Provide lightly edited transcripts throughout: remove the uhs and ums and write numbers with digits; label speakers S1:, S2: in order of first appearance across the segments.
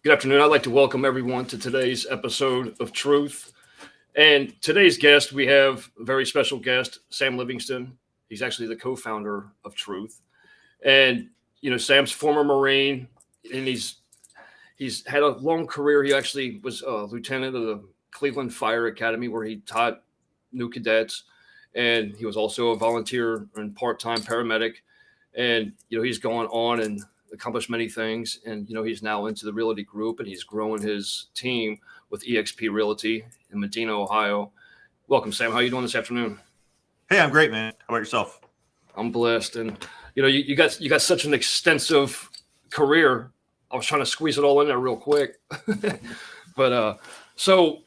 S1: Good afternoon. I'd like to welcome everyone to today's episode of Truth. And today's guest, we have a very special guest, Sam Livingston. He's actually the co-founder of Truth. And, Sam's former Marine, and he's had a long career. He actually was a lieutenant of the Cleveland Fire Academy, where he taught new cadets. And he was also a volunteer and part-time paramedic. And, he's gone on and accomplished many things. And, he's now into the Realty group, and he's growing his team with eXp Realty in Medina, Ohio. Welcome, Sam. How are you doing this afternoon?
S2: Hey, I'm great, man. How about yourself?
S1: I'm blessed. And, you got such an extensive career. I was trying to squeeze it all in there real quick. But so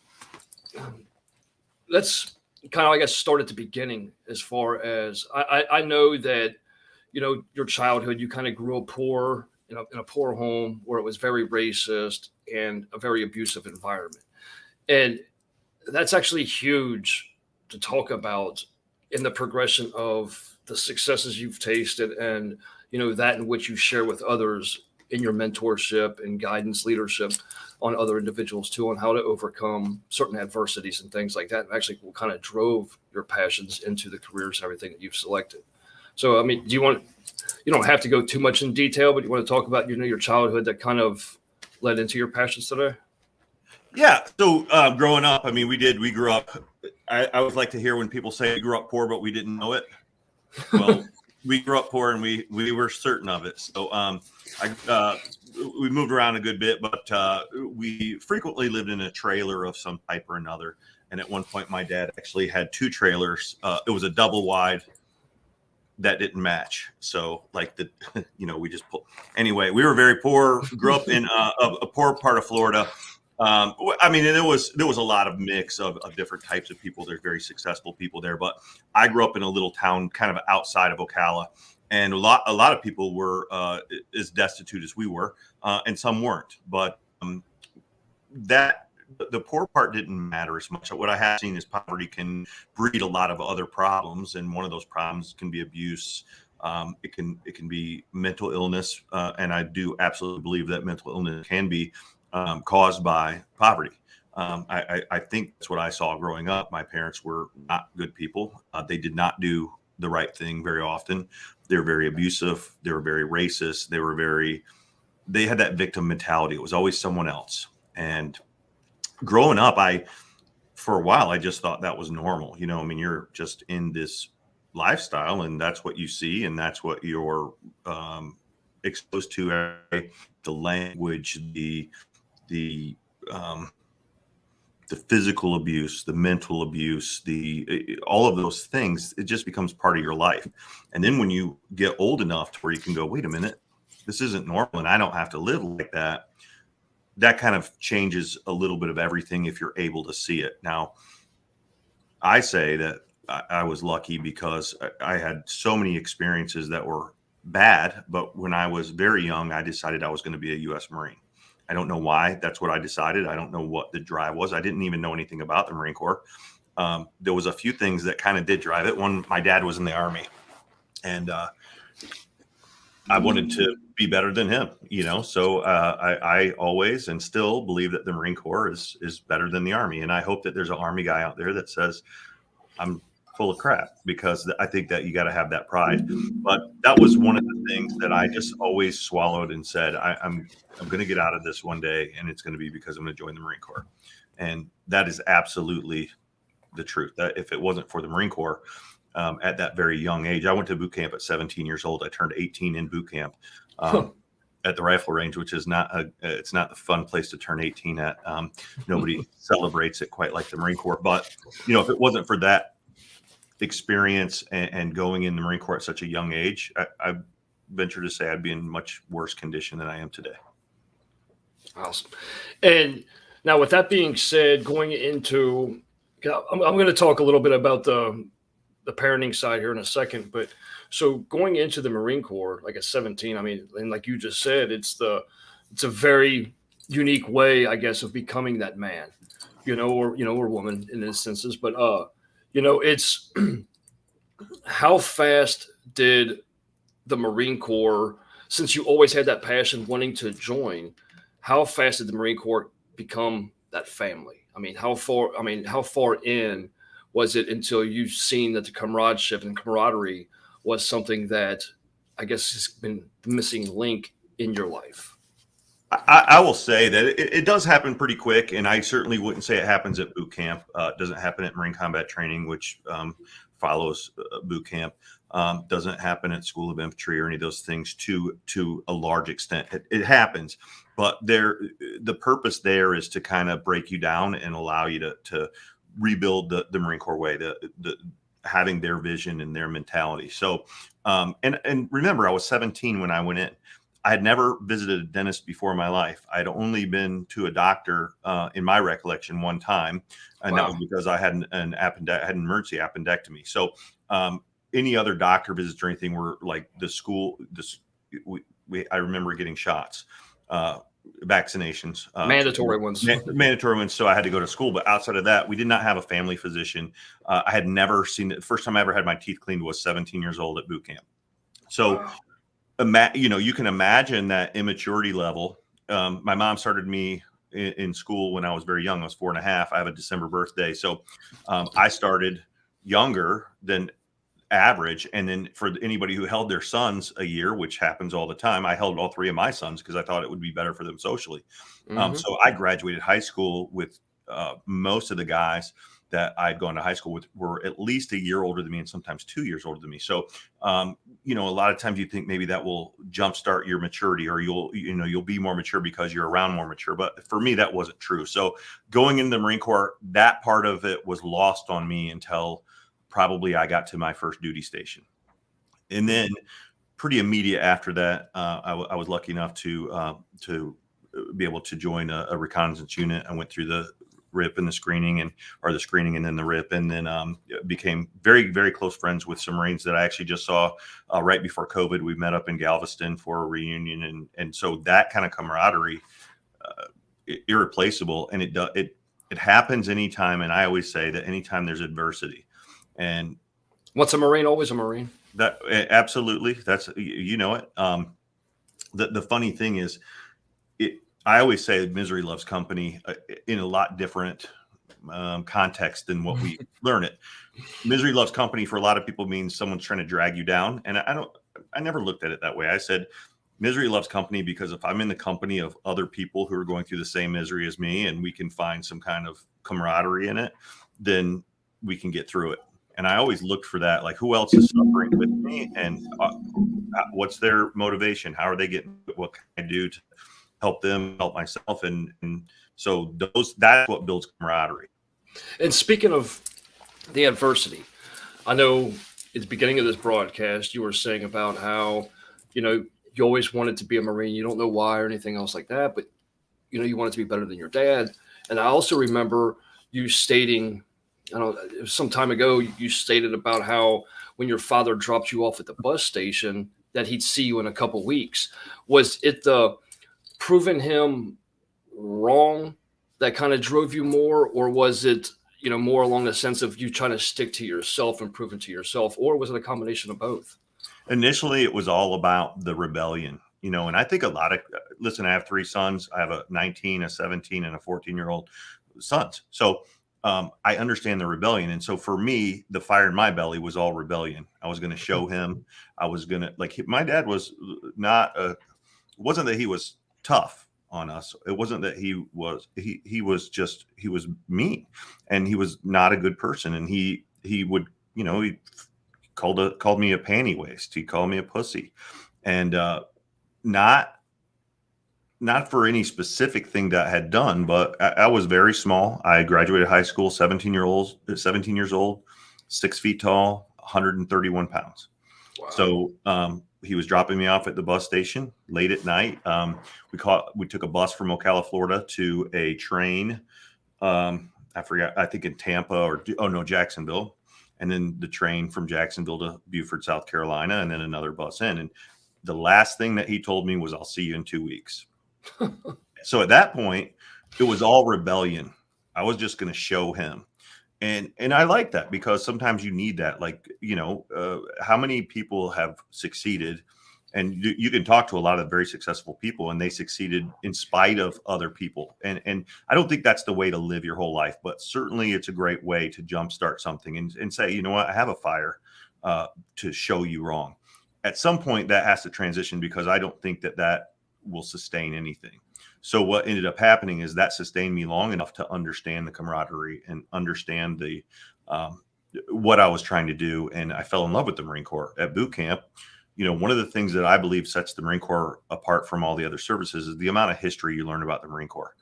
S1: let's kind of, start at the beginning. As far as I know that, your childhood, you kind of grew up poor, in a poor home where it was very racist and a very abusive environment. And that's actually huge to talk about in the progression of the successes you've tasted and, that in which you share with others in your mentorship and guidance leadership on other individuals too, on how to overcome certain adversities and things like that. And actually what kind of drove your passions into the careers and everything that you've selected. So, do you don't have to go too much in detail, but you want to talk about, your childhood that kind of led into your passions today?
S2: Yeah. So growing up, we grew up, I always like to hear when people say we grew up poor, but we didn't know it. Well, we grew up poor and we were certain of it. So we moved around a good bit, but we frequently lived in a trailer of some type or another. And at one point, my dad actually had two trailers. It was a double wide that didn't match. So we just pulled. Anyway, we were very poor, grew up in a poor part of Florida. And there was a lot of mix of different types of people. There's very successful people there, but I grew up in a little town kind of outside of Ocala, and a lot of people were as destitute as we were, and some weren't. But the poor part didn't matter as much. What I have seen is poverty can breed a lot of other problems, and one of those problems can be abuse. It can be mental illness, and I do absolutely believe that mental illness can be caused by poverty. I think that's what I saw growing up. My parents were not good people. They did not do the right thing very often. They were very abusive. They were very racist. They had that victim mentality. It was always someone else. And growing up, for a while, I just thought that was normal. You're just in this lifestyle, and that's what you see, and that's what you're exposed to. The language, the physical abuse, the mental abuse, all of those things, it just becomes part of your life. And then when you get old enough to where you can go, wait a minute, this isn't normal, and I don't have to live like that. That kind of changes a little bit of everything if you're able to see it. Now, I say that I was lucky because I had so many experiences that were bad, but when I was very young, I decided I was going to be a U.S. Marine. I don't know why. That's what I decided. I don't know what the drive was. I didn't even know anything about the Marine Corps. There was a few things that kind of did drive it. One, my dad was in the Army, and I wanted to be better than him, so I always and still believe that the Marine Corps is better than the Army. And I hope that there's an Army guy out there that says I'm full of crap, because I think that you got to have that pride. But that was one of the things that I just always swallowed and said, I'm going to get out of this one day, and it's going to be because I'm going to join the Marine Corps. And that is absolutely the truth. That if it wasn't for the Marine Corps, at that very young age, I went to boot camp at 17 years old. I turned 18 in boot camp at the rifle range, which is it's not the fun place to turn 18 at. Nobody celebrates it quite like the Marine Corps. But, if it wasn't for that experience and going in the Marine Corps at such a young age, I venture to say I'd be in much worse condition than I am today.
S1: Awesome. And now with that being said, going into, I'm going to talk a little bit about the parenting side here in a second, but so going into the Marine Corps, like at 17, and like you just said, it's a very unique way, I guess, of becoming that man, or woman in instances, but it's how fast did the Marine Corps, since you always had that passion wanting to join, how fast did the Marine Corps become that family? I mean, how far in was it until you've seen that the comradeship and camaraderie was something that I guess has been the missing link in your life?
S2: I will say that it does happen pretty quick, and I certainly wouldn't say it happens at boot camp. It doesn't happen at Marine Combat Training, which follows boot camp. Doesn't happen at School of Infantry or any of those things to a large extent. It happens, but the purpose there is to kind of break you down and allow you to rebuild the Marine Corps way, the having their vision and their mentality. So, and remember, I was 17 when I went in. I had never visited a dentist before in my life. I'd only been to a doctor in my recollection one time, and that was because I had an emergency appendectomy. So any other doctor visits or anything were like the school. I remember getting shots, vaccinations,
S1: Mandatory ones.
S2: Mandatory ones. So I had to go to school. But outside of that, we did not have a family physician. I had never seen it. The first time I ever had my teeth cleaned was 17 years old at boot camp. So. Wow. You can imagine that immaturity level. My mom started me in school when I was very young. I was 4.5. I have a December birthday. So I started younger than average. And then for anybody who held their sons a year, which happens all the time, I held all 3 of my sons because I thought it would be better for them socially. So I graduated high school with most of the guys that I'd gone to high school with were at least a year older than me and sometimes 2 years older than me. So, a lot of times you think maybe that will jumpstart your maturity or you'll be more mature because you're around more mature. But for me, that wasn't true. So going into the Marine Corps, that part of it was lost on me until probably I got to my first duty station. And then pretty immediate after that, I was lucky enough to be able to join a reconnaissance unit. I went through the RIP and the screening and then the RIP, and then became very, very close friends with some Marines that I actually just saw right before COVID. We met up in Galveston for a reunion, and so that kind of camaraderie, irreplaceable. And it happens anytime. And I always say that anytime there's adversity, and
S1: what's a Marine? Always a Marine.
S2: That absolutely. That's it. The funny thing is, I always say misery loves company in a lot different context than what we learn it. Misery loves company for a lot of people means someone's trying to drag you down. And I never looked at it that way. I said, misery loves company because if I'm in the company of other people who are going through the same misery as me and we can find some kind of camaraderie in it, then we can get through it. And I always looked for that, like who else is suffering with me and what's their motivation? How are they getting, what can I do to help them, help myself, and so that's what builds camaraderie.
S1: And speaking of the adversity, I know at the beginning of this broadcast you were saying about how you always wanted to be a Marine. You don't know why or anything else like that, but you wanted to be better than your dad. And I also remember you stating, I don't know, it was some time ago, you stated about how when your father dropped you off at the bus station that he'd see you in a couple weeks. Was it the proving him wrong that kind of drove you more, or was it more along the sense of you trying to stick to yourself and proving to yourself, or was it a combination of both?
S2: Initially it was all about the rebellion, and I think I have 3 sons. I have a 19, a 17, and a 14-year-old sons. So I understand the rebellion. And so for me, the fire in my belly was all rebellion. I was going to show him, I was going to my dad was it wasn't that he was tough on us. It wasn't that he was mean, and he was not a good person. And he would, he called me a panty waist. He called me a pussy, and not for any specific thing that I had done, but I was very small. I graduated high school, 17 years old, 6 feet tall, 131 pounds. Wow. So, he was dropping me off at the bus station late at night. We took a bus from Ocala, Florida to a train. I forgot, I think in Tampa Jacksonville. And then the train from Jacksonville to Beaufort, South Carolina, and then another bus in. And the last thing that he told me was, I'll see you in 2 weeks. So at that point, it was all rebellion. I was just going to show him. And I like that because sometimes you need that. Like, how many people have succeeded And you can talk to a lot of very successful people, and they succeeded in spite of other people. And I don't think that's the way to live your whole life, but certainly it's a great way to jumpstart something and say, you know what, I have a fire to show you wrong. At some point that has to transition, because I don't think that will sustain anything. So what ended up happening is that sustained me long enough to understand the camaraderie and understand the what I was trying to do. And I fell in love with the Marine Corps at boot camp. You know, one of the things that I believe sets the Marine Corps apart from all the other services is the amount of history you learn about the Marine Corps.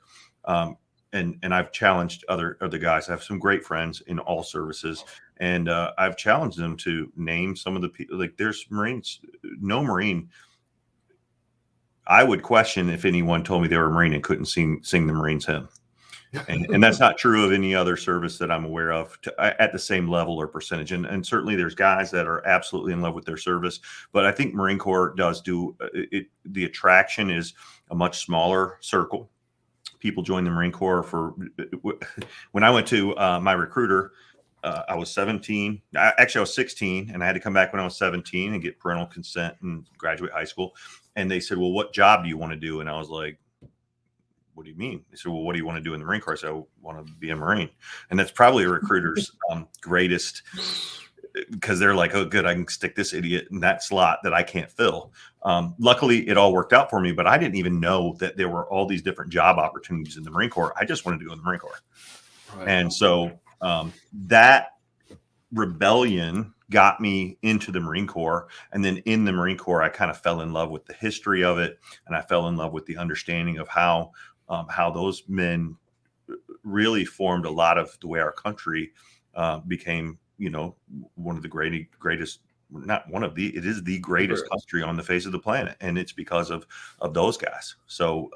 S2: And I've challenged other guys. I have some great friends in all services, and I've challenged them to name some of the people. Like, there's Marines, no Marine I would question if anyone told me they were a Marine and couldn't sing the Marines hymn. And that's not true of any other service that I'm aware of at the same level or percentage. And certainly there's guys that are absolutely in love with their service. But I think Marine Corps does do it. The attraction is a much smaller circle. People join the Marine Corps when I went to my recruiter, I was 17. Actually, I was 16, and I had to come back when I was 17 and get parental consent and graduate high school. And they said, well, what job do you want to do? And I was like, what do you mean? They said, well, what do you want to do in the Marine Corps? I said, I want to be a Marine. And that's probably a recruiter's greatest, because they're like, oh, good, I can stick this idiot in that slot that I can't fill. Luckily, it all worked out for me, but I didn't even know that there were all these different job opportunities in the Marine Corps. I just wanted to go in the Marine Corps. Right. And so that rebellion got me into the Marine Corps. And then in the Marine Corps, I kind of fell in love with the history of it. And I fell in love with the understanding of how those men really formed a lot of the way our country became, you know, one of the greatest, not one of the, it is the greatest country on the face of the planet. And it's because of those guys. So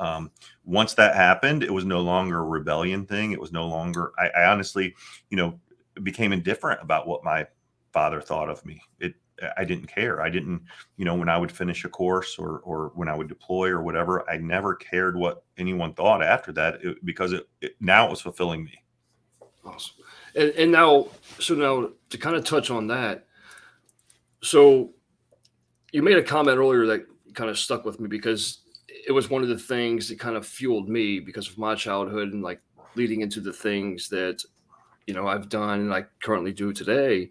S2: once that happened, it was no longer a rebellion thing. It was no longer, I honestly, you know, became indifferent about what my father thought of me. I didn't care. I didn't, you know, when I would finish a course or when I would deploy or whatever, I never cared what anyone thought after that, because now it was fulfilling me.
S1: Awesome. And now to kind of touch on that. So you made a comment earlier that kind of stuck with me, because it was one of the things that kind of fueled me because of my childhood and like leading into the things that, you know, I've done and I currently do today.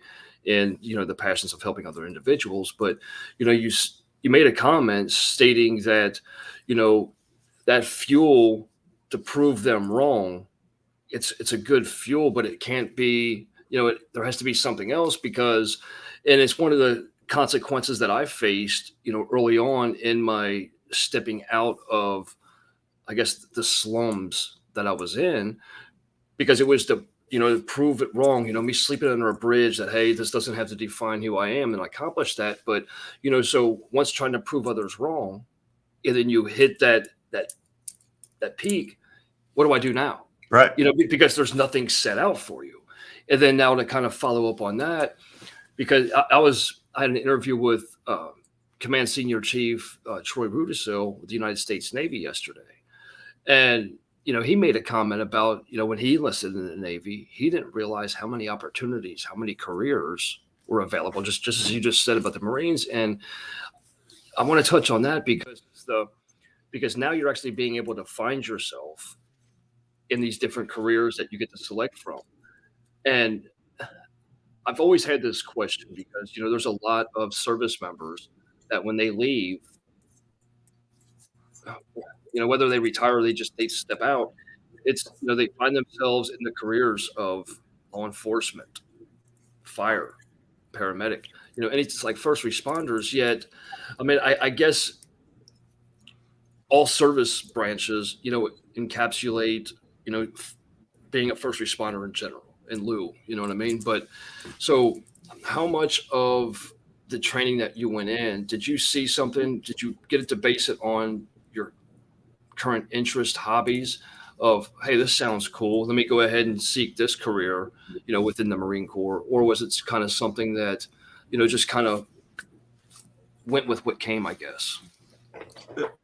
S1: And, you know, the passions of helping other individuals. But, you know, you made a comment stating that, you know, that fuel to prove them wrong, it's a good fuel, but it can't be, you know, there has to be something else, because, and it's one of the consequences that I faced, you know, early on in my stepping out of, I guess, the slums that I was in, because it was to prove it wrong, you know, me sleeping under a bridge that, hey, this doesn't have to define who I am. And I accomplished that. But, you know, so once trying to prove others wrong, and then you hit that peak, what do I do now?
S2: Right.
S1: You know, because there's nothing set out for you. And then now to kind of follow up on that, because I had an interview with Command Senior Chief T.R.U.T.H with the United States Navy yesterday. And, you know, he made a comment about, you know, when he enlisted in the Navy, he didn't realize how many opportunities, how many careers were available, just as you just said about the Marines. And I want to touch on that because now you're actually being able to find yourself in these different careers that you get to select from. And I've always had this question because, you know, there's a lot of service members that when they leave, you know, whether they retire or they step out, it's, you know, they find themselves in the careers of law enforcement, fire, paramedic, you know, and it's like first responders. Yet, I mean, I guess all service branches, you know, encapsulate, you know, being a first responder in general, in lieu, you know what I mean? But so how much of the training that you went in, did you see something? Did you get it to base it on your current interest, hobbies of, hey, this sounds cool, let me go ahead and seek this career, you know, within the Marine Corps? Or was it kind of something that, you know, just kind of went with what came, I guess?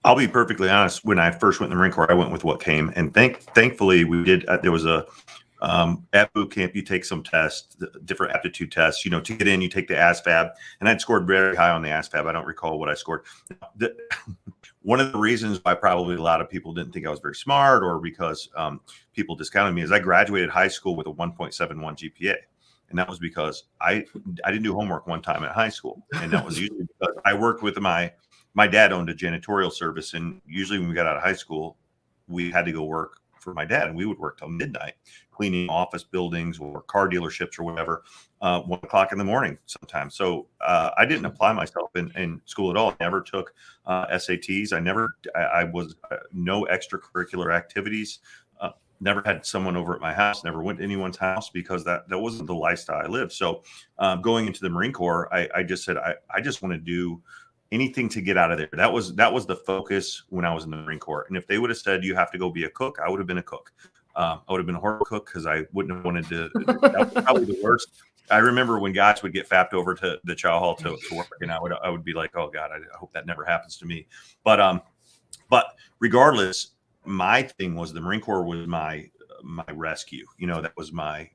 S2: I'll be perfectly honest. When I first went in the Marine Corps, I went with what came, and thankfully we did. There was a At boot camp, you take some tests, different aptitude tests. You know, to get in, you take the ASVAB, and I'd scored very high on the ASVAB. I don't recall what I scored. One of the reasons why probably a lot of people didn't think I was very smart, or because people discounted me, is I graduated high school with a 1.71 GPA. And that was because I didn't do homework one time at high school. And that was usually because I worked with my dad owned a janitorial service. And usually when we got out of high school, we had to go work for my dad, and we would work till midnight cleaning office buildings or car dealerships or whatever, 1 o'clock in the morning sometimes. So I didn't apply myself in school at all. I never took SATs. I was no extracurricular activities. Never had someone over at my house, never went to anyone's house, because that wasn't the lifestyle I lived. So going into the Marine Corps, I just said, I just want to do anything to get out of there. That was the focus when I was in the Marine Corps. And if they would have said, you have to go be a cook, I would have been a cook. I would have been a horrible cook, because I wouldn't have wanted to. That was probably the worst. I remember when guys would get fapped over to the chow hall to work, and I would be like, oh God, I hope that never happens to me. But regardless, my thing was the Marine Corps was my rescue. You know, that was my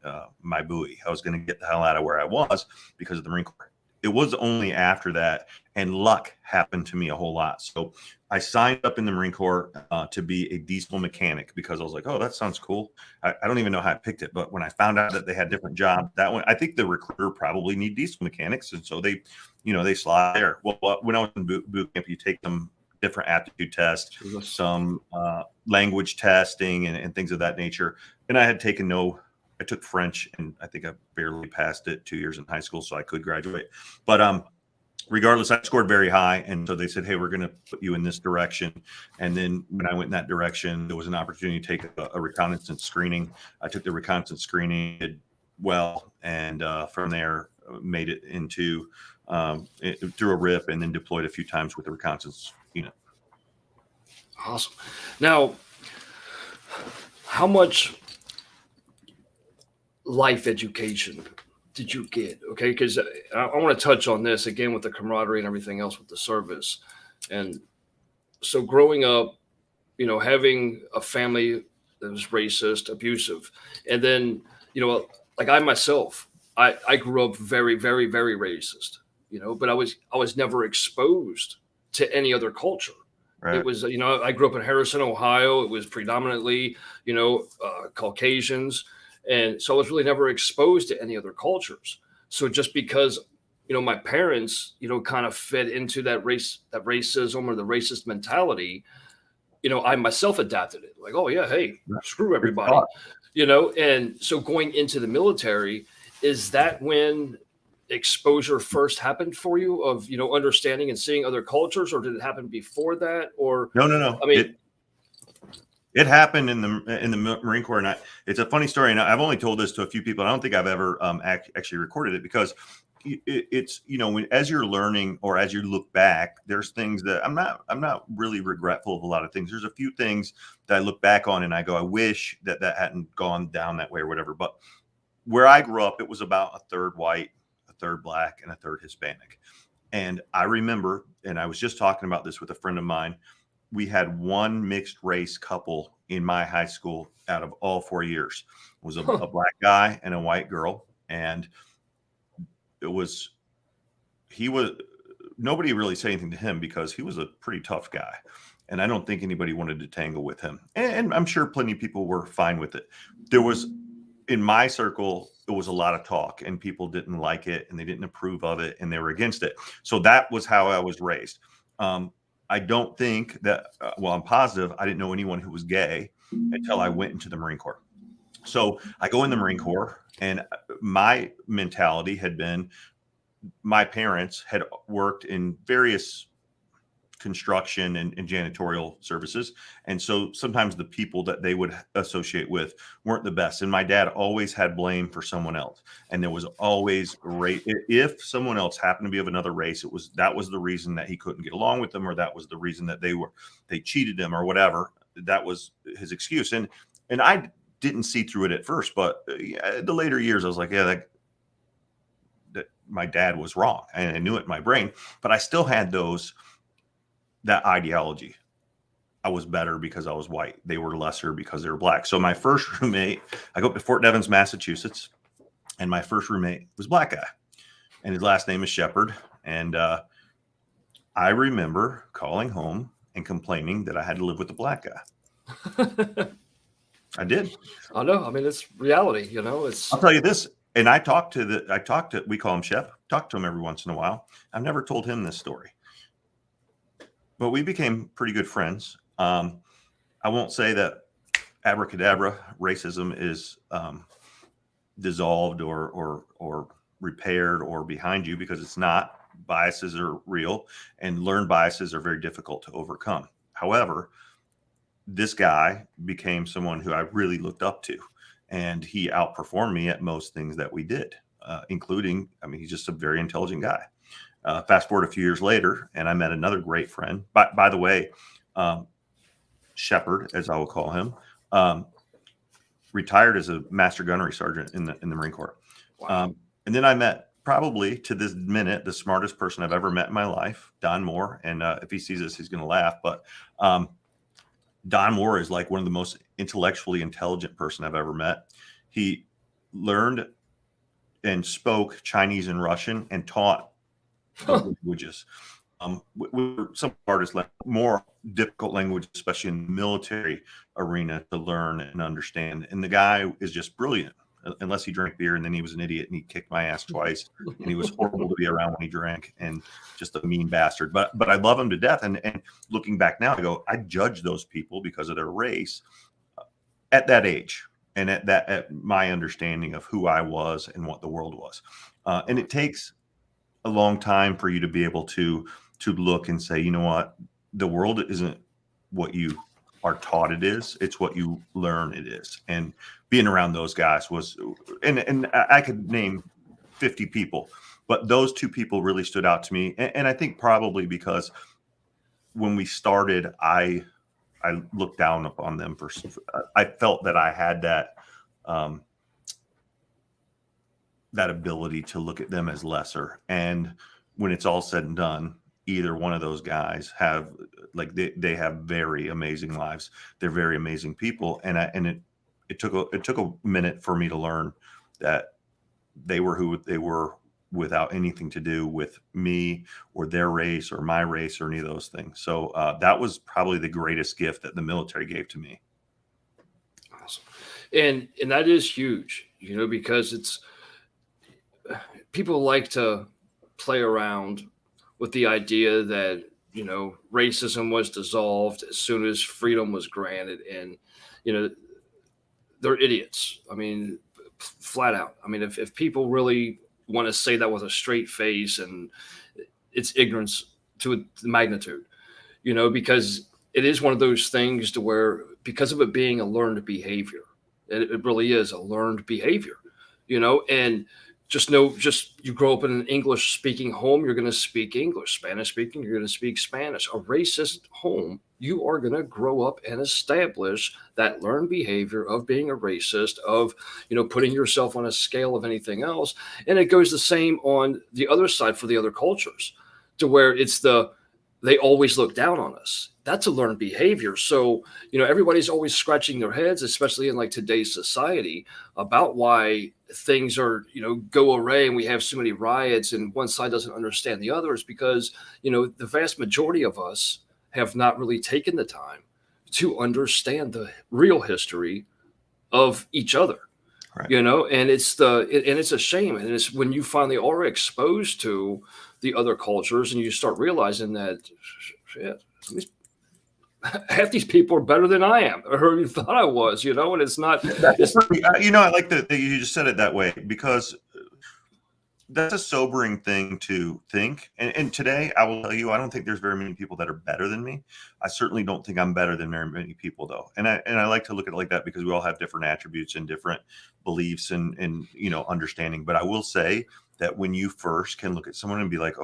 S2: buoy. I was going to get the hell out of where I was because of the Marine Corps. It was only after that, and luck happened to me a whole lot. So I signed up in the Marine Corps to be a diesel mechanic, because I was like, oh, that sounds cool. I don't even know how I picked it, but when I found out that they had different jobs, that one, I think the recruiter probably need diesel mechanics, and so they slide there. Well, when I was in boot camp, you take them different aptitude tests, some language testing, and things of that nature. And I took French, and I think I barely passed it 2 years in high school, so I could graduate. But regardless, I scored very high. And so they said, hey, we're going to put you in this direction. And then when I went in that direction, there was an opportunity to take a reconnaissance screening. I took the reconnaissance screening, did well, and from there made it into through a RIP, and then deployed a few times with the reconnaissance unit.
S1: Awesome. Now, how much life education did you get? Okay, because I want to touch on this again with the camaraderie and everything else with the service. And so growing up, you know, having a family that was racist, abusive, and then, you know, like I myself, I grew up very, very, very racist, you know, but I was never exposed to any other culture.
S2: Right.
S1: It was, you know, I grew up in Harrison, Ohio. It was predominantly, you know, Caucasians. And so I was really never exposed to any other cultures. So just because, you know, my parents, you know, kind of fed into that racism or the racist mentality, you know, I myself adapted it. Like, oh yeah, hey, screw everybody, you know. And so going into the military, is that when exposure first happened for you of, you know, understanding and seeing other cultures, or did it happen before that? Or
S2: No.
S1: I mean,
S2: it happened in the Marine Corps, and it's a funny story. And I've only told this to a few people. I don't think I've ever actually recorded it, because it's, you know, as you're learning or as you look back, there's things that I'm not really regretful of a lot of things. There's a few things that I look back on and I go, I wish that hadn't gone down that way or whatever. But where I grew up, it was about a third white, a third black, and a third Hispanic. And I remember, and I was just talking about this with a friend of mine, we had one mixed race couple in my high school out of all 4 years. It was a black guy and a white girl. And nobody really said anything to him, because he was a pretty tough guy. And I don't think anybody wanted to tangle with him. And I'm sure plenty of people were fine with it. There was, in my circle, it was a lot of talk, and people didn't like it, and they didn't approve of it, and they were against it. So that was how I was raised. I don't think that, well, I'm positive I didn't know anyone who was gay until I went into the Marine Corps. So I go in the Marine Corps, and my mentality had been, my parents had worked in various construction and janitorial services. And so sometimes the people that they would associate with weren't the best. And my dad always had blame for someone else. And there was always if someone else happened to be of another race, that was the reason that he couldn't get along with them, or that was the reason that they cheated him or whatever. That was his excuse. And I didn't see through it at first, but the later years, I was like, yeah, that my dad was wrong. And I knew it in my brain, but I still had that ideology. I was better because I was white. They were lesser because they were black. So my first roommate, I go up to Fort Devens, Massachusetts, and my first roommate was a black guy, and his last name is Shepherd. And I remember calling home and complaining that I had to live with a black guy. I did.
S1: I know. I mean, it's reality, it's,
S2: I'll tell you this. And we call him Shep, talk to him every once in a while. I've never told him this story, but we became pretty good friends. I won't say that abracadabra racism is dissolved or repaired or behind you, because it's not. Biases are real, and learned biases are very difficult to overcome. However, this guy became someone who I really looked up to, and he outperformed me at most things that we did, including, I mean, he's just a very intelligent guy. Fast forward a few years later, and I met another great friend. By the way, Shepherd, as I will call him, retired as a master gunnery sergeant in the Marine Corps.
S1: wow.
S2: And then I met, probably to this minute, the smartest person I've ever met in my life, Don Moore. And if he sees this, he's going to laugh. But Don Moore is like one of the most intellectually intelligent person I've ever met. He learned and spoke Chinese and Russian and taught languages. Some artists like more difficult language, especially in the military arena, to learn and understand. And the guy is just brilliant, unless he drank beer, and then he was an idiot and he kicked my ass twice, and he was horrible to be around when he drank, and just a mean bastard. But I love him to death. And looking back now, I go, I judge those people because of their race at that age, and at my understanding of who I was and what the world was. And it takes a long time for you to be able to look and say, you know what, the world isn't what you are taught it is, it's what you learn it is. And being around those guys was, and I could name 50 people, but those two people really stood out to me. And I think probably because when we started, I looked down upon them I felt that I had that ability to look at them as lesser. And when it's all said and done, either one of those guys have, like, they have very amazing lives. They're very amazing people. And it took a minute for me to learn that they were who they were without anything to do with me or their race or my race or any of those things. So that was probably the greatest gift that the military gave to me.
S1: Awesome. And that is huge, because it's, people like to play around with the idea that, racism was dissolved as soon as freedom was granted. And, they're idiots. I mean, flat out. I mean, if people really want to say that with a straight face, and it's ignorance to the magnitude, because it is one of those things to where, because of it being a learned behavior, it really is a learned behavior, and just you grow up in an English speaking home, you're going to speak English. Spanish speaking, you're going to speak Spanish. A racist home, you are going to grow up and establish that learned behavior of being a racist, of, putting yourself on a scale of anything else. And it goes the same on the other side for the other cultures, to where it's they always look down on us. That's a learned behavior. So, everybody's always scratching their heads, especially in like today's society, about why things are, go array and we have so many riots and one side doesn't understand the others, because, the vast majority of us have not really taken the time to understand the real history of each other.
S2: Right.
S1: And it's a shame. And it's when you finally are exposed to the other cultures and you start realizing that, shit, half these people are better than I am, or you thought I was, and it's not.
S2: I like that you just said it that way, because that's a sobering thing to think. And today, I will tell you, I don't think there's very many people that are better than me. I certainly don't think I'm better than very many people, though. And I like to look at it like that, because we all have different attributes and different beliefs and understanding. But I will say that when you first can look at someone and be like,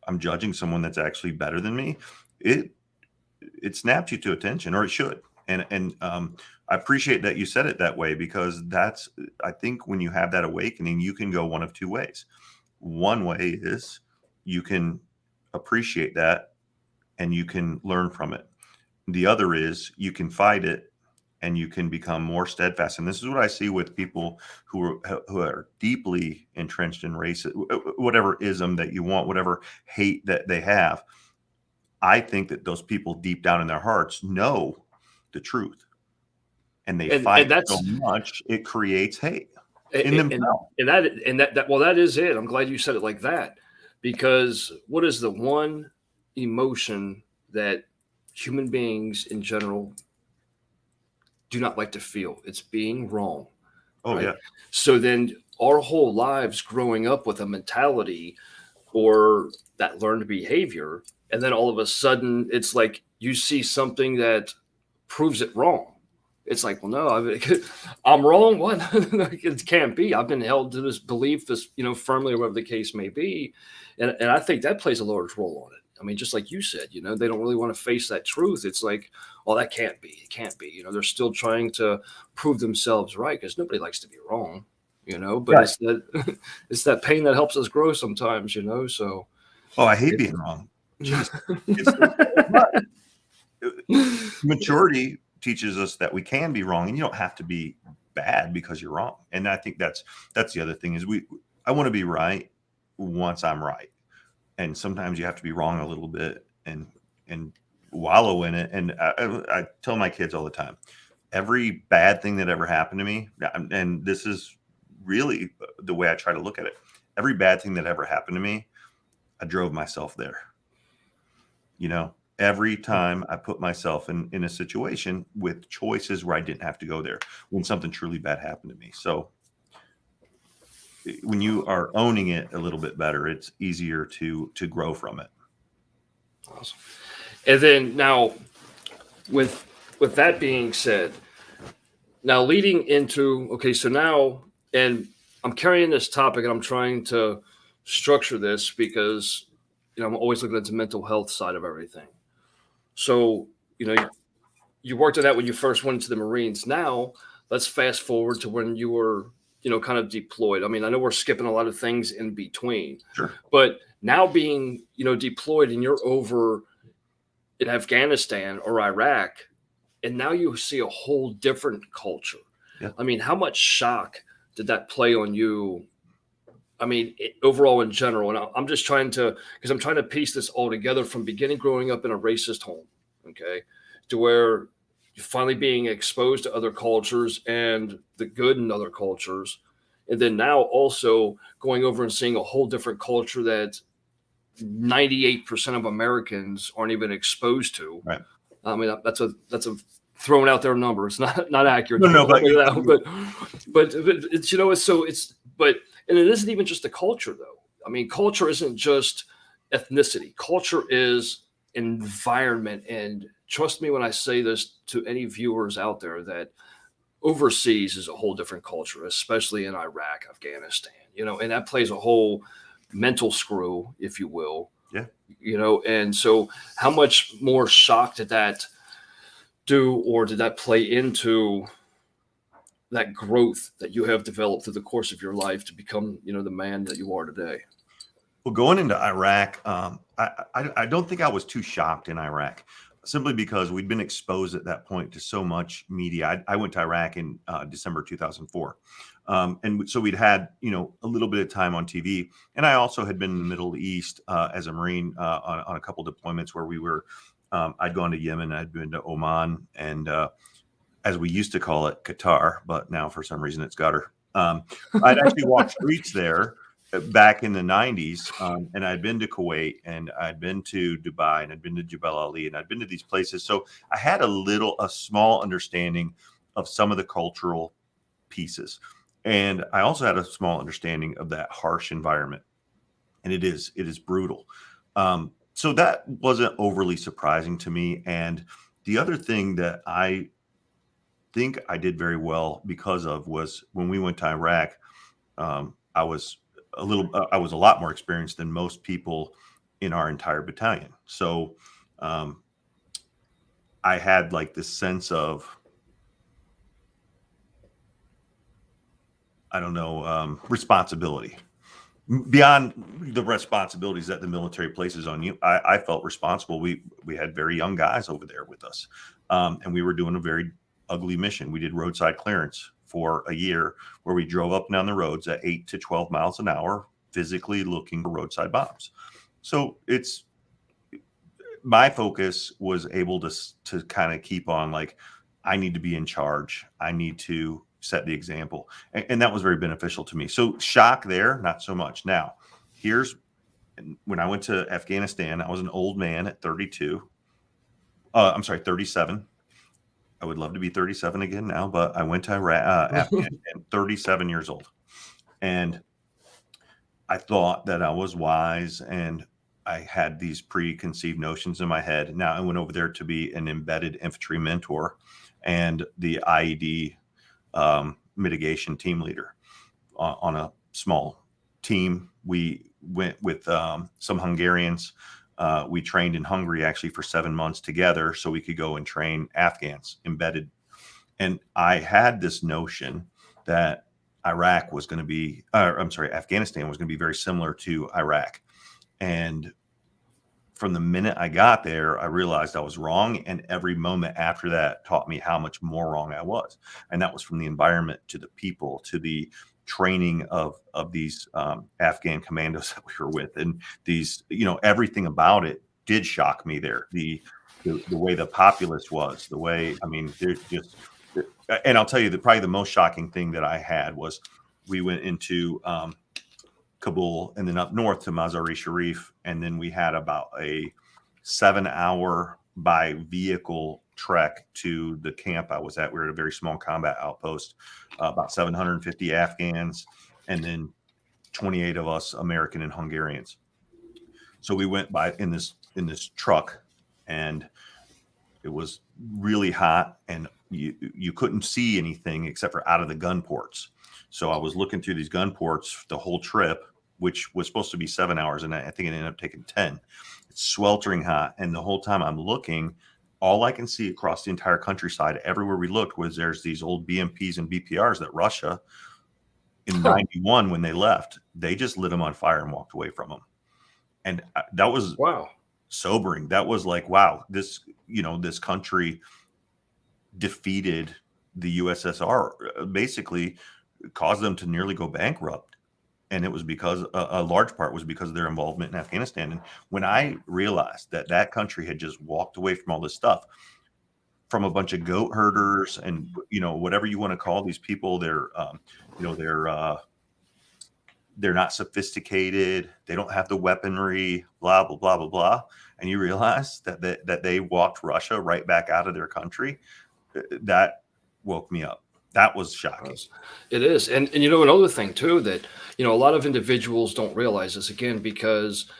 S2: I'm judging someone that's actually better than me, it snaps you to attention, or it should. And I appreciate that you said it that way, because I think when you have that awakening, you can go one of two ways. One way is you can appreciate that and you can learn from it. The other is you can fight it and you can become more steadfast. And this is what I see with people who are deeply entrenched in race, whatever ism that you want, whatever hate that they have. I think that those people deep down in their hearts know the truth, and they fight so much it creates hate in themselves.
S1: That is it. I'm glad you said it like that, because what is the one emotion that human beings in general do not like to feel? It's being wrong.
S2: Oh, right? Yeah.
S1: So then our whole lives growing up with a mentality or that learned behavior, and then all of a sudden it's like you see something that proves it wrong. It's like, well, no, I'm wrong. What? It can't be. I've been held to this belief, this, firmly, or whatever the case may be. And I think that plays a large role on it. I mean, just like you said, they don't really want to face that truth. It's like, well, that can't be. It can't be. They're still trying to prove themselves right, because nobody likes to be wrong, but right. It's that pain that helps us grow sometimes, so.
S2: Oh, I hate being wrong. Jeez. Maturity teaches us that we can be wrong, and you don't have to be bad because you're wrong. And I think that's the other thing is I want to be right once I'm right. And sometimes you have to be wrong a little bit and wallow in it. And I tell my kids all the time, every bad thing that ever happened to me, and this is really the way I try to look at it, every bad thing that ever happened to me, I drove myself there. Every time I put myself in a situation with choices where I didn't have to go there when something truly bad happened to me. So when you are owning it a little bit better, it's easier to grow from it.
S1: Awesome. And then now with that being said, now leading into, okay, so now, and I'm carrying this topic and I'm trying to structure this because, I'm always looking at the mental health side of everything. So, you worked on that when you first went into the Marines. Now let's fast forward to when you were, kind of deployed. I mean, I know we're skipping a lot of things in between,
S2: sure,
S1: but now being, deployed and you're over in Afghanistan or Iraq, and now you see a whole different culture.
S2: Yeah.
S1: I mean, how much shock did that play on you? I mean, overall in general, and I'm just trying to piece this all together from beginning growing up in a racist home, okay, to where you're finally being exposed to other cultures and the good in other cultures. And then now also going over and seeing a whole different culture that 98% of Americans aren't even exposed to.
S2: Right.
S1: I mean, that's a throwing out their number. It's not accurate.
S2: No,
S1: but it's, and it isn't even just the culture though. I mean, culture isn't just ethnicity. Culture is environment. And trust me when I say this to any viewers out there, that overseas is a whole different culture, especially in Iraq, Afghanistan, and that plays a whole mental screw, if you will.
S2: Yeah.
S1: And so how much more shock did that do, or did that play into that growth that you have developed through the course of your life to become, the man that you are today?
S2: Well, going into Iraq, I don't think I was too shocked in Iraq, simply because we'd been exposed at that point to so much media. I went to Iraq in December 2004. And so we'd had, a little bit of time on TV. And I also had been in the Middle East as a Marine on a couple deployments where we were, I'd gone to Yemen, I'd been to Oman, and as we used to call it, Qatar, but now for some reason it's Qatar. I'd actually walked streets there back in the 90s, and I'd been to Kuwait, and I'd been to Dubai, and I'd been to Jebel Ali, and I'd been to these places. So I had a small understanding of some of the cultural pieces. And I also had a small understanding of that harsh environment. And it is brutal. So that wasn't overly surprising to me. And the other thing that I think I did very well because of was when we went to Iraq, I was a lot more experienced than most people in our entire battalion. So I had like this sense of, responsibility. beyond the responsibilities that the military places on you, I felt responsible. We had very young guys over there with us, and we were doing a very ugly mission. We did roadside clearance for a year, where we drove up and down the roads at 8 to 12 miles an hour, physically looking for roadside bombs. So my focus was able to kind of keep on, like, I need to be in charge. I need to set the example. And that was very beneficial to me. So shock there, not so much. Now, when I went to Afghanistan, I was an old man at 32. I'm sorry, 37. I would love to be 37 again now, but I went to Afghanistan, 37 years old. And I thought that I was wise, and I had these preconceived notions in my head. Now I went over there to be an embedded infantry mentor and the IED mitigation team leader on a small team. We went with some Hungarians. We trained in Hungary actually for 7 months together, so we could go and train Afghans embedded. And I had this notion that Afghanistan was going to be very similar to Iraq. And from the minute I got there, I realized I was wrong. And every moment after that taught me how much more wrong I was. And that was from the environment to the people to the training of these Afghan commandos that we were with. And these, everything about it did shock me there. The way the populace was, the way, they're just, and I'll tell you probably the most shocking thing that I had was we went into Kabul and then up north to Mazar-e-Sharif. And then we had about a 7-hour by vehicle trek to the camp I was at. We were at a very small combat outpost, about 750 Afghans, and then 28 of us American and Hungarians. So we went by in this truck, and it was really hot, and you couldn't see anything except for out of the gun ports. So I was looking through these gun ports the whole trip, which was supposed to be 7 hours, and I think it ended up taking 10. It's sweltering hot, and the whole time I'm looking, all I can see across the entire countryside, everywhere we looked, was there's these old BMPs and BPRs that Russia, in 91, when they left, they just lit them on fire and walked away from them. And that was sobering. That was like, wow, this country defeated the USSR, basically caused them to nearly go bankrupt. And it was because a large part was because of their involvement in Afghanistan. And when I realized that country had just walked away from all this stuff, from a bunch of goat herders and, whatever you want to call these people, they're not sophisticated. They don't have the weaponry, blah, blah, blah, blah, blah. And you realize that they walked Russia right back out of their country. That woke me up. That was shocking.
S1: It is. And another thing too, that, a lot of individuals don't realize this, again, because,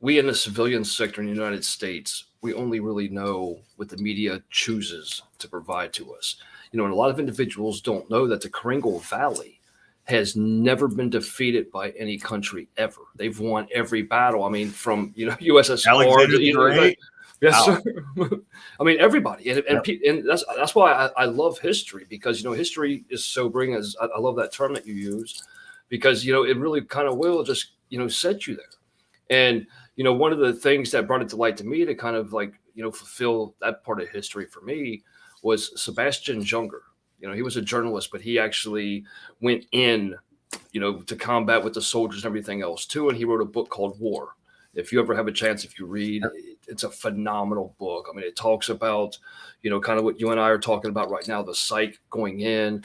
S1: we in the civilian sector in the United States, we only really know what the media chooses to provide to us. And a lot of individuals don't know that the Kringle Valley has never been defeated by any country ever. They've won every battle. From, USSR. Yes, sir. Everybody, and that's why I love history, because history is sobering. As I love that term that you use, because it really kind of will just set you there. And one of the things that brought it to light to me to kind of fulfill that part of history for me was Sebastian Junger. He was a journalist, but he actually went in to combat with the soldiers and everything else too, and he wrote a book called War. If you ever have a chance, if you read, it's a phenomenal book. It talks about, kind of what you and I are talking about right now, the psych going in,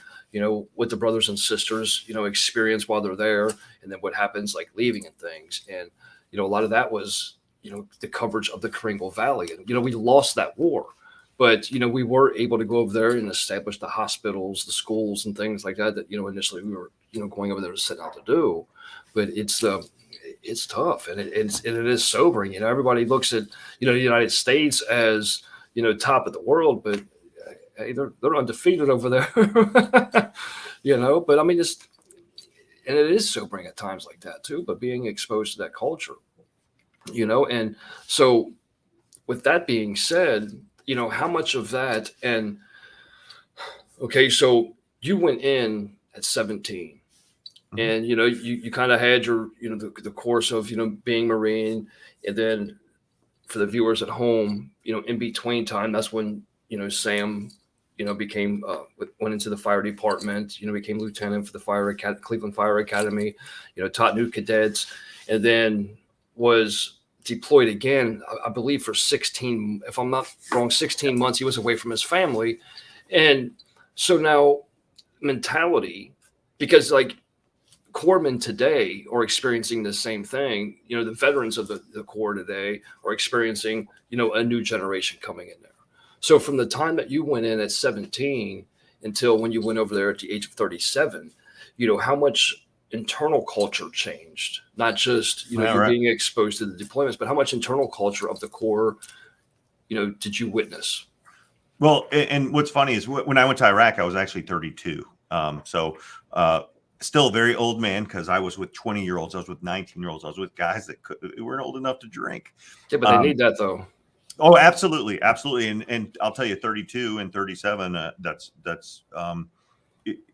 S1: what the brothers and sisters, experience while they're there, and then what happens leaving and things. And, a lot of that was, the coverage of the Kringle Valley. And, we lost that war, but, we were able to go over there and establish the hospitals, the schools and things like that, initially we were, going over there to set out to do. But it's tough, and it is sobering. Everybody looks at the United States as top of the world, but hey, they're undefeated over there. But and it is sobering at times like that too. But being exposed to that culture, and so with that being said, how much of that, and okay, so you went in at 17. And, you kind of had your, the course of, being Marine. And then for the viewers at home, in between time, that's when, Sam, became, went into the fire department, became lieutenant for the Cleveland Fire Academy, taught new cadets, and then was deployed again, I believe for 16, if I'm not wrong, 16 months, he was away from his family. And so now mentality, because like corpsmen today are experiencing the same thing. The veterans of the Corps today are experiencing, a new generation coming in there. So from the time that you went in at 17 until when you went over there at the age of 37, how much internal culture changed, not just, you being exposed to the deployments, but how much internal culture of the Corps, did you witness?
S2: Well, and what's funny is when I went to Iraq, I was actually 32. Still a very old man, because I was with 20-year-olds, I was with 19-year-olds, I was with guys that weren't old enough to drink.
S1: Yeah, but they need that though.
S2: Oh, absolutely, absolutely. And I'll tell you, 32 and 37,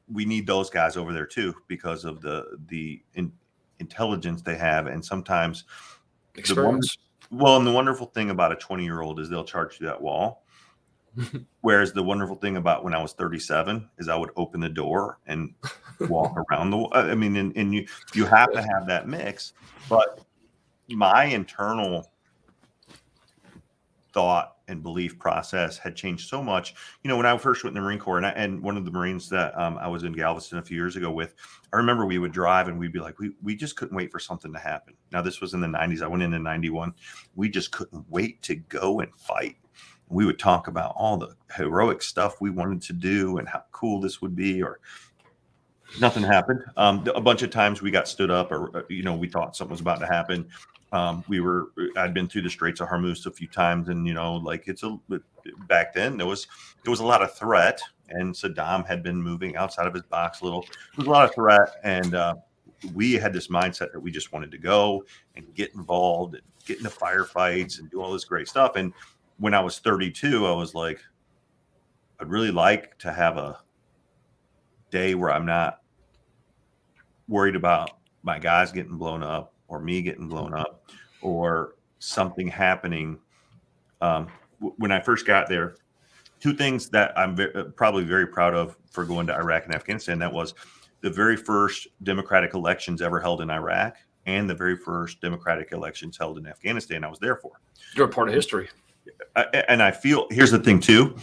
S2: we need those guys over there too, because of the intelligence they have, and sometimes
S1: experience.
S2: And the wonderful thing about a 20-year-old is they'll charge through that wall. Whereas the wonderful thing about when I was 37 is I would open the door and walk around and you have to have that mix. But my internal thought and belief process had changed so much. When I first went in the Marine Corps, and one of the Marines that I was in Galveston a few years ago with, I remember we would drive and we'd be like, we just couldn't wait for something to happen. Now, this was in the 90s. I went in 91. We just couldn't wait to go and fight. We would talk about all the heroic stuff we wanted to do and how cool this would be, or nothing happened. A bunch of times we got stood up, or, we thought something was about to happen. I'd been through the Straits of Hormuz a few times, and, back then there was a lot of threat, and Saddam had been moving outside of his box a little. There was a lot of threat. And, we had this mindset that we just wanted to go and get involved and get into firefights and do all this great stuff. And when I was 32, I was like, I'd really like to have a day where I'm not worried about my guys getting blown up, or me getting blown up, or something happening. When I first got there, two things that I'm probably very proud of for going to Iraq and Afghanistan. That was the very first democratic elections ever held in Iraq, and the very first democratic elections held in Afghanistan. I was there for.
S1: You're a part of history.
S2: And I feel, here's the thing too.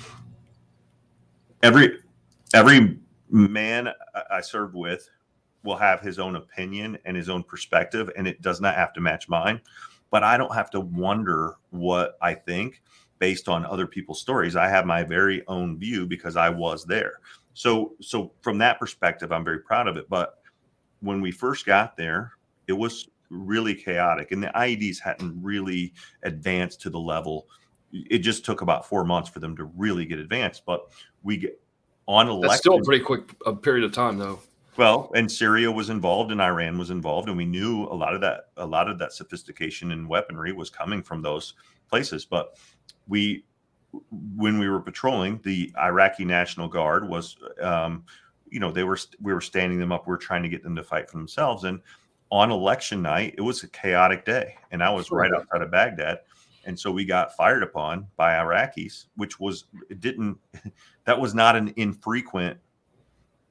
S2: Every man I served with will have his own opinion and his own perspective, and it does not have to match mine. But I don't have to wonder what I think based on other people's stories. I have my very own view because I was there. So from that perspective, I'm very proud of it. But when we first got there, it was really chaotic, and the IEDs hadn't really advanced to the level. It just took about 4 months for them to really get advanced. But we get on election.
S1: That's still a pretty quick period of time, though.
S2: Well, and Syria was involved, and Iran was involved, and we knew a lot of that sophistication and weaponry was coming from those places. But when we were patrolling, the Iraqi National Guard was, we were standing them up. We were trying to get them to fight for themselves. And on election night, it was a chaotic day, and I was right outside of Baghdad. And so we got fired upon by Iraqis, that was not an infrequent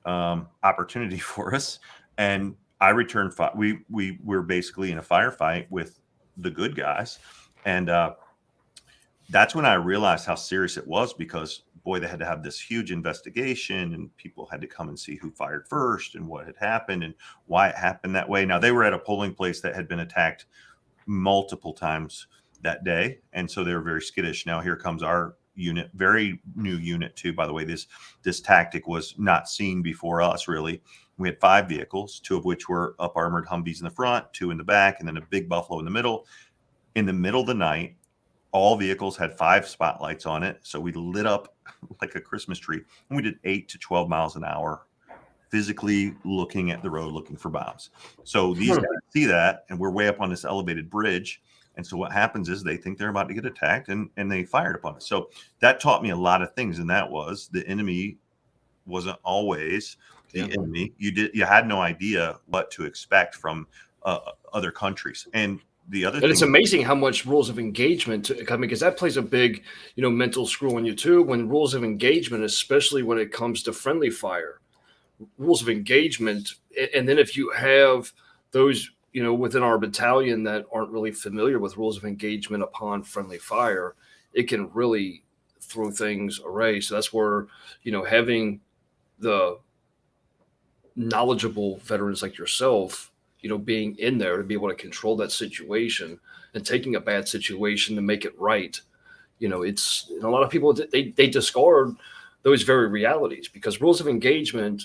S2: opportunity for us. And I returned. We were basically in a firefight with the good guys. And that's when I realized how serious it was, because boy, they had to have this huge investigation, and people had to come and see who fired first and what had happened and why it happened that way. Now, they were at a polling place that had been attacked multiple times that day, and so they were very skittish. Now here comes our unit, very new unit too, by the way. This tactic was not seen before us, really. We had 5 vehicles, 2 of which were up armored Humvees in the front, 2 in the back, and then a big Buffalo in the middle. In the middle of the night, all vehicles had 5 spotlights on it, so we lit up like a Christmas tree, and we did 8 to 12 miles an hour, physically looking at the road, looking for bombs. So these guys see that, and we're way up on this elevated bridge. And so what happens is they think they're about to get attacked, and they fired upon us. So that taught me a lot of things. And that was, the enemy wasn't always
S1: Yeah.
S2: the enemy. You had no idea what to expect from other countries. And the other
S1: And it's
S2: thing,
S1: amazing how much rules of engagement, I mean, because that plays a big, mental screw on you too. When rules of engagement, especially when it comes to friendly fire, rules of engagement, and then if you have those, within our battalion that aren't really familiar with rules of engagement upon friendly fire, it can really throw things away. So that's where, having the knowledgeable veterans like yourself, being in there to be able to control that situation and taking a bad situation to make it right. It's, and a lot of people, they discard those very realities, because rules of engagement,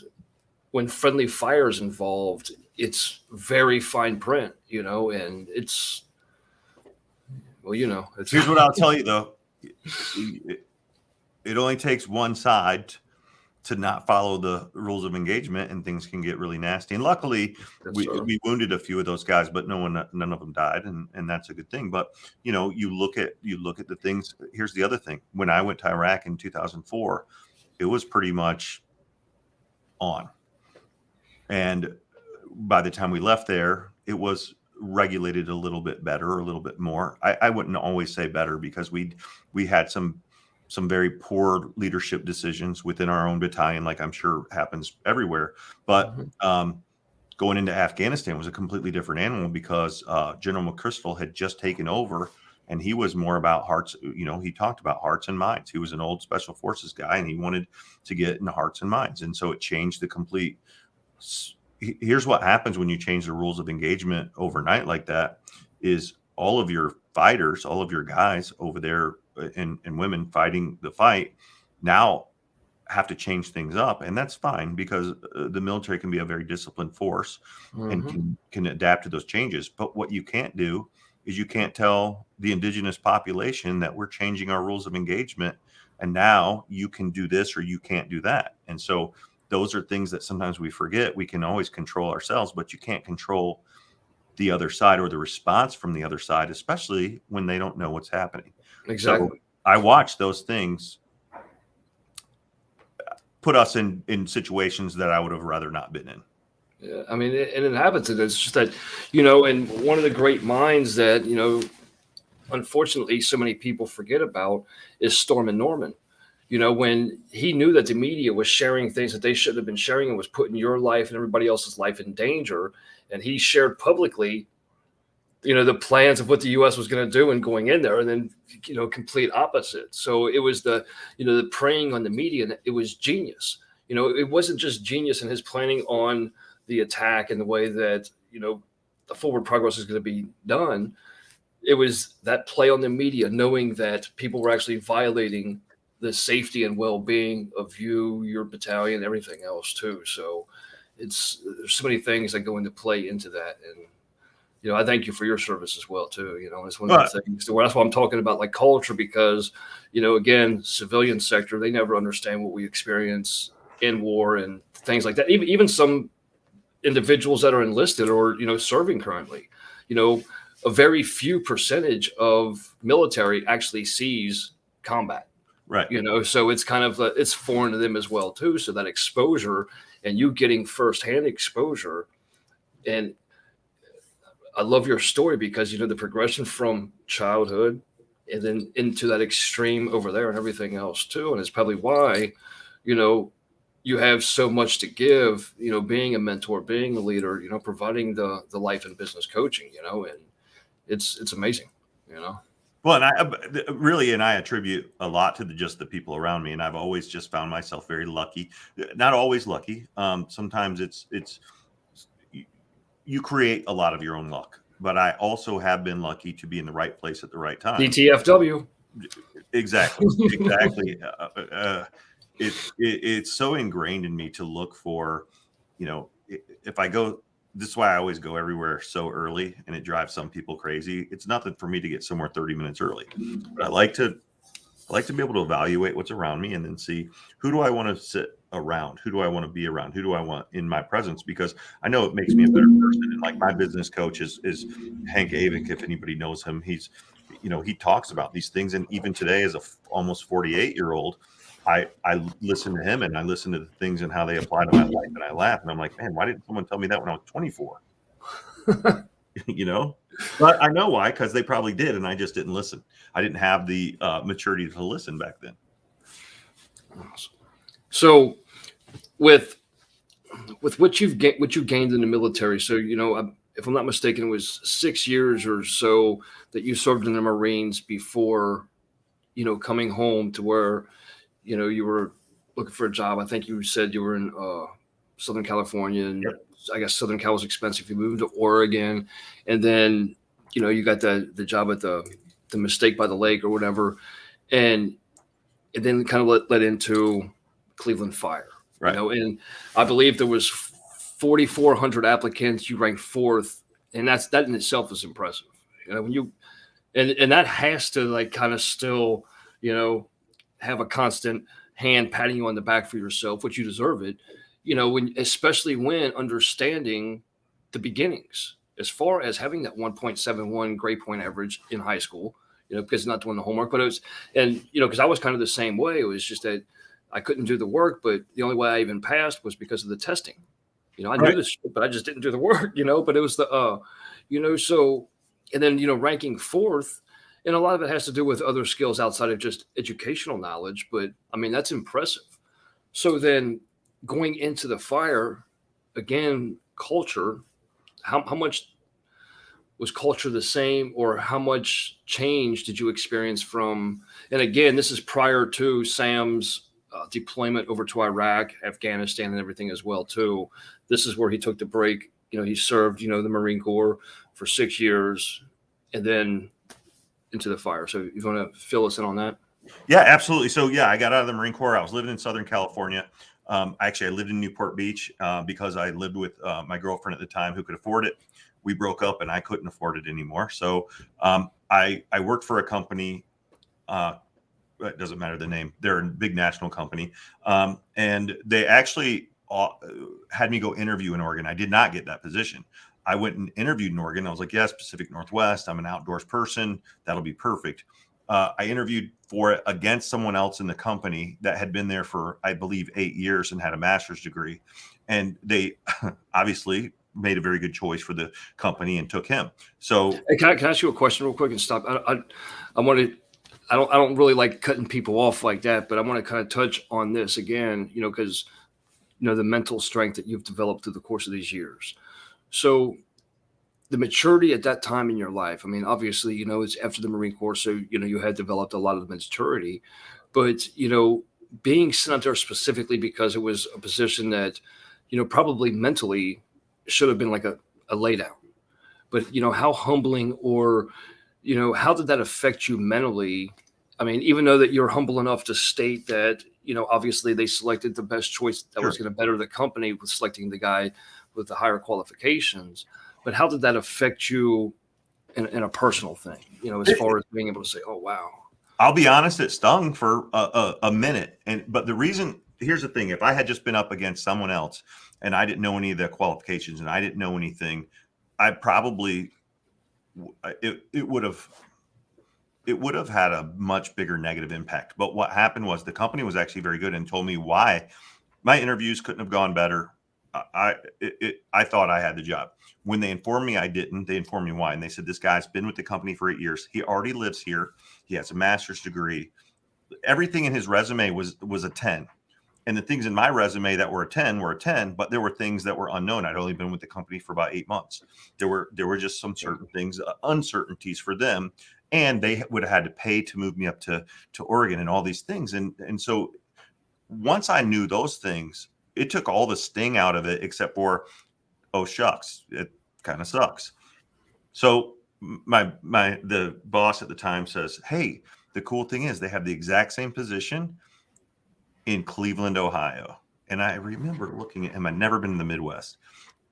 S1: when friendly fire is involved, it's very fine print, and it's, well, it's,
S2: here's what I'll tell you though. It only takes one side to not follow the rules of engagement, and things can get really nasty. And luckily, we wounded a few of those guys, but none of them died, and that's a good thing. But you look at the things. Here's the other thing: when I went to Iraq in 2004, it was pretty much on, and by the time we left there, it was regulated a little bit better, a little bit more. I wouldn't always say better, because we had some very poor leadership decisions within our own battalion, like I'm sure happens everywhere. But going into Afghanistan was a completely different animal, because General McChrystal had just taken over, and he was more about hearts. He talked about hearts and minds. He was an old special forces guy, and he wanted to get into hearts and minds. And so it changed the complete. Here's what happens when you change the rules of engagement overnight like that: is all of your fighters, all of your guys over there, and women fighting the fight, now have to change things up. And that's fine, because the military can be a very disciplined force and can adapt to those changes. But what you can't do is you can't tell the indigenous population that we're changing our rules of engagement, and now you can do this or you can't do that. And so those are things that sometimes we forget. We can always control ourselves, but you can't control the other side or the response from the other side, especially when they don't know what's happening.
S1: Exactly.
S2: So I watched those things put us in situations that I would have rather not been in.
S1: Yeah, I mean, and it happens. And it's just that, and one of the great minds that, unfortunately so many people forget about is Stormin' Norman. When he knew that the media was sharing things that they shouldn't have been sharing and was putting your life and everybody else's life in danger, and he shared publicly, the plans of what the U.S. was going to do and going in there, and then, complete opposite. So it was the preying on the media, and it was genius. It wasn't just genius in his planning on the attack and the way that, the forward progress is going to be done. It was that play on the media, knowing that people were actually violating the safety and well-being of you, your battalion, everything else too. So there's so many things that go into play into that. And, I thank you for your service as well too. It's one of the things. That's why I'm talking about like culture, because, again, civilian sector, they never understand what we experience in war and things like that. Even some individuals that are enlisted or, serving currently, a very few percentage of military actually sees combat.
S2: Right.
S1: So it's kind of, it's foreign to them as well too. So that exposure and you getting firsthand exposure. And I love your story, because, the progression from childhood and then into that extreme over there and everything else too. And it's probably why, you have so much to give, being a mentor, being a leader, providing the life and business coaching, and it's amazing,
S2: Well, and I attribute a lot to just the people around me, and I've always just found myself very lucky. Not always lucky. Sometimes it's you create a lot of your own luck, but I also have been lucky to be in the right place at the right time.
S1: D.T.F.W.
S2: Exactly. It's so ingrained in me to look for, if I go. This is why I always go everywhere so early, and it drives some people crazy. It's nothing for me to get somewhere 30 minutes early, but I like to be able to evaluate what's around me and then see, who do I want to sit around? Who do I want to be around? Who do I want in my presence? Because I know it makes me a better person. And like my business coach is Hank Avink. If anybody knows him, he talks about these things. And even today, as a almost 48-year-old, I listen to him and I listen to the things and how they apply to my life, and I laugh and I'm like, man, why didn't someone tell me that when I was 24? You know, but I know why, because they probably did, and I just didn't listen. I didn't have the maturity to listen back then.
S1: So with what you gained in the military, so if I'm not mistaken, it was 6 years or so that you served in the Marines before coming home to where you were looking for a job. I think you said you were in Southern California, and
S2: Yep.
S1: I guess Southern Cal was expensive. You moved to Oregon, and then you got the job at the Mistake by the Lake or whatever, and then kind of led into Cleveland Fire.
S2: Right.
S1: And I believe there was 4,400 applicants. You ranked 4th, and that in itself is impressive. When you and that has to kind of still have a constant hand patting you on the back for yourself, which you deserve it. Especially when understanding the beginnings, as far as having that 1.71 grade point average in high school, because not doing the homework, but it was, and because I was kind of the same way. It was just that I couldn't do the work, but the only way I even passed was because of the testing. I knew this, but I just didn't do the work. But it was the, so, and then ranking 4th. And a lot of it has to do with other skills outside of just educational knowledge. But I mean, that's impressive. So then going into the fire, again, culture, how much was culture the same, or how much change did you experience from, and again, this is prior to Sam's deployment over to Iraq, Afghanistan, and everything as well, too. This is where he took the break. He served, the Marine Corps for 6 years and then into the fire. So you want to fill us in on that?
S2: Yeah, absolutely. So yeah, I got out of the Marine Corps. I was living in Southern California. Actually, I lived in Newport Beach because I lived with my girlfriend at the time who could afford it. We broke up and I couldn't afford it anymore. So I worked for a company. It doesn't matter the name. They're a big national company. And they actually had me go interview in Oregon. I did not get that position. I went and interviewed in Oregon. I was like, yes, Pacific Northwest. I'm an outdoors person. That'll be perfect. I interviewed for it against someone else in the company that had been there for, I believe, 8 years and had a master's degree. And they obviously made a very good choice for the company and took him. So
S1: hey, can I ask you a question real quick and stop? I want to, I don't really like cutting people off like that, but I want to kind of touch on this again, because, the mental strength that you've developed through the course of these years. So the maturity at that time in your life, I mean, obviously, it's after the Marine Corps. So, you had developed a lot of maturity, but, being sent there specifically because it was a position that, probably mentally should have been like a lay down, but, how humbling, or, how did that affect you mentally? I mean, even though that you're humble enough to state that, obviously they selected the best choice that was going to better the company with selecting the guy with the higher qualifications. But how did that affect you in a personal thing, as far as being able to say, oh, wow.
S2: I'll be honest, it stung for a minute. But the reason, here's the thing, if I had just been up against someone else and I didn't know any of the qualifications and I didn't know anything, I probably, it would have had a much bigger negative impact. But what happened was the company was actually very good and told me why my interviews couldn't have gone better. I thought I had the job. When they informed me I didn't, they informed me why. And they said, this guy's been with the company for 8 years. He already lives here. He has a master's degree. Everything in his resume was a 10. And the things in my resume that were a 10 were a 10, but there were things that were unknown. I'd only been with the company for about 8 months. There were just some certain things, uncertainties for them. And they would have had to pay to move me up to Oregon and all these things. And so once I knew those things, it took all the sting out of it, except for, oh, shucks, it kind of sucks. So the boss at the time says, hey, the cool thing is they have the exact same position in Cleveland, Ohio. And I remember looking at him. I'd never been in the Midwest.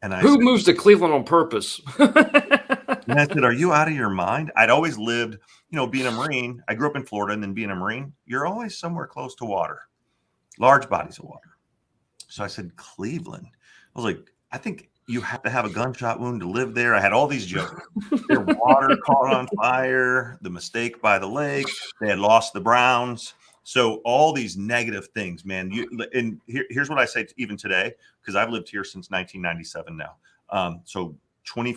S2: And I
S1: Who
S2: said,
S1: moves to Cleveland on purpose?
S2: and I said, are you out of your mind? I'd always lived, being a Marine. I grew up in Florida, and then being a Marine, you're always somewhere close to water, large bodies of water. So I said, Cleveland. I was like, I think you have to have a gunshot wound to live there. I had all these jokes. Their water caught on fire, the Mistake by the Lake. They had lost the Browns. So all these negative things, man. Here's what I say even today, because I've lived here since 1997 now. So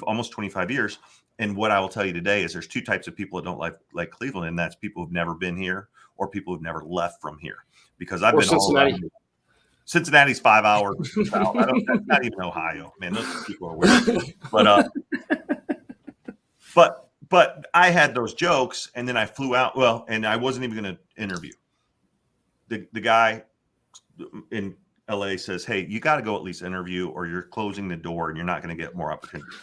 S2: almost 25 years. And what I will tell you today is there's two types of people that don't like Cleveland, and that's people who've never been here or people who've never left from here. Because I've been
S1: Cincinnati.
S2: all around. Cincinnati's 5 hours south. That's not even Ohio, man. Those people are weird. But I had those jokes, and then I flew out. Well, and I wasn't even going to interview. The guy in LA says, "Hey, you got to go at least interview, or you're closing the door, and you're not going to get more opportunities."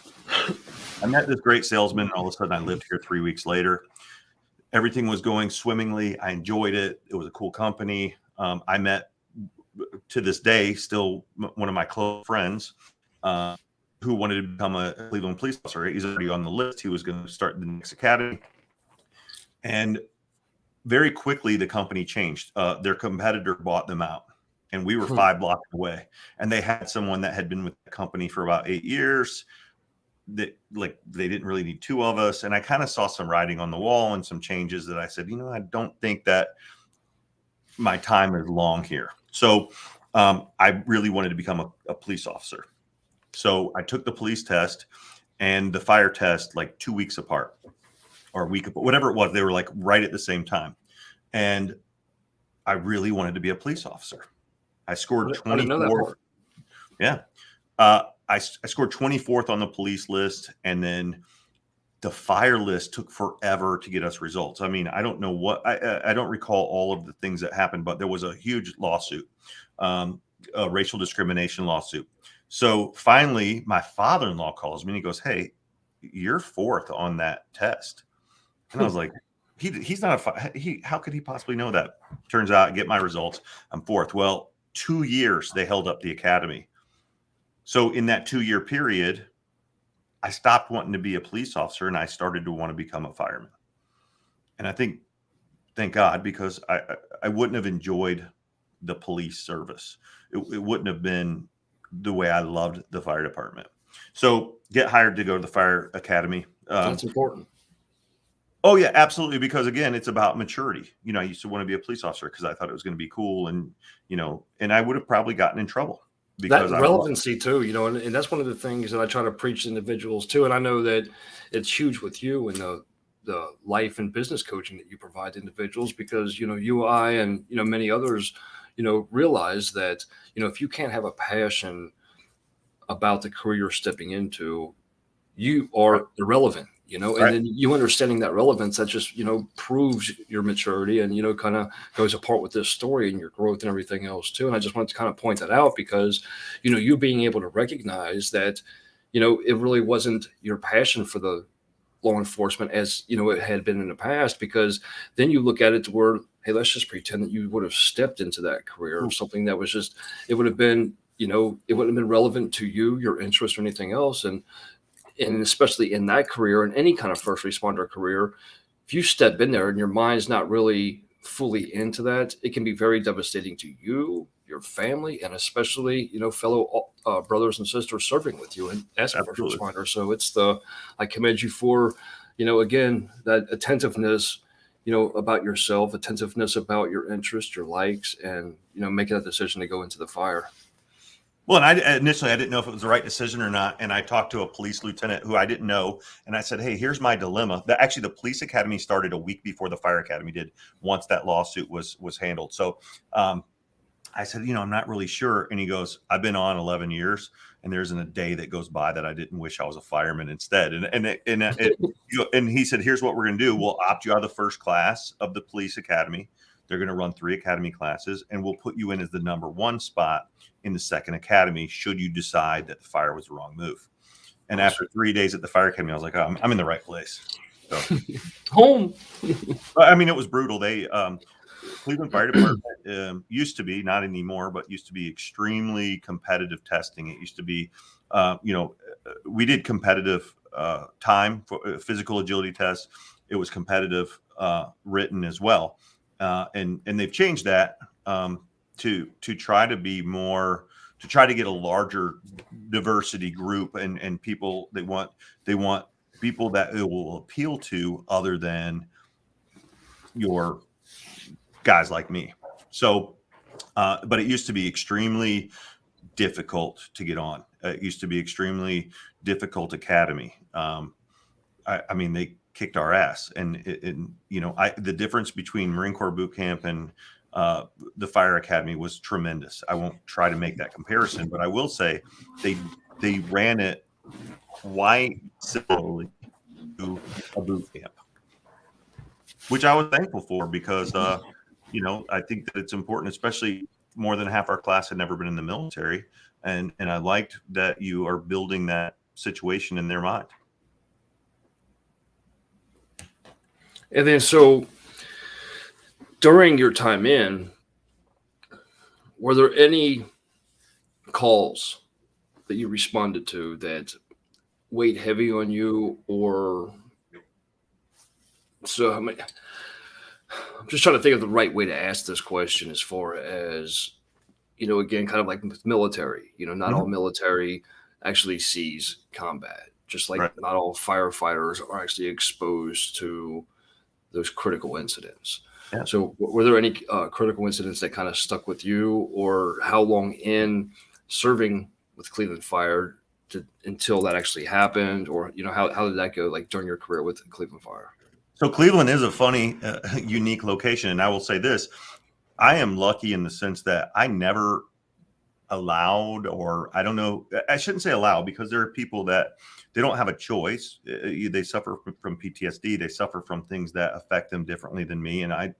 S2: I met this great salesman, and all of a sudden I lived here 3 weeks later. Everything was going swimmingly. I enjoyed it. It was a cool company. I met, to this day, still one of my close friends who wanted to become a Cleveland police officer. He's already on the list. He was going to start the next academy. And very quickly, the company changed. Their competitor bought them out. And we were 5 blocks away. And they had someone that had been with the company for about 8 years. That they didn't really need 2 of us. And I kind of saw some writing on the wall and some changes that I said, I don't think that my time is long here. So I really wanted to become a police officer. So I took the police test and the fire test like 2 weeks apart or a week apart, whatever it was. They were like right at the same time. And I really wanted to be a police officer. I scored 24. Yeah. I scored 24th on the police list, and then the fire list took forever to get us results. I mean, I don't know what I don't recall all of the things that happened, but there was a huge lawsuit, a racial discrimination lawsuit. So finally, my father-in-law calls me and he goes, "Hey, you're 4th on that test." And I was like, he's not how could he possibly know that? Turns out I get my results. I'm 4th. Well, 2 years they held up the academy. So in that 2-year period, I stopped wanting to be a police officer and I started to want to become a fireman. And I think, thank God, because I wouldn't have enjoyed the police service. It wouldn't have been the way I loved the fire department. So get hired to go to the fire academy.
S1: That's important.
S2: Oh yeah, absolutely. Because again, it's about maturity. I used to want to be a police officer because I thought it was going to be cool, and and I would have probably gotten in trouble. Because
S1: that relevancy too, and that's one of the things that I try to preach to individuals too. And I know that it's huge with you and the life and business coaching that you provide to individuals, because, you, I, and, many others, realize that, if you can't have a passion about the career you're stepping into, you are irrelevant, and then you understanding that relevance, that just, proves your maturity and, kind of goes apart with this story and your growth and everything else too. And I just wanted to kind of point that out because, you being able to recognize that, it really wasn't your passion for the law enforcement as, it had been in the past, because then you look at it to where, hey, let's just pretend that you would have stepped into that career or something that was just, it would have been, it wouldn't have been relevant to you, your interest or anything else. And especially in that career, in any kind of first responder career, if you step in there and your mind's not really fully into that, it can be very devastating to you, your family, and especially, fellow brothers and sisters serving with you and as a first responder. So I commend you for, again, that attentiveness, about yourself, attentiveness about your interests, your likes, and, making that decision to go into the fire.
S2: Well, and initially I didn't know if it was the right decision or not. And I talked to a police lieutenant who I didn't know. And I said, "Hey, here's my dilemma." Actually, the police academy started a week before the fire academy did, once that lawsuit was handled. So I said, I'm not really sure. And he goes, "I've been on 11 years and there isn't a day that goes by that I didn't wish I was a fireman instead." And he said, "Here's what we're going to do. We'll opt you out of the first class of the police academy. They're going to run 3 academy classes, and we'll put you in as the number 1 spot in the second academy should you decide that the fire was the wrong move." And after 3 days at the fire academy, I was like, "Oh, I'm in the right place." So,
S1: home.
S2: I mean, it was brutal. They Cleveland Fire Department used to be, not anymore, but used to be extremely competitive testing. It used to be, we did competitive time for physical agility tests. It was competitive written as well. And they've changed that to try to be more, to try to get a larger diversity group and people. They want people that it will appeal to other than your guys like me. So, but it used to be extremely difficult to get on. It used to be extremely difficult academy. I mean, they kicked our ass, and the difference between Marine Corps boot camp and the Fire Academy was tremendous. I won't try to make that comparison, but I will say they ran it quite similarly to a boot camp, which I was thankful for because I think that it's important, especially more than half our class had never been in the military, and I liked that you are building that situation in their mind.
S1: And then, so during your time in, were there any calls that you responded to that weighed heavy on you, or so? I mean, I'm just trying to think of the right way to ask this question as far as, again, kind of like with military, not all military actually sees combat, just like not all firefighters are actually exposed to those critical incidents. Yeah. So were there any critical incidents that kind of stuck with you, or how long in serving with Cleveland Fire until that actually happened, or, how did that go, like during your career with Cleveland Fire?
S2: So Cleveland is a funny, unique location. And I will say this, I am lucky in the sense that I never allowed, or I don't know, I shouldn't say allow, because there are people that they don't have a choice. They suffer from PTSD. They suffer from things that affect them differently than me. And I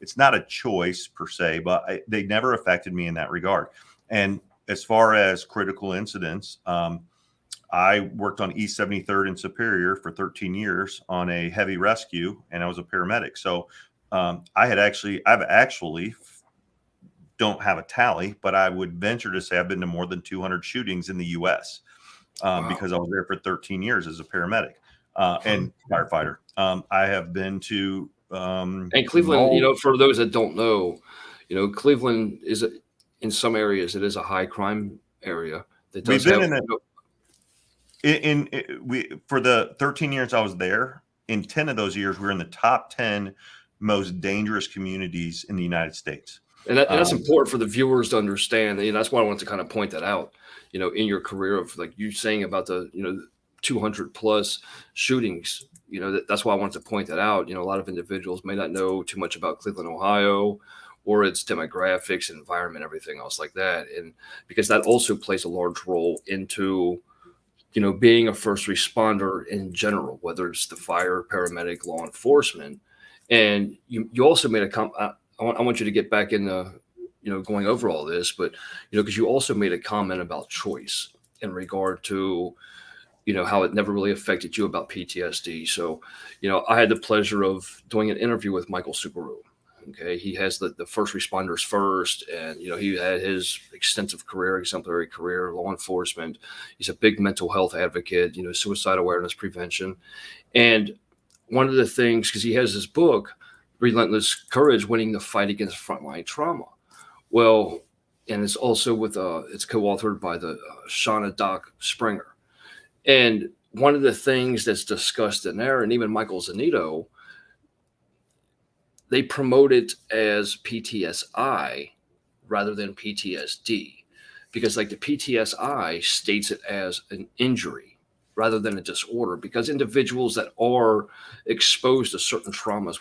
S2: it's not a choice per se, but they never affected me in that regard. And as far as critical incidents, I worked on East 73rd in Superior for 13 years on a heavy rescue, and I was a paramedic. So I've actually don't have a tally, but I would venture to say I've been to more than 200 shootings in the U.S. Because I was there for 13 years as a paramedic and firefighter. I have been to
S1: and Cleveland. For those that don't know, Cleveland is in some areas it is a high crime area. That does
S2: we've been for the 13 years I was there. In 10 of those years, we were in the top 10 most dangerous communities in the United States.
S1: And that's important for the viewers to understand. That's why I wanted to kind of point that out, in your career of, like you saying about the, 200 plus shootings, that's why I wanted to point that out. A lot of individuals may not know too much about Cleveland, Ohio, or its demographics, environment, everything else like that. And because that also plays a large role into, being a first responder in general, whether it's the fire, paramedic, law enforcement. And you also made a comment. I want you to get back into, going over all this, but, because you also made a comment about choice in regard to, how it never really affected you about PTSD. So, I had the pleasure of doing an interview with Michael Subaru. Okay. He has the first responders first, and, he had his extensive career, exemplary career, law enforcement. He's a big mental health advocate, suicide awareness prevention. And one of the things, because he has this book, Relentless Courage, Winning the Fight Against Frontline Trauma. Well, and it's also it's co-authored by the Shauna Doc Springer. And one of the things that's discussed in there, and even Michael Zanito, they promote it as PTSI rather than PTSD, because like the PTSI states it as an injury rather than a disorder, because individuals that are exposed to certain traumas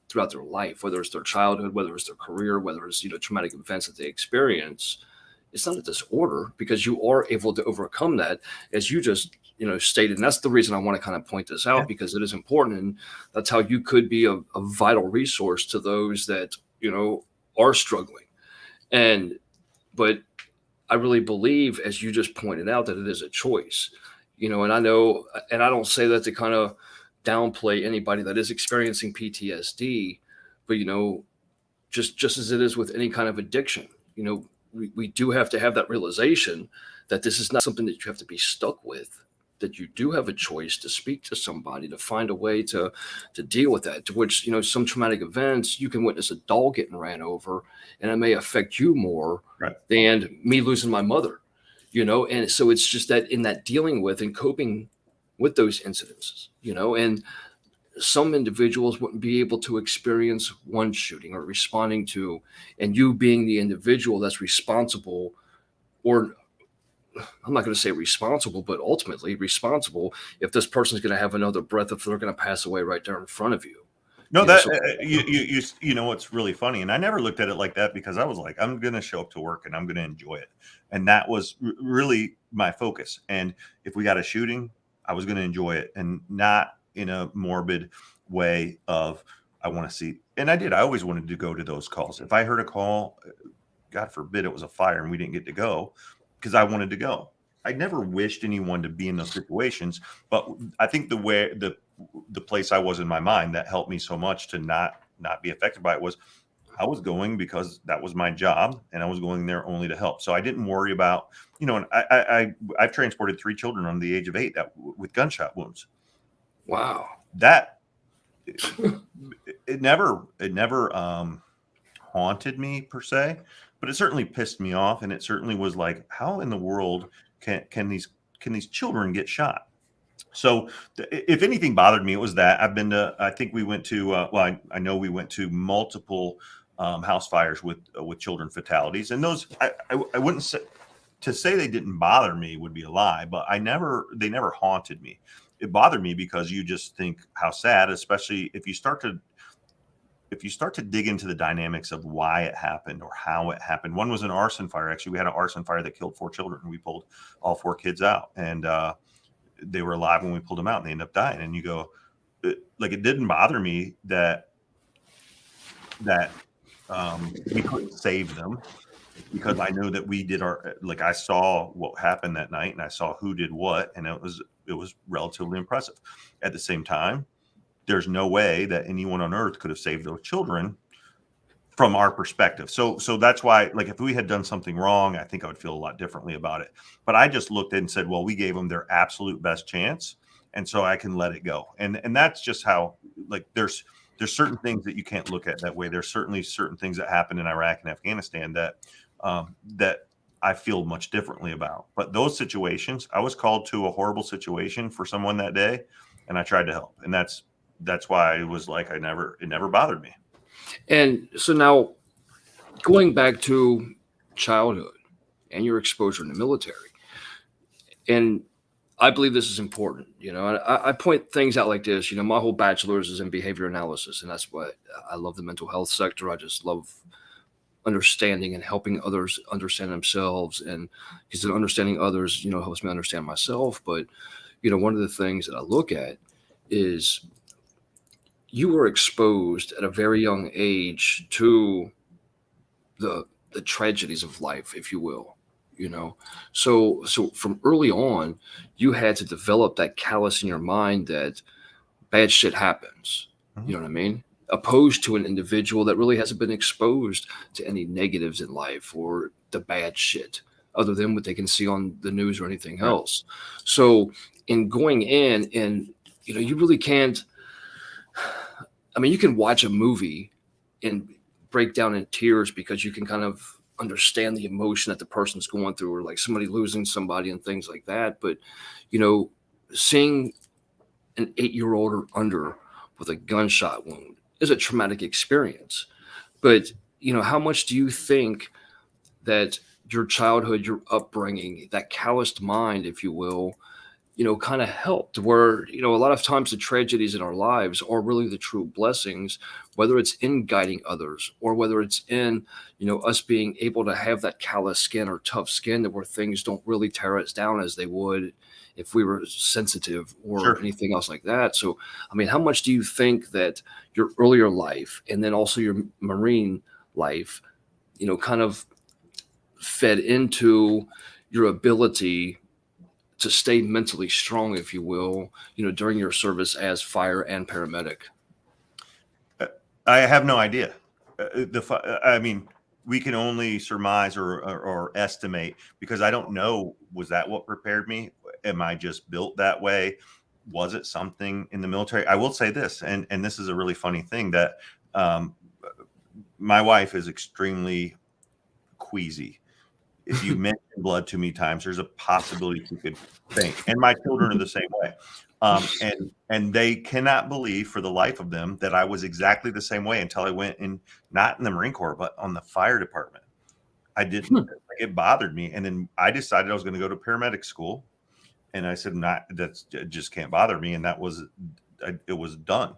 S1: throughout their life, whether it's their childhood, whether it's their career, whether it's traumatic events that they experience, it's not a disorder, because you are able to overcome that, as you just stated. And that's the reason I want to kind of point this out, because it is important, and that's how you could be a vital resource to those that are struggling. But I really believe, as you just pointed out, that it is a choice. And I know, and I don't say that to kind of downplay anybody that is experiencing PTSD, but, just as it is with any kind of addiction, we do have to have that realization that this is not something that you have to be stuck with, that you do have a choice to speak to somebody, to find a way to deal with that, to which, some traumatic events, you can witness a dog getting ran over, and it may affect you more than me losing my mother. And so it's just that in that dealing with and coping with those incidences, and some individuals wouldn't be able to experience one shooting or responding to, and you being the individual that's responsible, or I'm not going to say responsible, but ultimately responsible if this person's going to have another breath, if they're going to pass away right there in front of you.
S2: No,
S1: You know,
S2: that
S1: so
S2: you know what's really funny, and I never looked at it like that, because I was like, I'm going to show up to work and I'm going to enjoy it, and that was really my focus. And if we got a shooting, I was going to enjoy it, and not in a morbid way of I want to see. And I did. I always wanted to go to those calls. If I heard a call, God forbid it was a fire and we didn't get to go, because I wanted to go. I never wished anyone to be in those situations, but I think the place I was in my mind that helped me so much to not be affected by it was I was going because that was my job, and I was going there only to help. So I didn't worry about, and I've transported 3 children under the age of 8 with gunshot wounds.
S1: wow.
S2: That it never haunted me per se, but it certainly pissed me off, and it certainly was like, how in the world can these children get shot? So if anything bothered me, it was that I think we went to, I know we went to multiple house fires with children fatalities, and those, I wouldn't say, to say they didn't bother me would be a lie, but they never haunted me. It bothered me because you just think how sad, especially if you start to dig into the dynamics of why it happened or how it happened. One was an arson fire. Actually, we had an arson fire that killed 4 children, and we pulled all 4 kids out, and they were alive when we pulled them out, and they ended up dying. And you go, like, it didn't bother me that we couldn't save them, because I know that we did I saw what happened that night, and I saw who did what, and it was relatively impressive. At the same time, there's no way that anyone on earth could have saved those children from our perspective. So that's why, like, if we had done something wrong, I think I would feel a lot differently about it. But I just looked at it and said, well, we gave them their absolute best chance, and so I can let it go. And that's just how, like, there's certain things that you can't look at that way. There's certainly certain things that happened in Iraq and Afghanistan that I feel much differently about. But those situations, I was called to a horrible situation for someone that day, and I tried to help. And that's why it was like, it never bothered me.
S1: And so now, going back to childhood and your exposure in the military, and I believe this is important. I point things out like this. My whole bachelor's is in behavior analysis, and that's what I love, the mental health sector. I just love understanding and helping others understand themselves, and because understanding others, helps me understand myself. But one of the things that I look at is you were exposed at a very young age to the tragedies of life, if you will. So from early on, you had to develop that callus in your mind that bad shit happens. You know what I mean? Opposed to an individual that really hasn't been exposed to any negatives in life or the bad shit, other than what they can see on the news or anything else. So in going in, and you really can't. I mean, you can watch a movie and break down in tears because you can kind of understand the emotion that the person's going through, or like somebody losing somebody and things like that. But, seeing an 8-year-old or under with a gunshot wound is a traumatic experience. But, how much do you think that your childhood, your upbringing, that calloused mind, if you will, kind of helped, where, a lot of times the tragedies in our lives are really the true blessings, whether it's in guiding others or whether it's in, us being able to have that callous skin or tough skin, that where things don't really tear us down as they would if we were sensitive or anything else like that. So, I mean, how much do you think that your earlier life and then also your Marine life, kind of fed into your ability to stay mentally strong, if you will, during your service as fire and paramedic?
S2: I have no idea. I mean, we can only surmise or estimate, because I don't know. Was that what prepared me? Am I just built that way? Was it something in the military? I will say this, and this is a really funny thing, that my wife is extremely queasy. If you mention blood too many times, there's a possibility she could faint. And my children are the same way. And they cannot believe for the life of them that I was exactly the same way until I went in, not in the Marine Corps, but on the fire department. I didn't, it bothered me. And then I decided I was going to go to paramedic school. And I said, it just can't bother me. And it was done.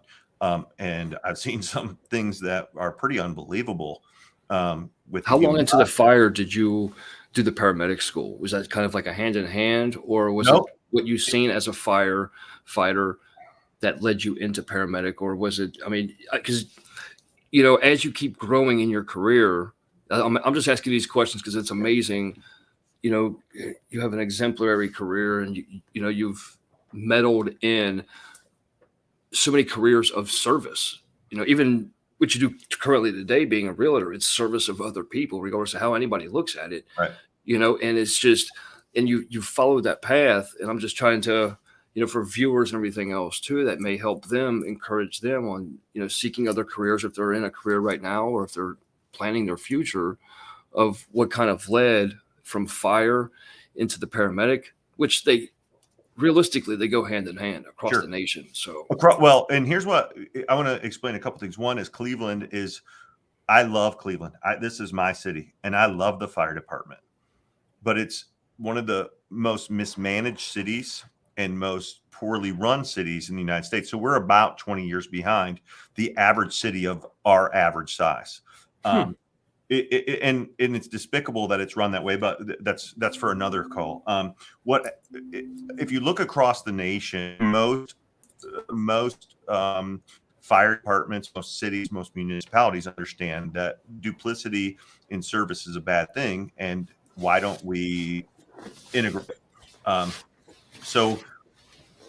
S2: And I've seen some things that are pretty unbelievable. With
S1: how long into the fire did you do the paramedic school? Was that kind of like a hand in hand, or was it what you seen as a firefighter that led you into paramedic, or was it? I mean, because as you keep growing in your career, I'm just asking these questions because it's amazing. You have an exemplary career, and you've meddled in so many careers of service. Even what you do currently today, being a realtor, it's service of other people, regardless of how anybody looks at it.
S2: Right.
S1: And it's just, and you followed that path. And I'm just trying to, for viewers and everything else too, that may help them, encourage them on, seeking other careers if they're in a career right now, or if they're planning their future, of what kind of led from fire into the paramedic, which realistically they go hand in hand across the nation. So
S2: well, and here's what I want to explain. A couple things. One is I love Cleveland. This is my city, and I love the fire department, but it's one of the most mismanaged cities and most poorly run cities in the United States. So we're about 20 years behind the average city of our average size. And it's despicable that it's run that way, but that's for another call. If you look across the nation, most fire departments, most cities, most municipalities understand that duplicity in service is a bad thing, and why don't we integrate? So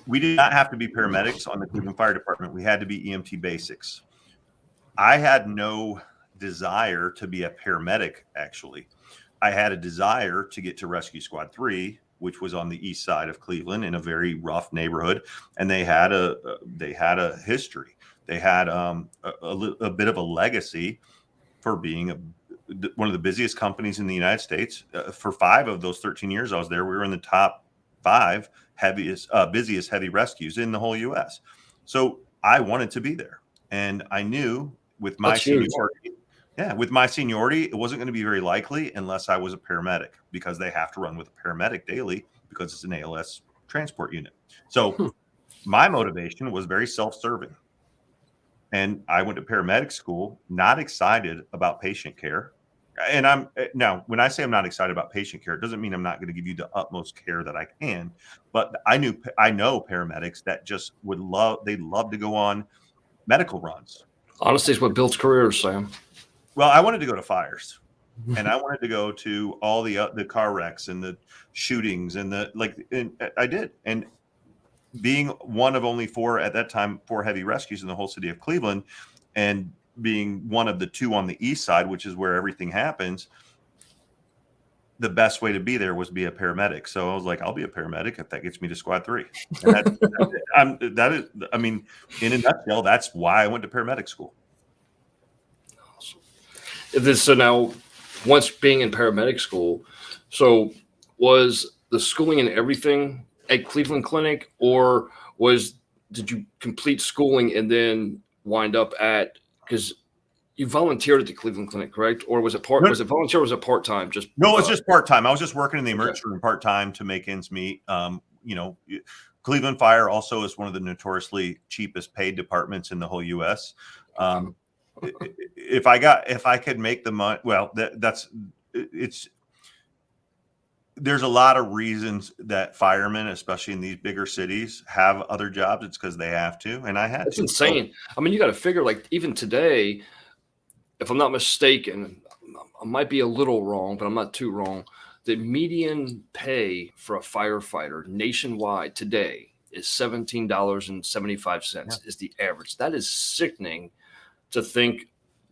S2: we did not have to be paramedics on the Cleveland Fire Department. We had to be EMT basics. I had no desire to be a paramedic. Actually, I had a desire to get to Rescue Squad 3, which was on the east side of Cleveland in a very rough neighborhood, and they had a history. They had a bit of a legacy for being one of the busiest companies in the United States. For 5 of those 13 years I was there, we were in the top 5 busiest heavy rescues in the whole U.S. So I wanted to be there, and I knew with my seniority, it wasn't going to be very likely unless I was a paramedic, because they have to run with a paramedic daily because it's an ALS transport unit. So my motivation was very self-serving. And I went to paramedic school, not excited about patient care. And when I say I'm not excited about patient care, it doesn't mean I'm not going to give you the utmost care that I can. But I know paramedics that just they'd love to go on medical runs.
S1: Honestly, it's what builds careers, Sam.
S2: Well, I wanted to go to fires, and I wanted to go to all the car wrecks and the shootings and I did. And being one of only 4 at that time, 4 heavy rescues in the whole city of Cleveland, and being one of the 2 on the east side, which is where everything happens, the best way to be there was be a paramedic. So I was like, I'll be a paramedic if that gets me to Squad 3. And in a nutshell, that's why I went to paramedic school.
S1: Awesome. So now, once being in paramedic school, so was the schooling and everything at Cleveland Clinic, or did you complete schooling and then wind up because you volunteered at the Cleveland Clinic, correct? Or was it was it volunteer, or was it part-time?
S2: No, it's just part-time. I was just working in the emergency room part-time to make ends meet. Cleveland Fire also is one of the notoriously cheapest paid departments in the whole U.S. If I could make the money, well, there's a lot of reasons that firemen, especially in these bigger cities, have other jobs. It's because they have to, and I had to.
S1: It's insane. I mean, you got to figure, like, even today, if I'm not mistaken, I might be a little wrong, but I'm not too wrong. The median pay for a firefighter nationwide today is $17.75 is the average. That is sickening to think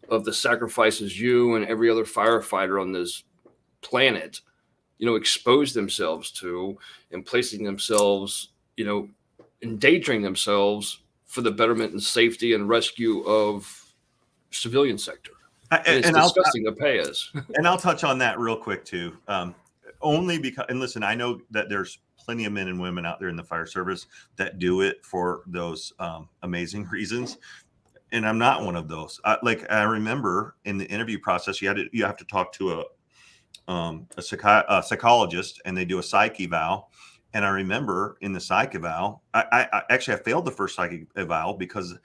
S1: of the sacrifices you and every other firefighter on this planet expose themselves to, and placing themselves, endangering themselves for the betterment and safety and rescue of civilian sector. It's disgusting the pay is.
S2: And I'll touch on that real quick too. Only because, and listen, I know that there's plenty of men and women out there in the fire service that do it for those amazing reasons. And I'm not one of those. I remember in the interview process, you have to talk to a psychologist, and they do a psych eval. And I remember in the psych eval, I actually failed the first psych eval because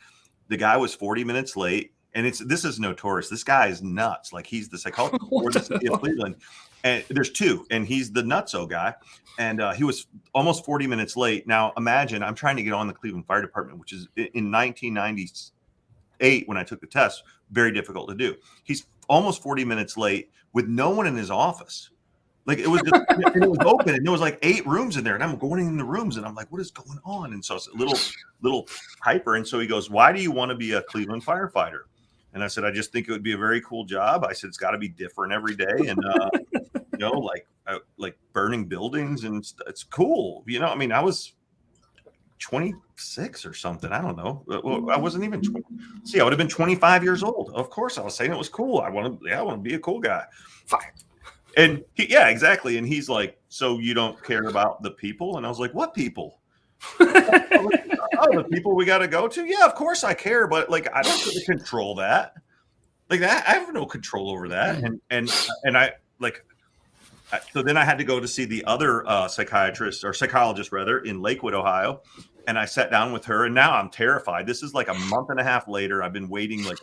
S2: the guy was 40 minutes late. And this is notorious. This guy is nuts. Like, he's the psychologist for the city of Cleveland. And there's two, and he's the nutso guy. And he was almost 40 minutes late. Now, imagine I'm trying to get on the Cleveland Fire Department, which is in 1998 when I took the test, very difficult to do. He's almost 40 minutes late with no one in his office. Like, it was just, and it was open, and there was like 8 rooms in there, and I'm going in the rooms, and I'm like, what is going on? And so it's a little hyper. And so he goes, why do you want to be a Cleveland firefighter? And I said, I just think it would be a very cool job. I said, it's got to be different every day. And, like burning buildings, and it's cool. I mean, I was 26 or something. I don't know. Well, I wasn't even 20. See, I would have been 25 years old. Of course, I was saying it was cool. I want to be a cool guy. Fire. And yeah, exactly. And he's like, so you don't care about the people? And I was like, what people? The people we got to go to? Yeah, of course I care, but like, I don't get to control that. Like, that, I have no control over that. And I like, so then I had to go to see the other psychologist rather, in Lakewood, Ohio. And I sat down with her, and now I'm terrified. This is like a month and a half later. I've been waiting, like,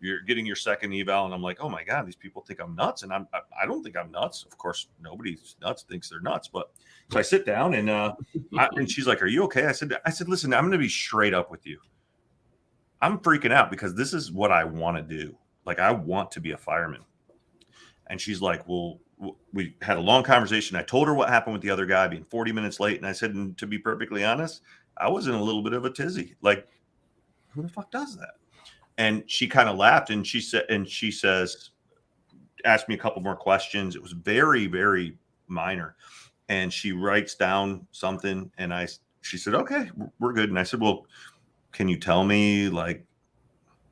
S2: you're getting your second eval, and I'm like, oh my God, these people think I'm nuts. And I don't think I'm nuts. Of course, nobody's nuts thinks they're nuts. But so I sit down, and and she's like, are you okay? I said, listen, I'm going to be straight up with you. I'm freaking out because this is what I want to do. Like, I want to be a fireman. And she's like, well, we had a long conversation. I told her what happened with the other guy being 40 minutes late. And I said, and to be perfectly honest, I was in a little bit of a tizzy. Like, who the fuck does that? And she kind of laughed, and she says, asked me a couple more questions. It was very, very minor. And she writes down something, and she said, okay, we're good. And I said, well, can you tell me, like,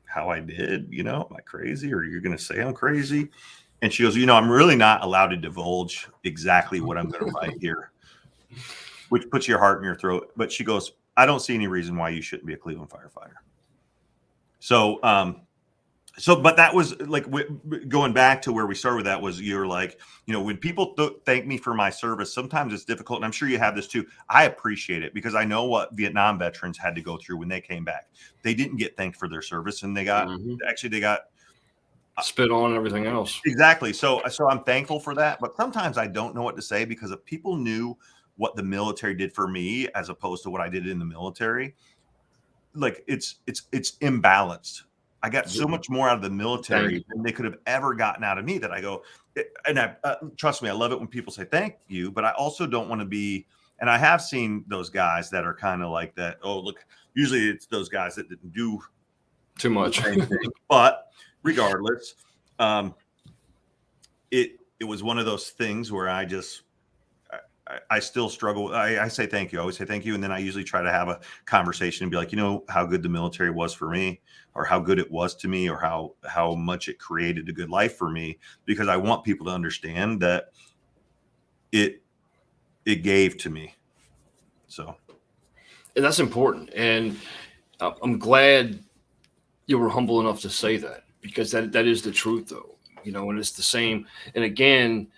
S2: how I did? Am I crazy, or you're going to say I'm crazy? And she goes, I'm really not allowed to divulge exactly what I'm going to write here, which puts your heart in your throat. But she goes, I don't see any reason why you shouldn't be a Cleveland firefighter. So, but that was like, going back to where we started with that was, you're like, when people thank me for my service, sometimes it's difficult. And I'm sure you have this too. I appreciate it because I know what Vietnam veterans had to go through when they came back. They didn't get thanked for their service, and they got
S1: spit on and everything else.
S2: Exactly. So I'm thankful for that. But sometimes I don't know what to say, because if people knew what the military did for me as opposed to what I did in the military, like, it's imbalanced. I got so much more out of the military than they could have ever gotten out of me, that I go, and trust me, I love it when people say thank you, but I also don't want to be, and I have seen those guys that are kind of like that. Oh, look, usually it's those guys that didn't do
S1: too much.
S2: But regardless, it was one of those things where I still struggle. I say thank you. I always say thank you. And then I usually try to have a conversation and be like, how good the military was for me, or how good it was to me, or how much it created a good life for me, because I want people to understand that it gave to me. So.
S1: And that's important. And I'm glad you were humble enough to say that, because that is the truth, though, and it's the same. And again,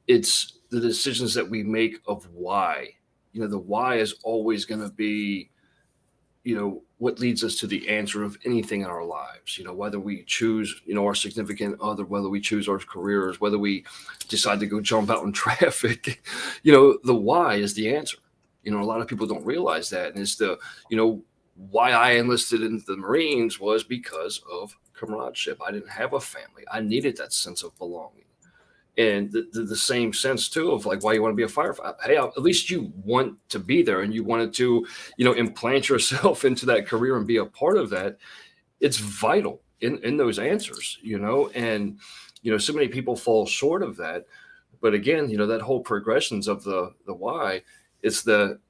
S1: it's the decisions that we make of why. The why is always going to be, what leads us to the answer of anything in our lives. Whether we choose, our significant other, whether we choose our careers, whether we decide to go jump out in traffic, the why is the answer. A lot of people don't realize that. And it's the, why I enlisted in the Marines was because of camaraderie. I didn't have a family. I needed that sense of belonging. And the same sense too of like why you want to be a firefighter. Hey, at least you want to be there, and you wanted to, implant yourself into that career and be a part of that. It's vital in those answers, and, so many people fall short of that. But again, that whole progressions of the why, it's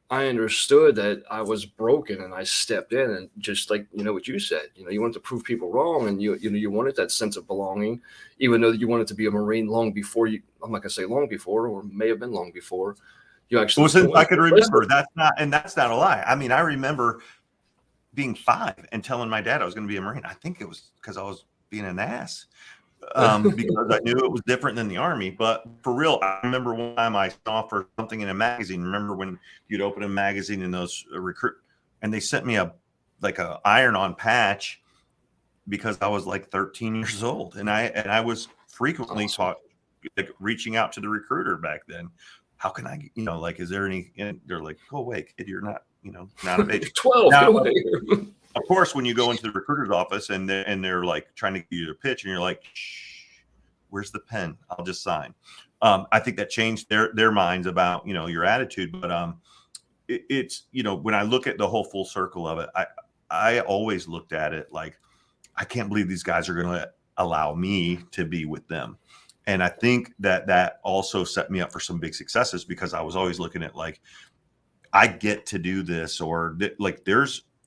S1: I understood that I was broken, and I stepped in, and just like, what you said, you wanted to prove people wrong, and you wanted that sense of belonging, even though you wanted to be a Marine long before I'm not gonna say long before, or may have been long before, you actually
S2: Well, since
S1: joined.
S2: I could remember, that's not a lie. I mean, I remember being 5 and telling my dad I was going to be a Marine. I think it was because I was being an ass, because I knew it was different than the Army. But for real, I remember one time I saw for something in a magazine. Remember when you'd open a magazine and those recruit, and they sent me a iron-on patch because I was like 13 years old, and I was frequently taught, like, reaching out to the recruiter back then. How can I, like, is there any? And they're like, go away, kid. You're not, not of age.
S1: 12.
S2: Now,
S1: Get away.
S2: of course, when you go into the recruiter's office and they're like trying to give you their pitch, and you're like, shh, where's the pen? I'll just sign. I think that changed their minds about, your attitude. But it's, when I look at the whole full circle of it, I always looked at it like, I can't believe these guys are going to allow me to be with them. And I think that also set me up for some big successes, because I was always looking at, like, I get to do this, or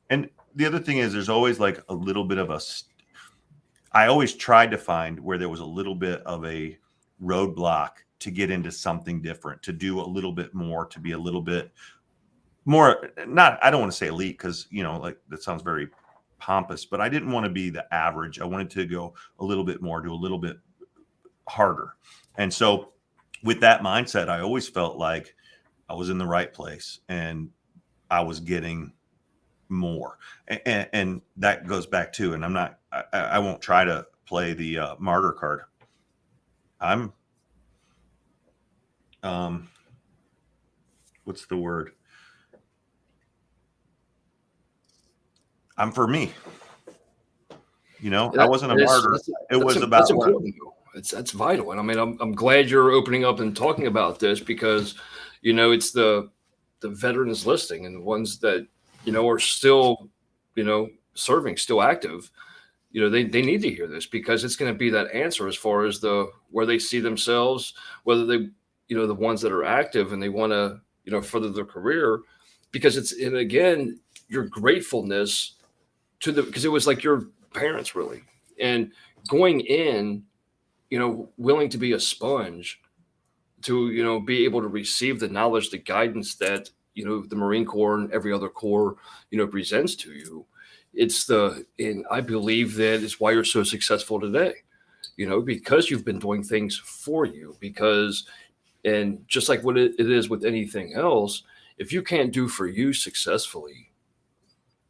S2: and the other thing is, there's always like a little bit of I always tried to find where there was a little bit of a roadblock to get into something different, to do a little bit more, to be a little bit more, I don't want to say elite, because, like, that sounds very pompous, but I didn't want to be the average. I wanted to go a little bit more, do a little bit harder. And so with that mindset, I always felt like I was in the right place and I was getting more. And that goes back to, and I won't try to play the martyr card. I'm, what's the word? I'm for me. I wasn't a martyr. It was about
S1: that's important. That's vital. And I mean, I'm glad you're opening up and talking about this, because, it's the veterans listing, and the ones that, are still, serving, still active. They need to hear this, because it's going to be that answer as far as where they see themselves, whether they, the ones that are active and they want to, further their career, because and again, your gratefulness because it was like your parents, really, and going in, willing to be a sponge to, be able to receive the knowledge, the guidance that, the Marine Corps and every other corps, presents to you. And I believe that is why you're so successful today, because you've been doing things for you, and just like what it is with anything else, if you can't do for you successfully,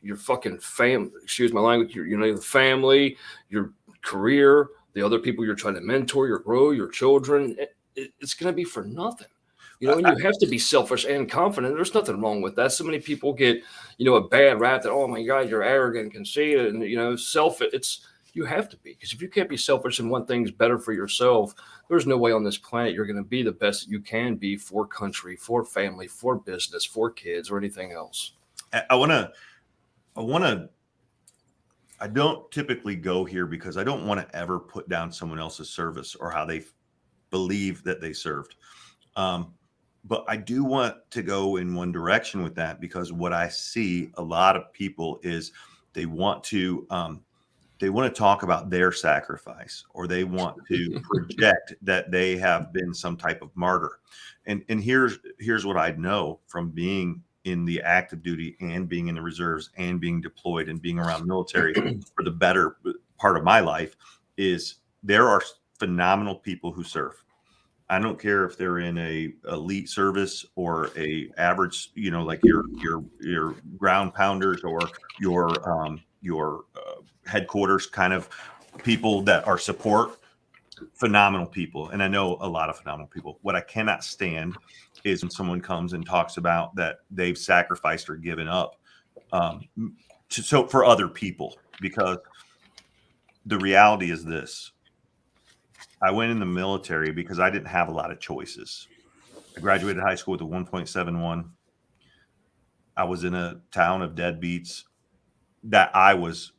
S1: your fucking family, excuse my language, the family, your career, the other people you're trying to mentor, your children, it's going to be for nothing. And you have to be selfish and confident. There's nothing wrong with that. So many people get, a bad rap that, oh my God, you're arrogant, conceited, and, you have to be, because if you can't be selfish and want things better for yourself, there's no way on this planet you're going to be the best that you can be for country, for family, for business, for kids, or anything else.
S2: I don't typically go here because I don't want to ever put down someone else's service or how they believe that they served. But I do want to go in one direction with that, because what I see a lot of people is they want to talk about their sacrifice, or they want to project that they have been some type of martyr. And here's what I know from being in the active duty and being in the reserves and being deployed and being around military for the better part of my life, is there are phenomenal people who serve. I don't care if they're in a elite service or a average, like your ground pounders or your headquarters kind of people that are support. Phenomenal people. And I know a lot of phenomenal people. What I cannot stand is when someone comes and talks about that they've sacrificed or given up so for other people, because the reality is this. I went in the military because I didn't have a lot of choices. I graduated high school with a 1.71. I was in a town of deadbeats that I was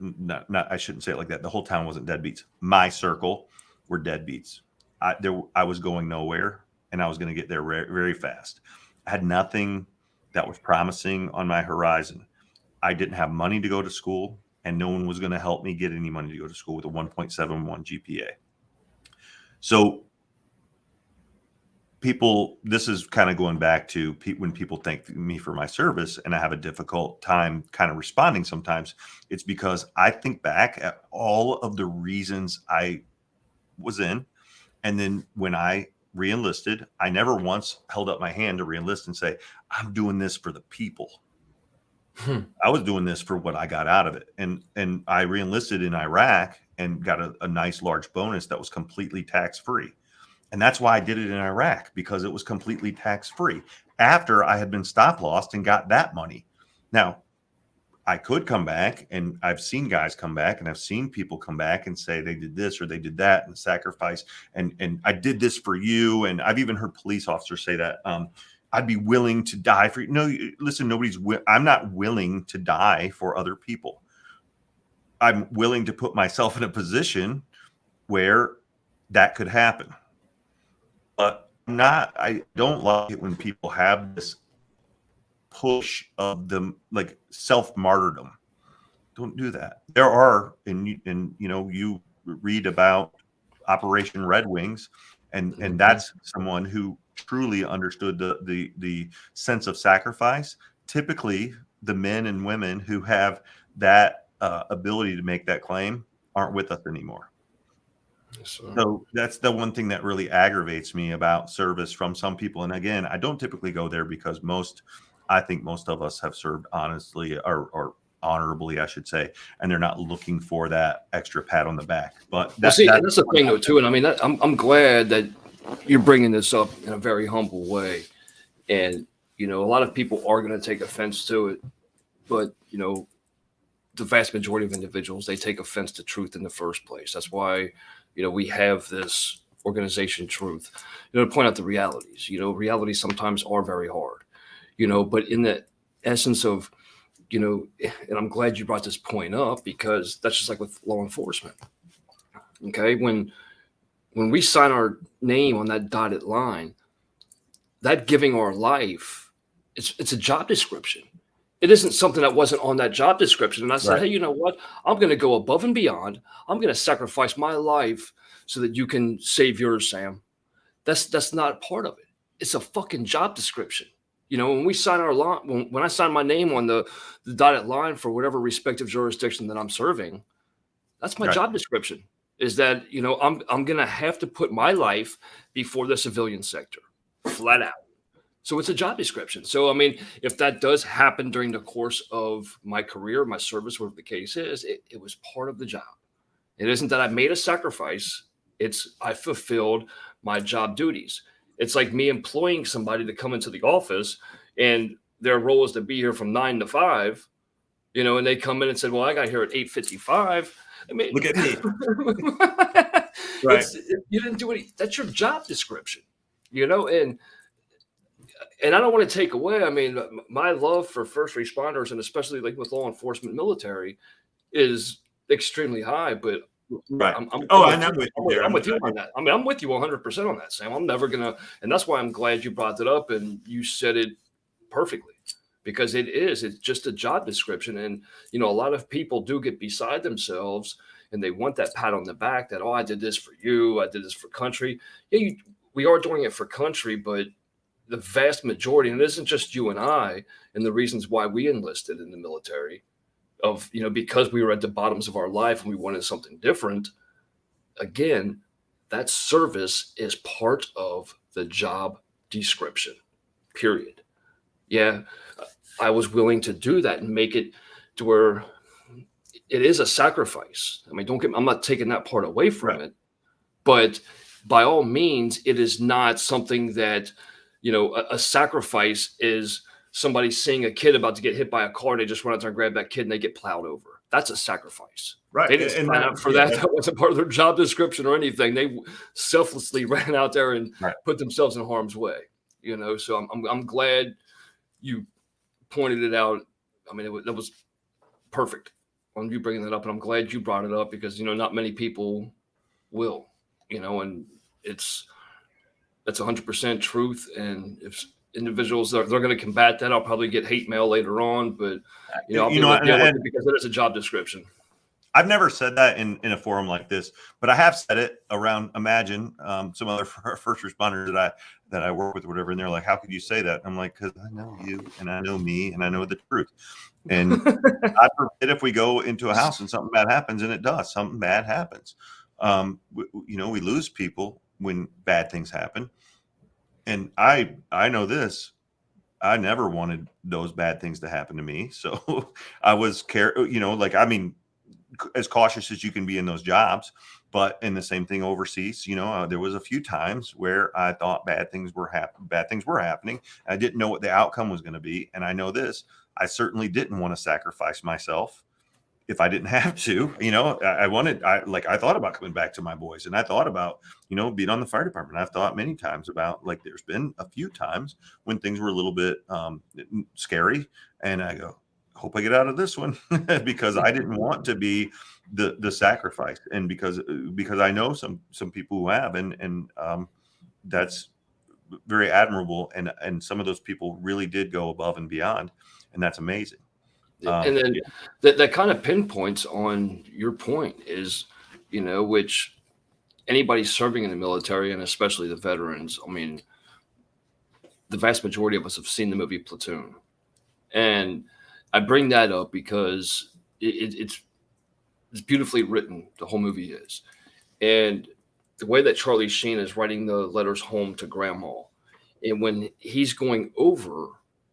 S2: not, I shouldn't say it like that. The whole town wasn't deadbeats. My circle were deadbeats. I was going nowhere, and I was going to get there very, very fast. I had nothing that was promising on my horizon. I didn't have money to go to school, and no one was going to help me get any money to go to school with a 1.71 GPA. So people, this is kind of going back to when people thank me for my service and I have a difficult time kind of responding sometimes, it's because I think back at all of the reasons I was in. And then when I re-enlisted, I never once held up my hand to re-enlist and say, I'm doing this for the people. I was doing this for what I got out of it. And I re-enlisted in Iraq and got a nice large bonus that was completely tax-free. And that's why I did it in Iraq, because it was completely tax-free after I had been stop lossed and got that money. Now, I could come back, and I've seen guys come back, and I've seen people come back and say they did this or they did that and sacrifice. And I did this for you. And I've even heard police officers say that I'd be willing to die for you. No, listen, I'm not willing to die for other people. I'm willing to put myself in a position where that could happen. But I don't like it when people have this push of them, like self-martyrdom. Don't do that. There are, and you read about Operation Red Wings, and that's someone who truly understood the sense of sacrifice. Typically, the men and women who have that ability to make that claim aren't with us anymore. So that's the one thing that really aggravates me about service from some people. And again, I don't typically go there because I think most of us have served honestly or honorably, I should say, and they're not looking for that extra pat on the back. But
S1: that's the thing though too. And I mean, I'm glad that you're bringing this up in a very humble way. And, a lot of people are going to take offense to it, but, the vast majority of individuals, they take offense to truth in the first place. That's why, we have this organization T.R.U.T.H, to point out the realities. Realities sometimes are very hard, but in the essence of, and I'm glad you brought this point up, because that's just like with law enforcement. Okay. When we sign our name on that dotted line, that giving our life, it's a job description. It isn't something that wasn't on that job description. And I said, Hey, you know what? I'm going to go above and beyond. I'm going to sacrifice my life so that you can save yours, Sam. That's not part of it. It's a fucking job description. When we sign our line, when I sign my name on the dotted line for whatever respective jurisdiction that I'm serving, that's my job description. Is that, I'm going to have to put my life before the civilian sector, flat out. So it's a job description. So, I mean, if that does happen during the course of my career, my service, whatever the case is, it was part of the job. It isn't that I made a sacrifice. It's I fulfilled my job duties. It's like me employing somebody to come into the office and their role is to be here from 9 to 5, and they come in and said, well, I got here at 8:55. I mean,
S2: look at me.
S1: Right. You didn't do any. That's your job description, and I don't want to take away. I mean, my love for first responders, and especially like with law enforcement, military, is extremely high. But I'm with you on that. I mean, I'm with you 100% on that, Sam. I'm never gonna, and that's why I'm glad you brought it up and you said it perfectly, because it's just a job description. And a lot of people do get beside themselves and they want that pat on the back that, oh, I did this for you, I did this for country. Yeah, we are doing it for country, but the vast majority, and it isn't just you and I, and the reasons why we enlisted in the military, of because we were at the bottoms of our life and we wanted something different. Again, that service is part of the job description, period. Yeah, I was willing to do that and make it to where it is a sacrifice. I mean, I'm not taking that part away from it, but by all means, it is not something that, a sacrifice is somebody seeing a kid about to get hit by a car. They just run out there and grab that kid and they get plowed over. That's a sacrifice. Right. They didn't sign up for that. That wasn't part of their job description or anything. They selflessly ran out there and put themselves in harm's way, so I'm glad you pointed it out. I mean, that was perfect on you bringing that up. And I'm glad you brought it up because, not many people will, and that's 100% truth. And if individuals they're going to combat that, I'll probably get hate mail later on, but I'll be with it because it is a job description.
S2: I've never said that in a forum like this, but I have said it around Imagine, some other first responders that that I work with, or whatever, and they're like, "How could you say that?" I'm like, "Because I know you, and I know me, and I know the truth." And God forbid if we go into a house and something bad happens, and it does. Something bad happens. We lose people when bad things happen, and I know this. I never wanted those bad things to happen to me, so I was as cautious as you can be in those jobs. But in the same thing overseas, there was a few times where I thought bad things were happening. I didn't know what the outcome was going to be. And I know this, I certainly didn't want to sacrifice myself if I didn't have to. I thought about coming back to my boys, and I thought about, being on the fire department. I've thought many times about, like, there's been a few times when things were a little bit scary, and I go, hope I get out of this one because I didn't want to be the sacrifice. And because I know some people who have, and that's very admirable. And some of those people really did go above and beyond, and that's amazing.
S1: And then that kind of pinpoints on your point is, which anybody serving in the military, and especially the veterans, I mean, the vast majority of us have seen the movie Platoon. And I bring that up because it's beautifully written. The whole movie is. And the way that Charlie Sheen is writing the letters home to grandma, and when he's going over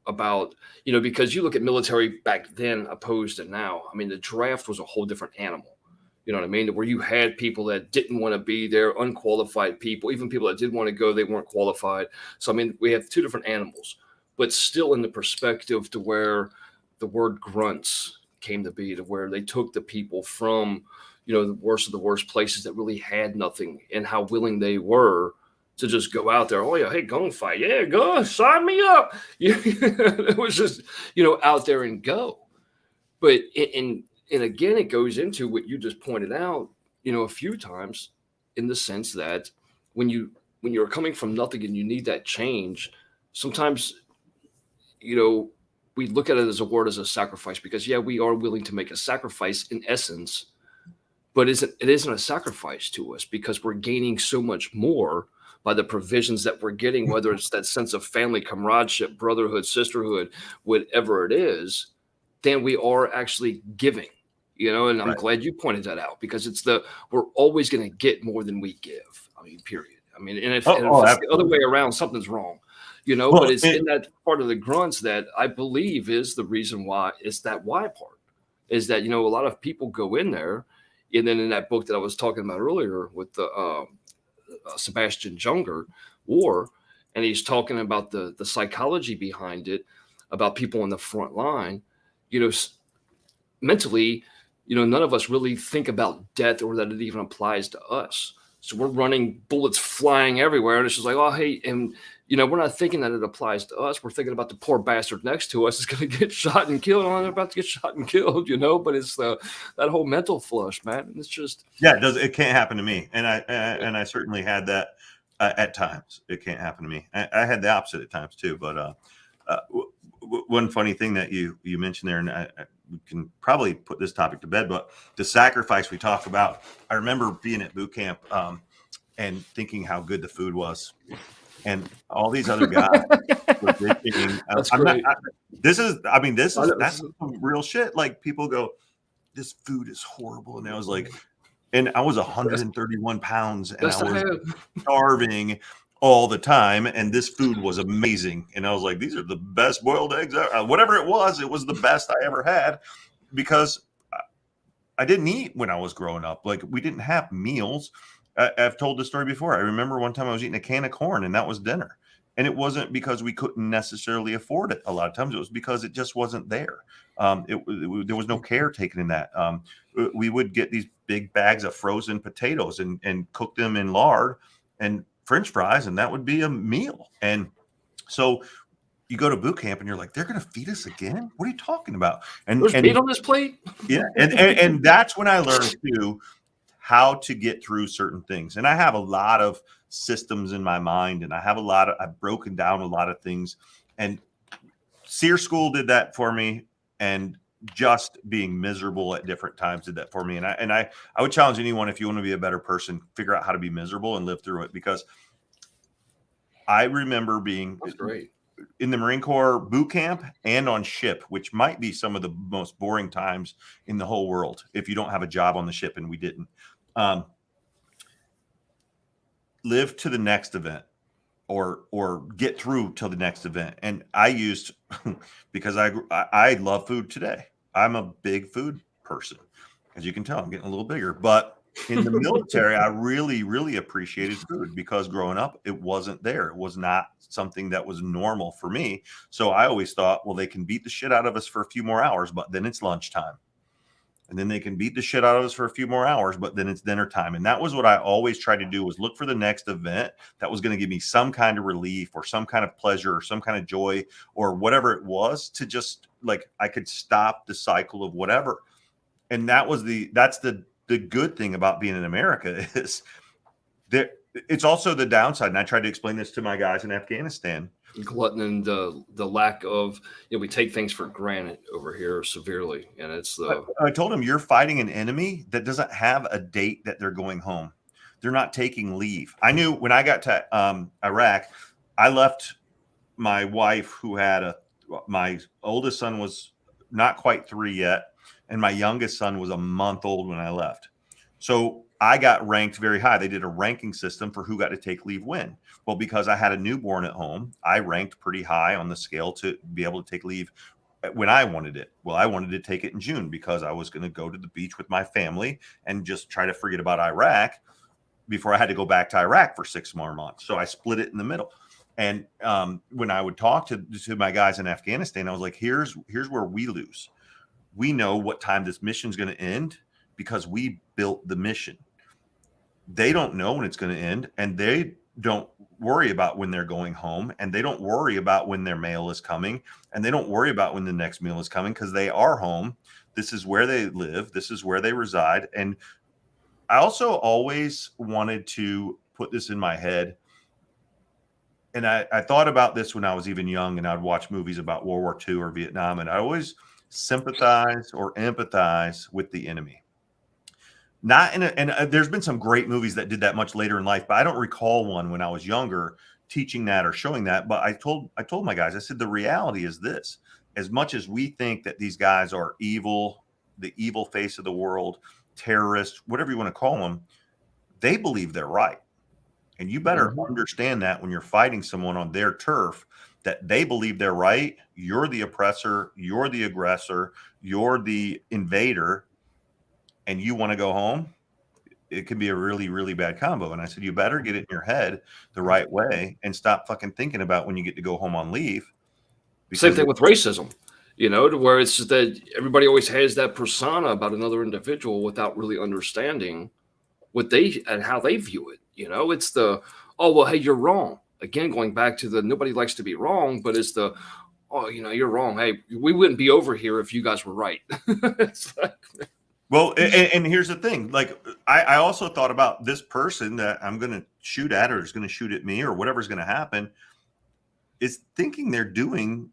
S1: about, because you look at military back then opposed to now, I mean, the draft was a whole different animal. You know what I mean? Where you had people that didn't want to be there, unqualified people, even people that did want to go, they weren't qualified. So, I mean, we have two different animals, but still in the perspective to where the word grunts came to be, to where they took the people from, the worst of the worst places that really had nothing, and how willing they were to just go out there. Oh yeah, hey, go and fight. Yeah, go, sign me up. It was just, out there and go. But and again, it goes into what you just pointed out, a few times, in the sense that when you're coming from nothing and you need that change, sometimes, we look at it as a word, as a sacrifice, because we are willing to make a sacrifice in essence, but it isn't a sacrifice to us, because we're gaining so much more by the provisions that we're getting, whether it's that sense of family, comradeship, brotherhood, sisterhood, whatever it is, than we are actually giving, and I'm glad you pointed that out, because we're always going to get more than we give. I mean, period. I mean, and if it's the other way around, something's wrong, but it's in that part of the grunts that I believe is the reason why. It's that why part is that, a lot of people go in there, and then in that book that I was talking about earlier with the, Sebastian Junger War, and he's talking about the psychology behind it, about people on the front line, mentally, none of us really think about death, or that it even applies to us. So we're running, bullets flying everywhere, and it's just like, oh, hey, and we're not thinking that it applies to us. We're thinking about the poor bastard next to us is going to get shot and killed. I'm about to get shot and killed, but it's that whole mental flush, man. It's just,
S2: it can't happen to me, and I certainly had that at times. It can't happen to me. I had the opposite at times too. But one funny thing that you mentioned there, and we can probably put this topic to bed, but the sacrifice we talk about. I remember being at boot camp and thinking how good the food was. And all these other guys were bitching. That's some real shit. Like, people go, this food is horrible. And I was like, and I was 131 pounds and I was starving all the time. And this food was amazing. And I was like, these are the best boiled eggs. Whatever it was the best I ever had, because I didn't eat when I was growing up. Like, we didn't have meals. I've told this story before. I remember one time I was eating a can of corn, and that was dinner. And it wasn't because we couldn't necessarily afford it. A lot of times it was because it just wasn't there. There was no care taken in that. We would get these big bags of frozen potatoes and cook them in lard and French fries, and that would be a meal. And so you go to boot camp and you're like, they're going to feed us again? What are you talking about? And
S1: there's meat on this plate?
S2: Yeah. And that's when I learned too, how to get through certain things. And I have a lot of systems in my mind, and I've broken down a lot of things, and SEER school did that for me. And just being miserable at different times did that for me. And I would challenge anyone, if you want to be a better person, figure out how to be miserable and live through it, because I remember being
S1: That's great.
S2: in the Marine Corps boot camp and on ship, which might be some of the most boring times in the whole world if you don't have a job on the ship, and we didn't. Live to the next event, or get through till the next event. And I used because I love food today. I'm a big food person. As you can tell, I'm getting a little bigger. But in the military, I really, really appreciated food because growing up, it wasn't there. It was not something that was normal for me. So I always thought, well, they can beat the shit out of us for a few more hours, but then it's lunchtime. And then they can beat the shit out of us for a few more hours, but then it's dinner time. And that was what I always tried to do, was look for the next event that was going to give me some kind of relief or some kind of pleasure or some kind of joy or whatever it was, to just like, I could stop the cycle of whatever. And that's the good thing about being in America, is that it's also the downside. And I tried to explain this to my guys in Afghanistan.
S1: Glutton and the lack of, we take things for granted over here severely, and it's
S2: I told him, you're fighting an enemy that doesn't have a date that they're going home. They're not taking leave. I knew when I got to Iraq, I left my wife, who had my oldest son was not quite 3 yet, and my youngest son was a month old when I left. So I got ranked very high. They did a ranking system for who got to take leave when. Well, because I had a newborn at home, I ranked pretty high on the scale to be able to take leave when I wanted it. Well, I wanted to take it in June because I was going to go to the beach with my family and just try to forget about Iraq before I had to go back to Iraq for 6 more months. So I split it in the middle. And when I would talk to my guys in Afghanistan, I was like, here's where we lose. We know what time this mission is going to end because we built the mission. They don't know when it's going to end, and they don't worry about when they're going home, and they don't worry about when their mail is coming, and they don't worry about when the next meal is coming, because they are home. This is where they live. This is where they reside. And I also always wanted to put this in my head. And I thought about this when I was even young, and I'd watch movies about World War II or Vietnam, and I always sympathize or empathize with the enemy. There's been some great movies that did that much later in life, but I don't recall one when I was younger teaching that or showing that. But I told my guys, I said, the reality is this: as much as we think that these guys are evil, the evil face of the world, terrorists, whatever you want to call them, they believe they're right. And you better understand that when you're fighting someone on their turf, that they believe they're right. You're the oppressor, you're the aggressor, you're the invader, and you want to go home. It could be a really, really bad combo. And I said, you better get it in your head the right way and stop fucking thinking about when you get to go home on leave.
S1: Same thing with racism, to where it's just that everybody always has that persona about another individual without really understanding what they and how they view it. It's the, oh, well, hey, you're wrong. Again, going back to the, nobody likes to be wrong, but it's the, oh, you're wrong. Hey, we wouldn't be over here if you guys were right. It's like,
S2: well, and here's the thing. Like, I also thought about this person that I'm going to shoot at, or is going to shoot at me, or whatever's going to happen, is thinking they're doing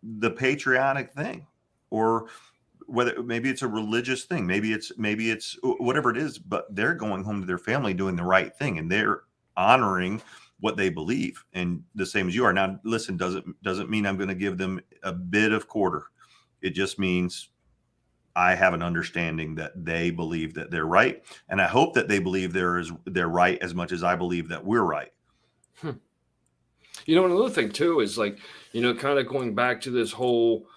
S2: the patriotic thing, or whether maybe it's a religious thing, maybe it's whatever it is, but they're going home to their family doing the right thing, and they're honoring what they believe. And the same as you are. Now, listen, doesn't mean I'm going to give them a bit of quarter. It just means I have an understanding that they believe that they're right. And I hope that they believe they're right as much as I believe that we're right.
S1: Another thing too is like, kind of going back to this whole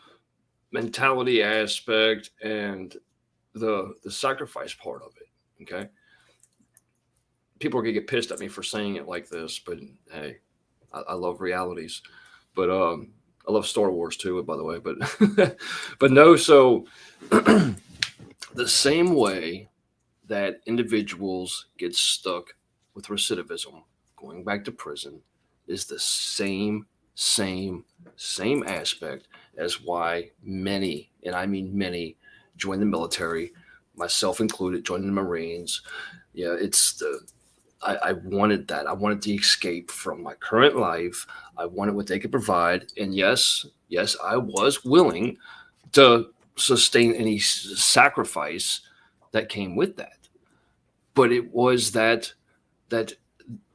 S1: mentality aspect and the sacrifice part of it. Okay. People are going to get pissed at me for saying it like this, but hey, I love realities, but, I love Star Wars too, by the way, but, but no. So the same way that individuals get stuck with recidivism, going back to prison, is the same aspect as why many, and I mean many, join the military, myself included, join the Marines. Yeah, it's I wanted that. I wanted the escape from my current life. I wanted what they could provide. And yes, I was willing to sustain any sacrifice that came with that. But it was that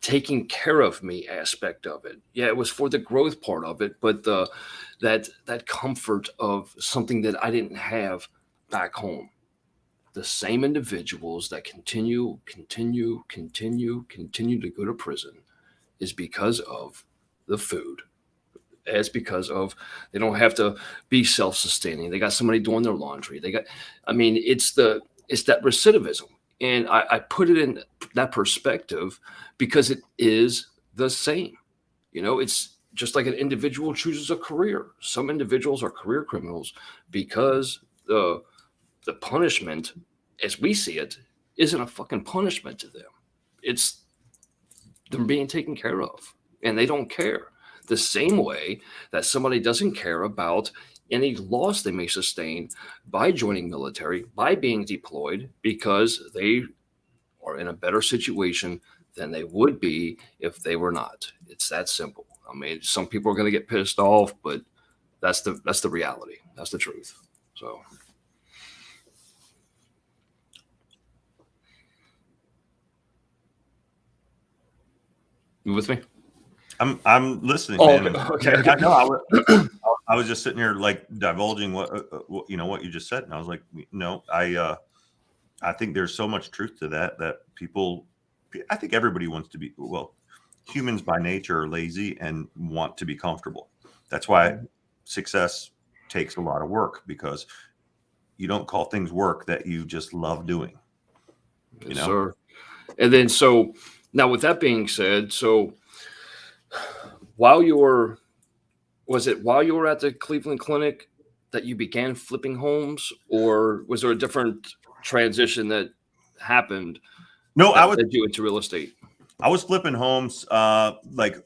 S1: taking care of me aspect of it. Yeah, it was for the growth part of it, but that comfort of something that I didn't have back home. The same individuals that continue to go to prison is because of the food. It's because of they don't have to be self-sustaining. They got somebody doing their laundry. I mean, it's that recidivism. And I put it in that perspective because it is the same. It's just like an individual chooses a career. Some individuals are career criminals because the punishment, as we see it, isn't a fucking punishment to them. It's them being taken care of, and they don't care. The same way that somebody doesn't care about any loss they may sustain by joining military, by being deployed, because they are in a better situation than they would be if they were not. It's that simple. I mean, some people are going to get pissed off, but that's the reality. That's the truth. So. You with me?
S2: I'm listening,
S1: oh,
S2: man.
S1: Okay.
S2: I know. I was just sitting here like divulging what you just said, and I was like, no, I think there's so much truth to that people. I think everybody wants to be, well, humans by nature are lazy and want to be comfortable. That's why success takes a lot of work, because you don't call things work that you just love doing.
S1: Yes, sir. And then, so now with that being said, so while you were at the Cleveland Clinic that you began flipping homes, or was there a different transition that happened?
S2: No,
S1: that led you into real estate.
S2: I was flipping homes. Like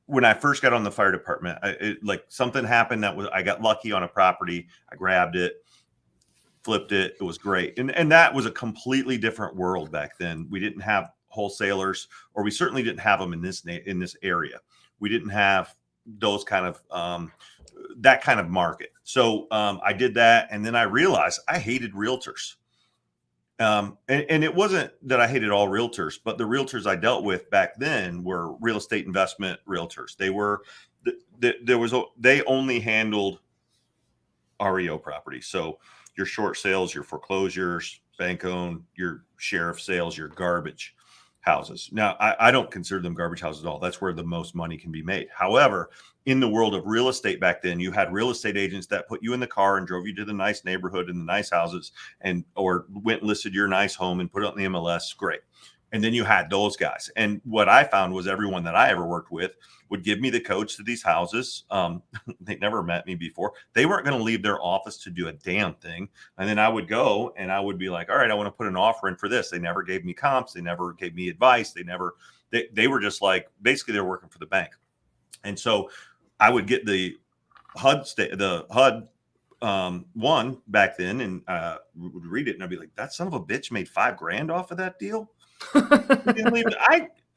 S2: when I first got on the fire department, like something happened I got lucky on a property. I grabbed it, flipped it. It was great. And that was a completely different world back then. We didn't have wholesalers, or we certainly didn't have them in this area. We didn't have those kind of, that kind of market. So I did that. And then I realized I hated realtors. And it wasn't that I hated all realtors, but the realtors I dealt with back then were real estate investment realtors. They only handled REO properties. So your short sales, your foreclosures, bank owned, your sheriff sales, your garbage houses. Now, I don't consider them garbage houses at all. That's where the most money can be made. However, in the world of real estate back then, you had real estate agents that put you in the car and drove you to the nice neighborhood and the nice houses, or went and listed your nice home and put it on the MLS. Great. And then you had those guys. And what I found was everyone that I ever worked with would give me the codes to these houses. They never met me before. They weren't going to leave their office to do a damn thing. And then I would go and I would be like, all right, I want to put an offer in for this. They never gave me comps. They never gave me advice. They were just like, basically they're working for the bank. And so I would get the HUD one back then, and would read it, and I'd be like, that son of a bitch made $5,000 off of that deal.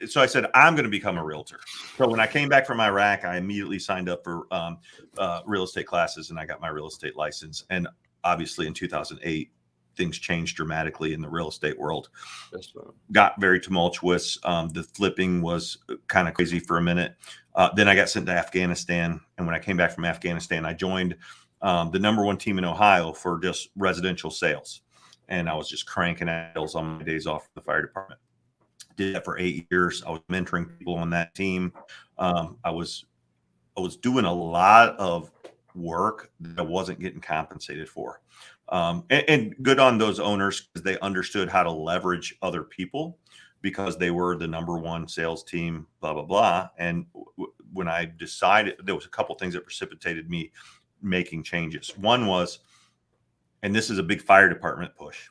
S2: So I said, I'm going to become a realtor. So when I came back from Iraq, I immediately signed up for real estate classes, and I got my real estate license. And obviously in 2008, things changed dramatically in the real estate world. Got very tumultuous. The flipping was kind of crazy for a minute. Then I got sent to Afghanistan. And when I came back from Afghanistan, I joined the #1 team in Ohio for just residential sales. And I was just cranking sales on my days off from the fire department. Did that for 8 years. I was mentoring people on that team. I was doing a lot of work that I wasn't getting compensated for. And good on those owners, because they understood how to leverage other people, because they were the #1 sales team, blah, blah, blah. And when I decided, there was a couple things that precipitated me making changes. One was, and this is a big fire department push,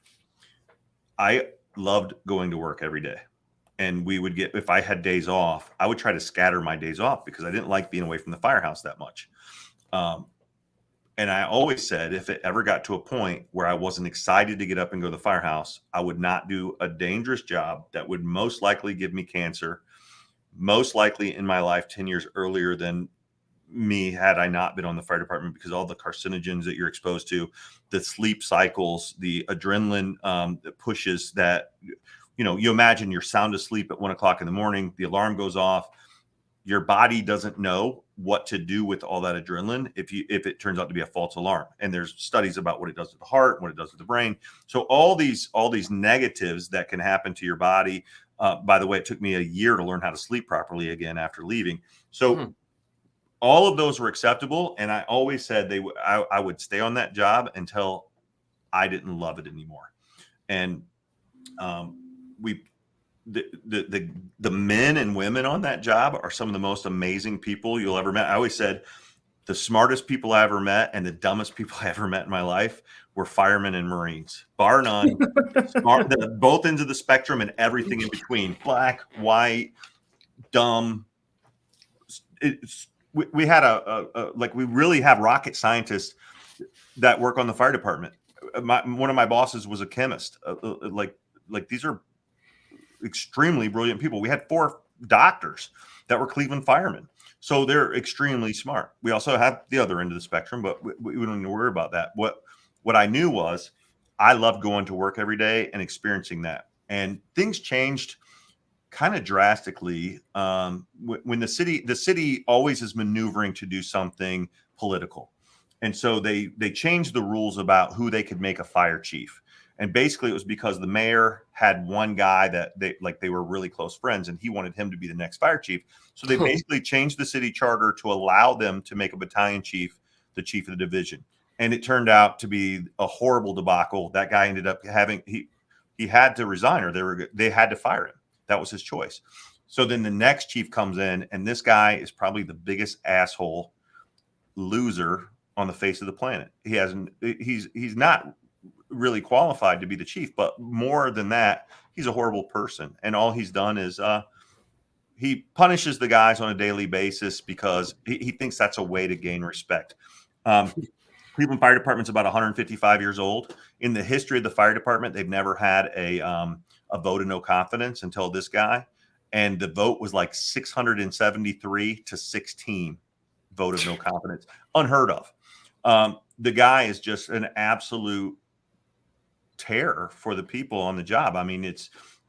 S2: I loved going to work every day. And we would if I had days off, I would try to scatter my days off, because I didn't like being away from the firehouse that much. And I always said, if it ever got to a point where I wasn't excited to get up and go to the firehouse, I would not do a dangerous job that would most likely give me cancer, most likely in my life 10 years earlier than me had I not been on the fire department, because all the carcinogens that you're exposed to, the sleep cycles, the adrenaline that pushes, that you know, you imagine you're sound asleep at 1 o'clock in the morning, the alarm goes off, your body doesn't know what to do with all that adrenaline if it turns out to be a false alarm. And there's studies about what it does to the heart, what it does to the brain. So all these negatives that can happen to your body. By the way, it took me a year to learn how to sleep properly again after leaving. So all of those were acceptable. And I always said I would stay on that job until I didn't love it anymore. And the men and women on that job are some of the most amazing people you'll ever met. I always said the smartest people I ever met and the dumbest people I ever met in my life were firemen and Marines, bar none. Smart, both ends of the spectrum and everything in between, black, white, dumb. We had we really have rocket scientists that work on the fire department. One of my bosses was a chemist. These are extremely brilliant people. We had 4 doctors that were Cleveland firemen. So they're extremely smart. We also have the other end of the spectrum, but we don't need to worry about that. What I knew was I loved going to work every day and experiencing that. And things changed kind of drastically when the city always is maneuvering to do something political. And so they changed the rules about who they could make a fire chief. And basically it was because the mayor had one guy that they were really close friends and he wanted him to be the next fire chief. So they basically changed the city charter to allow them to make a battalion chief the chief of the division. And it turned out to be a horrible debacle. That guy ended up he had to resign or they had to fire him. That was his choice. So then the next chief comes in and this guy is probably the biggest asshole loser on the face of the planet. He's not really qualified to be the chief, but more than that, he's a horrible person. And all he's done is he punishes the guys on a daily basis because he thinks that's a way to gain respect. Cleveland Fire Department's about 155 years old. In the history of the fire department, they've never had a vote of no confidence until this guy. And the vote was like 673 to 16 vote of no confidence. Unheard of. The guy is just an absolute terror for the people on the job. I mean,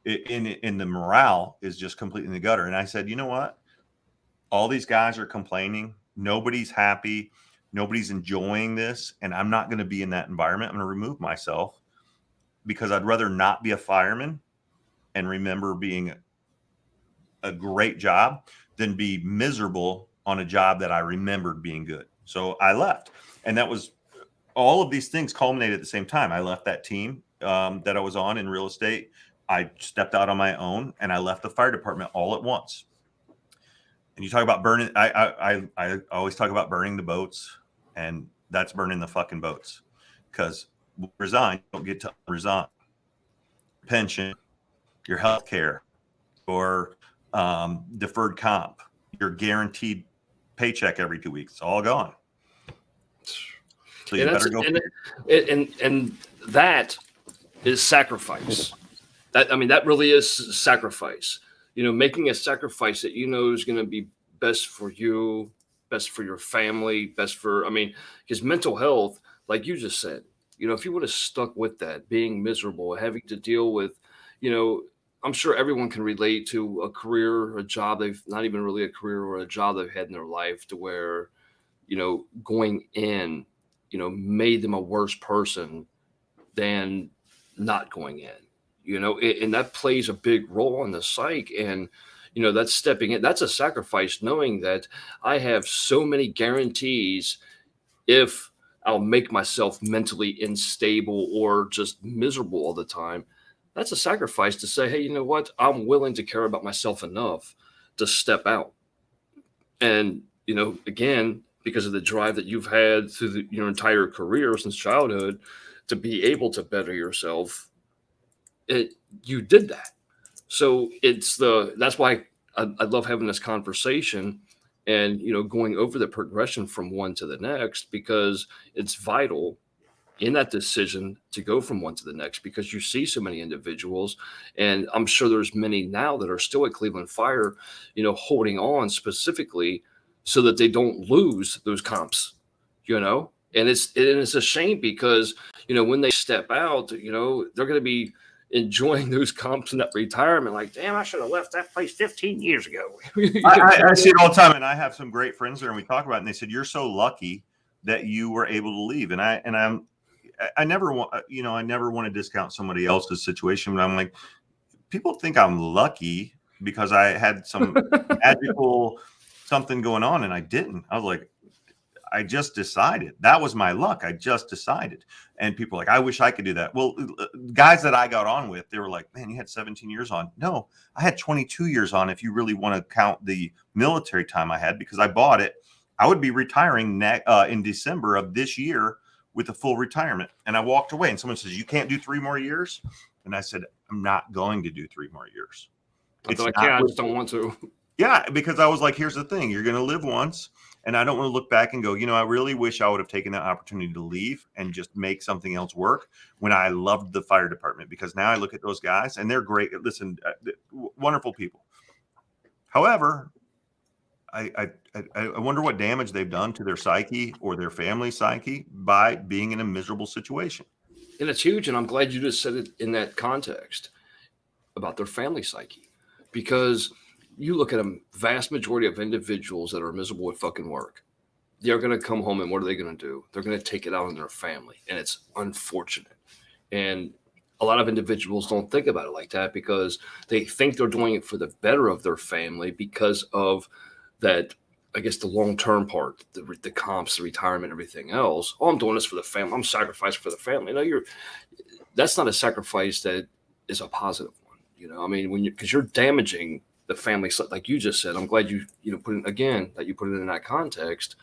S2: in the morale is just completely in the gutter. And I said, you know what? All these guys are complaining. Nobody's happy. Nobody's enjoying this. And I'm not going to be in that environment. I'm going to remove myself because I'd rather not be a fireman and remember being a great job than be miserable on a job that I remembered being good. So I left. And that was all of these things culminated at the same time. I left that team that I was on in real estate. I stepped out on my own and I left the fire department all at once. And you talk about burning. I always talk about burning the boats, and that's burning the fucking boats because resign, you don't get to resign. Pension, your health care, or deferred comp, your guaranteed paycheck every 2 weeks, it's all gone. So you better go.
S1: And that is sacrifice. That really is sacrifice. You know, making a sacrifice that you know is going to be best for you, best for your family, best for, because mental health, like you just said, you know, if you would have stuck with that, being miserable, having to deal with, you know, I'm sure everyone can relate to a career, a job they've not even really a career or a job they've had in their life to where, you know, going in, you know, made them a worse person than not going in, you know, and that plays a big role in the psyche. And, you know, that's stepping in. That's a sacrifice, knowing that I have so many guarantees if I'll make myself mentally unstable or just miserable all the time. That's a sacrifice to say, hey, you know what? I'm willing to care about myself enough to step out. And, you know, again, because of the drive that you've had through your entire career since childhood to be able to better yourself, you did that. So that's why I love having this conversation and, you know, going over the progression from one to the next, because it's vital in that decision to go from one to the next, because you see so many individuals, and I'm sure there's many now that are still at Cleveland Fire, you know, holding on specifically so that they don't lose those comps, you know, and it's a shame because, you know, when they step out, you know, they're going to be enjoying those comps in that retirement. Like, damn, I should have left that place 15 years ago.
S2: I see it all the time, and I have some great friends there, and we talk about it, and they said, you're so lucky that you were able to leave. And I never want, I never want to discount somebody else's situation, but I'm like, people think I'm lucky because I had some magical something going on, and I didn't. I was like, I just decided. That was my luck. I just decided. And people are like, I wish I could do that. Well, guys that I got on with, they were like, man, you had 17 years on. No, I had 22 years on if you really want to count the military time I had, because I bought it. I would be retiring in December of this year with a full retirement. And I walked away, and someone says, you can't do 3 more years? And I said, I'm not going to do 3 more years.
S1: I just don't want to.
S2: Yeah, because I was like, here's the thing. You're going to live once. And I don't want to look back and go, I really wish I would have taken that opportunity to leave and just make something else work when I loved the fire department, because now I look at those guys and they're great. Listen, wonderful people. However, I wonder what damage they've done to their psyche or their family psyche by being in a miserable situation.
S1: And it's huge. And I'm glad you just said it in that context about their family psyche, because you look at a vast majority of individuals that are miserable at fucking work. They're going to come home, and what are they going to do? They're going to take it out on their family. And it's unfortunate. And a lot of individuals don't think about it like that, because they think they're doing it for the better of their family because of that, I guess, the long-term part, the comps, the retirement, everything else. Oh, I'm doing this for the family. I'm sacrificing for the family. No, that's not a sacrifice that is a positive one. I mean, because you're damaging the family, like you just said. I'm glad you put it again, that you put it in that context,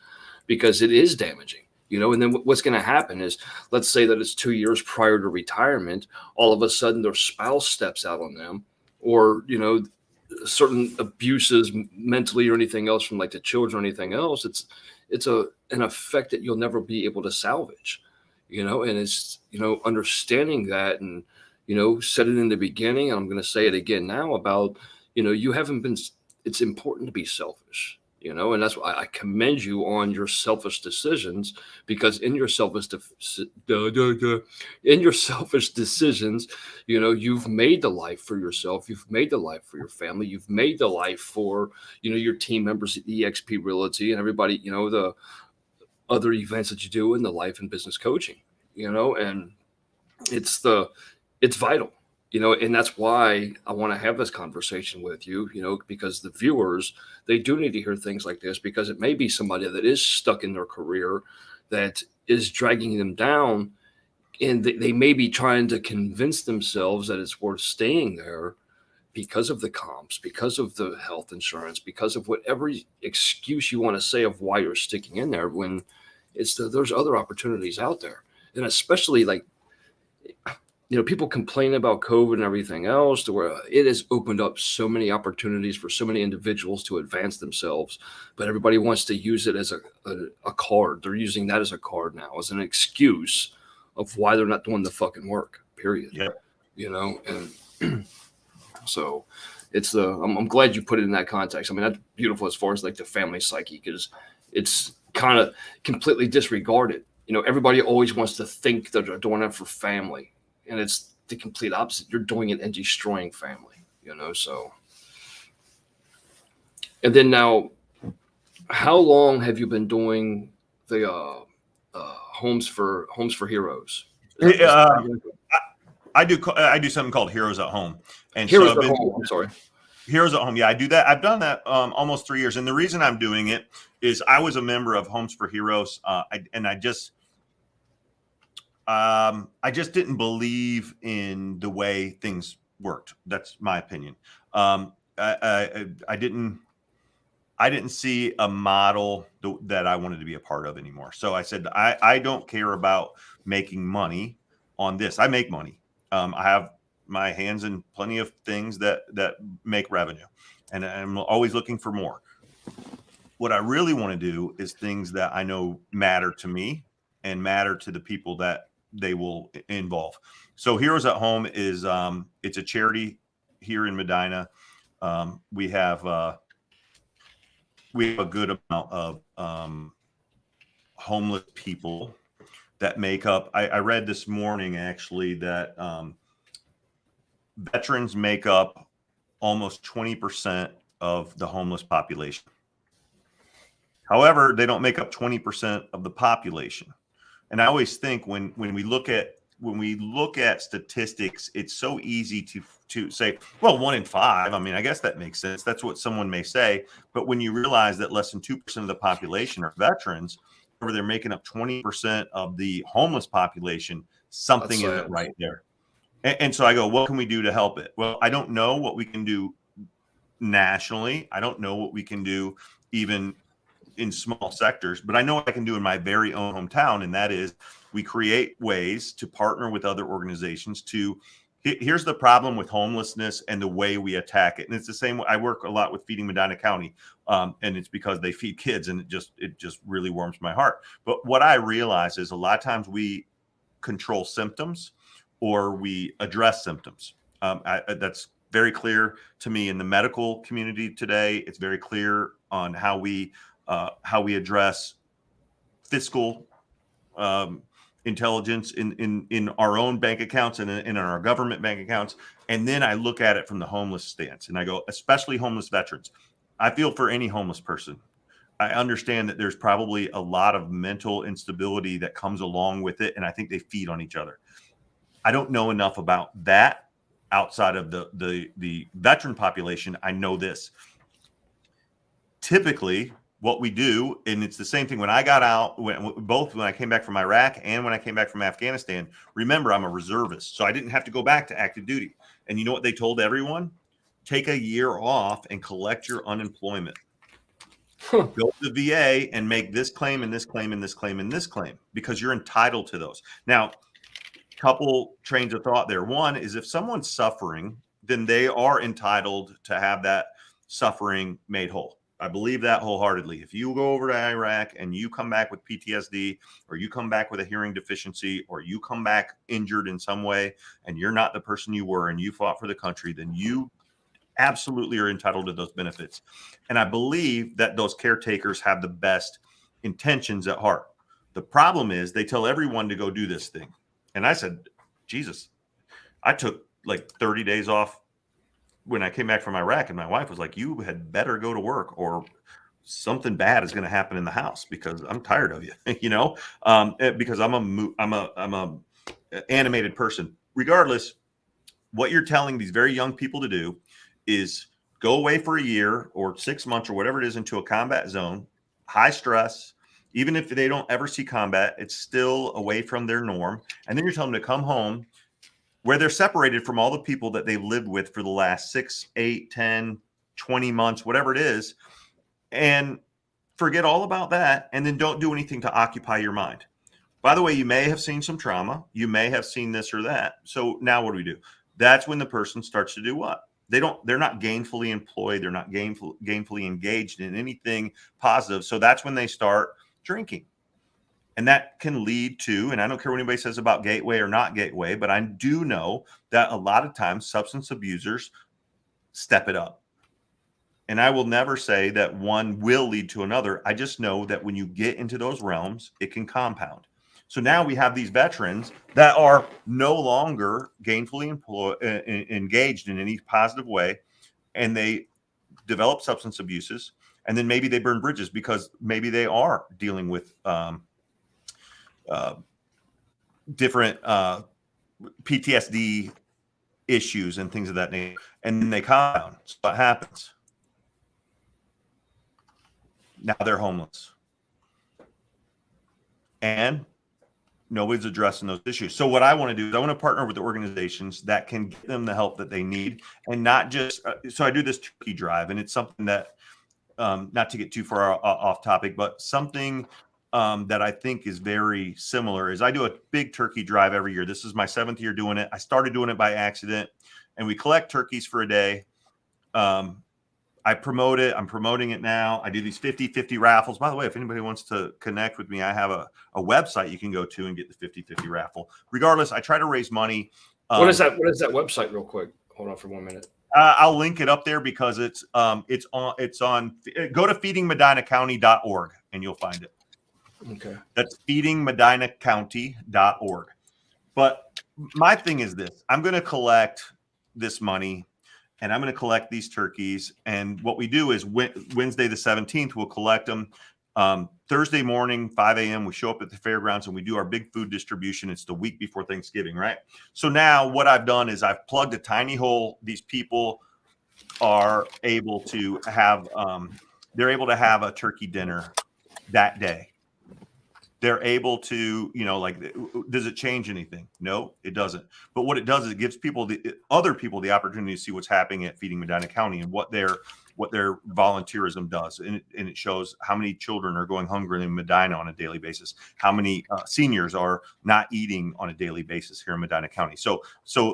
S1: because it is damaging, and then what's going to happen is, let's say that it's 2 years prior to retirement, all of a sudden their spouse steps out on them, or, certain abuses mentally or anything else from like the children or anything else. It's an effect that you'll never be able to salvage, and it's, understanding that, and, said it in the beginning, and I'm going to say it again now about, you haven't been, it's important to be selfish, and that's why I commend you on your selfish decisions, because in your selfish decisions, you've made the life for yourself. You've made the life for your family. You've made the life for, your team members at EXP Realty and everybody, the other events that you do in the life and business coaching, and it's vital. And that's why I want to have this conversation with you, because the viewers, they do need to hear things like this, because it may be somebody that is stuck in their career that is dragging them down, and they may be trying to convince themselves that it's worth staying there because of the comps, because of the health insurance, because of whatever excuse you want to say of why you're sticking in there, when there's other opportunities out there. And especially like, people complain about COVID and everything else, to where it has opened up so many opportunities for so many individuals to advance themselves, but everybody wants to use it as a card. They're using that as a card now, as an excuse of why they're not doing the fucking work, period.
S2: Yep.
S1: And so it's I'm glad you put it in that context. I mean, that's beautiful as far as like the family psyche, because it's kind of completely disregarded. Everybody always wants to think that they're doing it for family. And it's the complete opposite. You're doing it and destroying family, so. And then now, how long have you been doing the Homes for Heroes?
S2: I do something called Heroes at Home. And
S1: Heroes at Home, I'm sorry.
S2: Heroes at Home. Yeah, I do that. I've done that almost 3 years. And the reason I'm doing it is I was a member of Homes for Heroes, and I just didn't believe in the way things worked. That's my opinion. I didn't see a model that I wanted to be a part of anymore. So I said, I don't care about making money on this. I make money. I have my hands in plenty of things that make revenue, and I'm always looking for more. What I really want to do is things that I know matter to me and matter to the people that they will involve. So Heroes at Home is it's a charity here in Medina. We have a good amount of homeless people that make up. I read this morning actually that veterans make up almost 20% of the homeless population. However, they don't make up 20% of the population. And I always think when we look at statistics, it's so easy to say, well, 1 in 5. I mean, I guess that makes sense. That's what someone may say. But when you realize that less than 2% of the population are veterans, or they're making up 20% of the homeless population, something isn't right there. And so I go, what can we do to help it? Well, I don't know what we can do nationally. I don't know what we can do even in small sectors, but I know what I can do in my very own hometown. And that is, we create ways to partner with other organizations to, here's the problem with homelessness and the way we attack it. And it's the same way. I work a lot with Feeding Medina County. And it's because they feed kids, and it just really warms my heart. But what I realize is a lot of times we control symptoms or we address symptoms. That's very clear to me in the medical community today. It's very clear on how we address fiscal intelligence in our own bank accounts and in our government bank accounts. And then I look at it from the homeless stance, and I go, especially homeless veterans. I feel for any homeless person. I understand that there's probably a lot of mental instability that comes along with it, and I think they feed on each other. I don't know enough about that outside of the veteran population. I know this. Typically, what we do, and it's the same thing when I got out, when I came back from Iraq and when I came back from Afghanistan. Remember, I'm a reservist, so I didn't have to go back to active duty. And you know what they told everyone? Take a year off and collect your unemployment. Go to the VA and make this claim and this claim and this claim and this claim, because you're entitled to those. Now, couple trains of thought there. One is, if someone's suffering, then they are entitled to have that suffering made whole. I believe that wholeheartedly. If you go over to Iraq and you come back with PTSD, or you come back with a hearing deficiency, or you come back injured in some way, and you're not the person you were and you fought for the country, then you absolutely are entitled to those benefits. And I believe that those caretakers have the best intentions at heart. The problem is they tell everyone to go do this thing. And I said, Jesus, I took like 30 days off when I came back from Iraq, and my wife was like, you had better go to work or something bad is going to happen in the house, because I'm tired of you, because I'm a animated person. Regardless, what you're telling these very young people to do is go away for a year or 6 months or whatever it is into a combat zone, high stress. Even if they don't ever see combat, it's still away from their norm. And then you're telling them to come home where they're separated from all the people that they've lived with for the last 6, 8, 10, 20 months, whatever it is, and forget all about that, and then don't do anything to occupy your mind. By the way, you may have seen some trauma. You may have seen this or that. So now what do we do? That's when the person starts to do what? They're not gainfully employed. They're not gainfully engaged in anything positive. So that's when they start drinking. And that can lead to, and I don't care what anybody says about gateway or not gateway, but I do know that a lot of times substance abusers step it up. And I will never say that one will lead to another. I just know that when you get into those realms, it can compound. So now we have these veterans that are no longer gainfully engaged in any positive way, and they develop substance abuses, and then maybe they burn bridges because maybe they are dealing with different PTSD issues and things of that nature, and then they compound. So what happens? Now they're homeless, and nobody's addressing those issues. So what I want to do is I want to partner with the organizations that can get them the help that they need, and not just. So I do this turkey drive, and it's something that, not to get too far off topic, but something that I think is very similar is I do a big turkey drive every year. This is my 7th year doing it. I started doing it by accident, and we collect turkeys for a day. I promote it. I'm promoting it now. I do these 50-50 raffles. By the way, if anybody wants to connect with me, I have a website you can go to and get the 50-50 raffle. Regardless, I try to raise money.
S1: What is that website real quick? Hold on for 1 minute.
S2: I'll link it up there because it's on, go to feedingmedinacounty.org and you'll find it.
S1: Okay.
S2: That's feedingmedinacounty.org. But my thing is this, I'm going to collect this money and I'm going to collect these turkeys. And what we do is Wednesday the 17th, we'll collect them. Thursday morning, 5 a.m., we show up at the fairgrounds and we do our big food distribution. It's the week before Thanksgiving, right? So now what I've done is I've plugged a tiny hole. These people are able to have, they're able to have a turkey dinner that day. They're able to, you know, like, does it change anything? No, it doesn't. But what it does is it gives people, other people, the opportunity to see what's happening at Feeding Medina County and what their volunteerism does. And it shows how many children are going hungry in Medina on a daily basis, how many seniors are not eating on a daily basis here in Medina County. So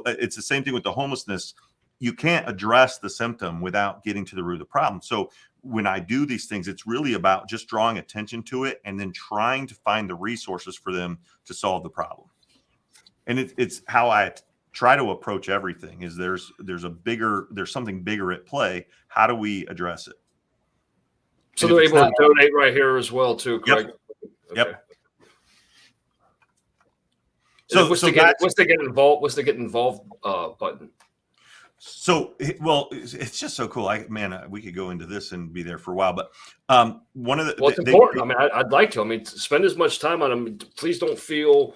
S2: it's the same thing with the homelessness. You can't address the symptom without getting to the root of the problem. So when I do these things, it's really about just drawing attention to it and then trying to find the resources for them to solve the problem. And it's how I try to approach everything is there's something bigger at play. How do we address it?
S1: So they're able to donate right here as well too, correct?
S2: Yep.
S1: Okay.
S2: So
S1: what's the get involved button?
S2: So, well, it's just so cool. We could go into this and be there for a while, but one of the,
S1: well, it's important. I mean, I'd like to. I mean, spend as much time on them. Please don't feel,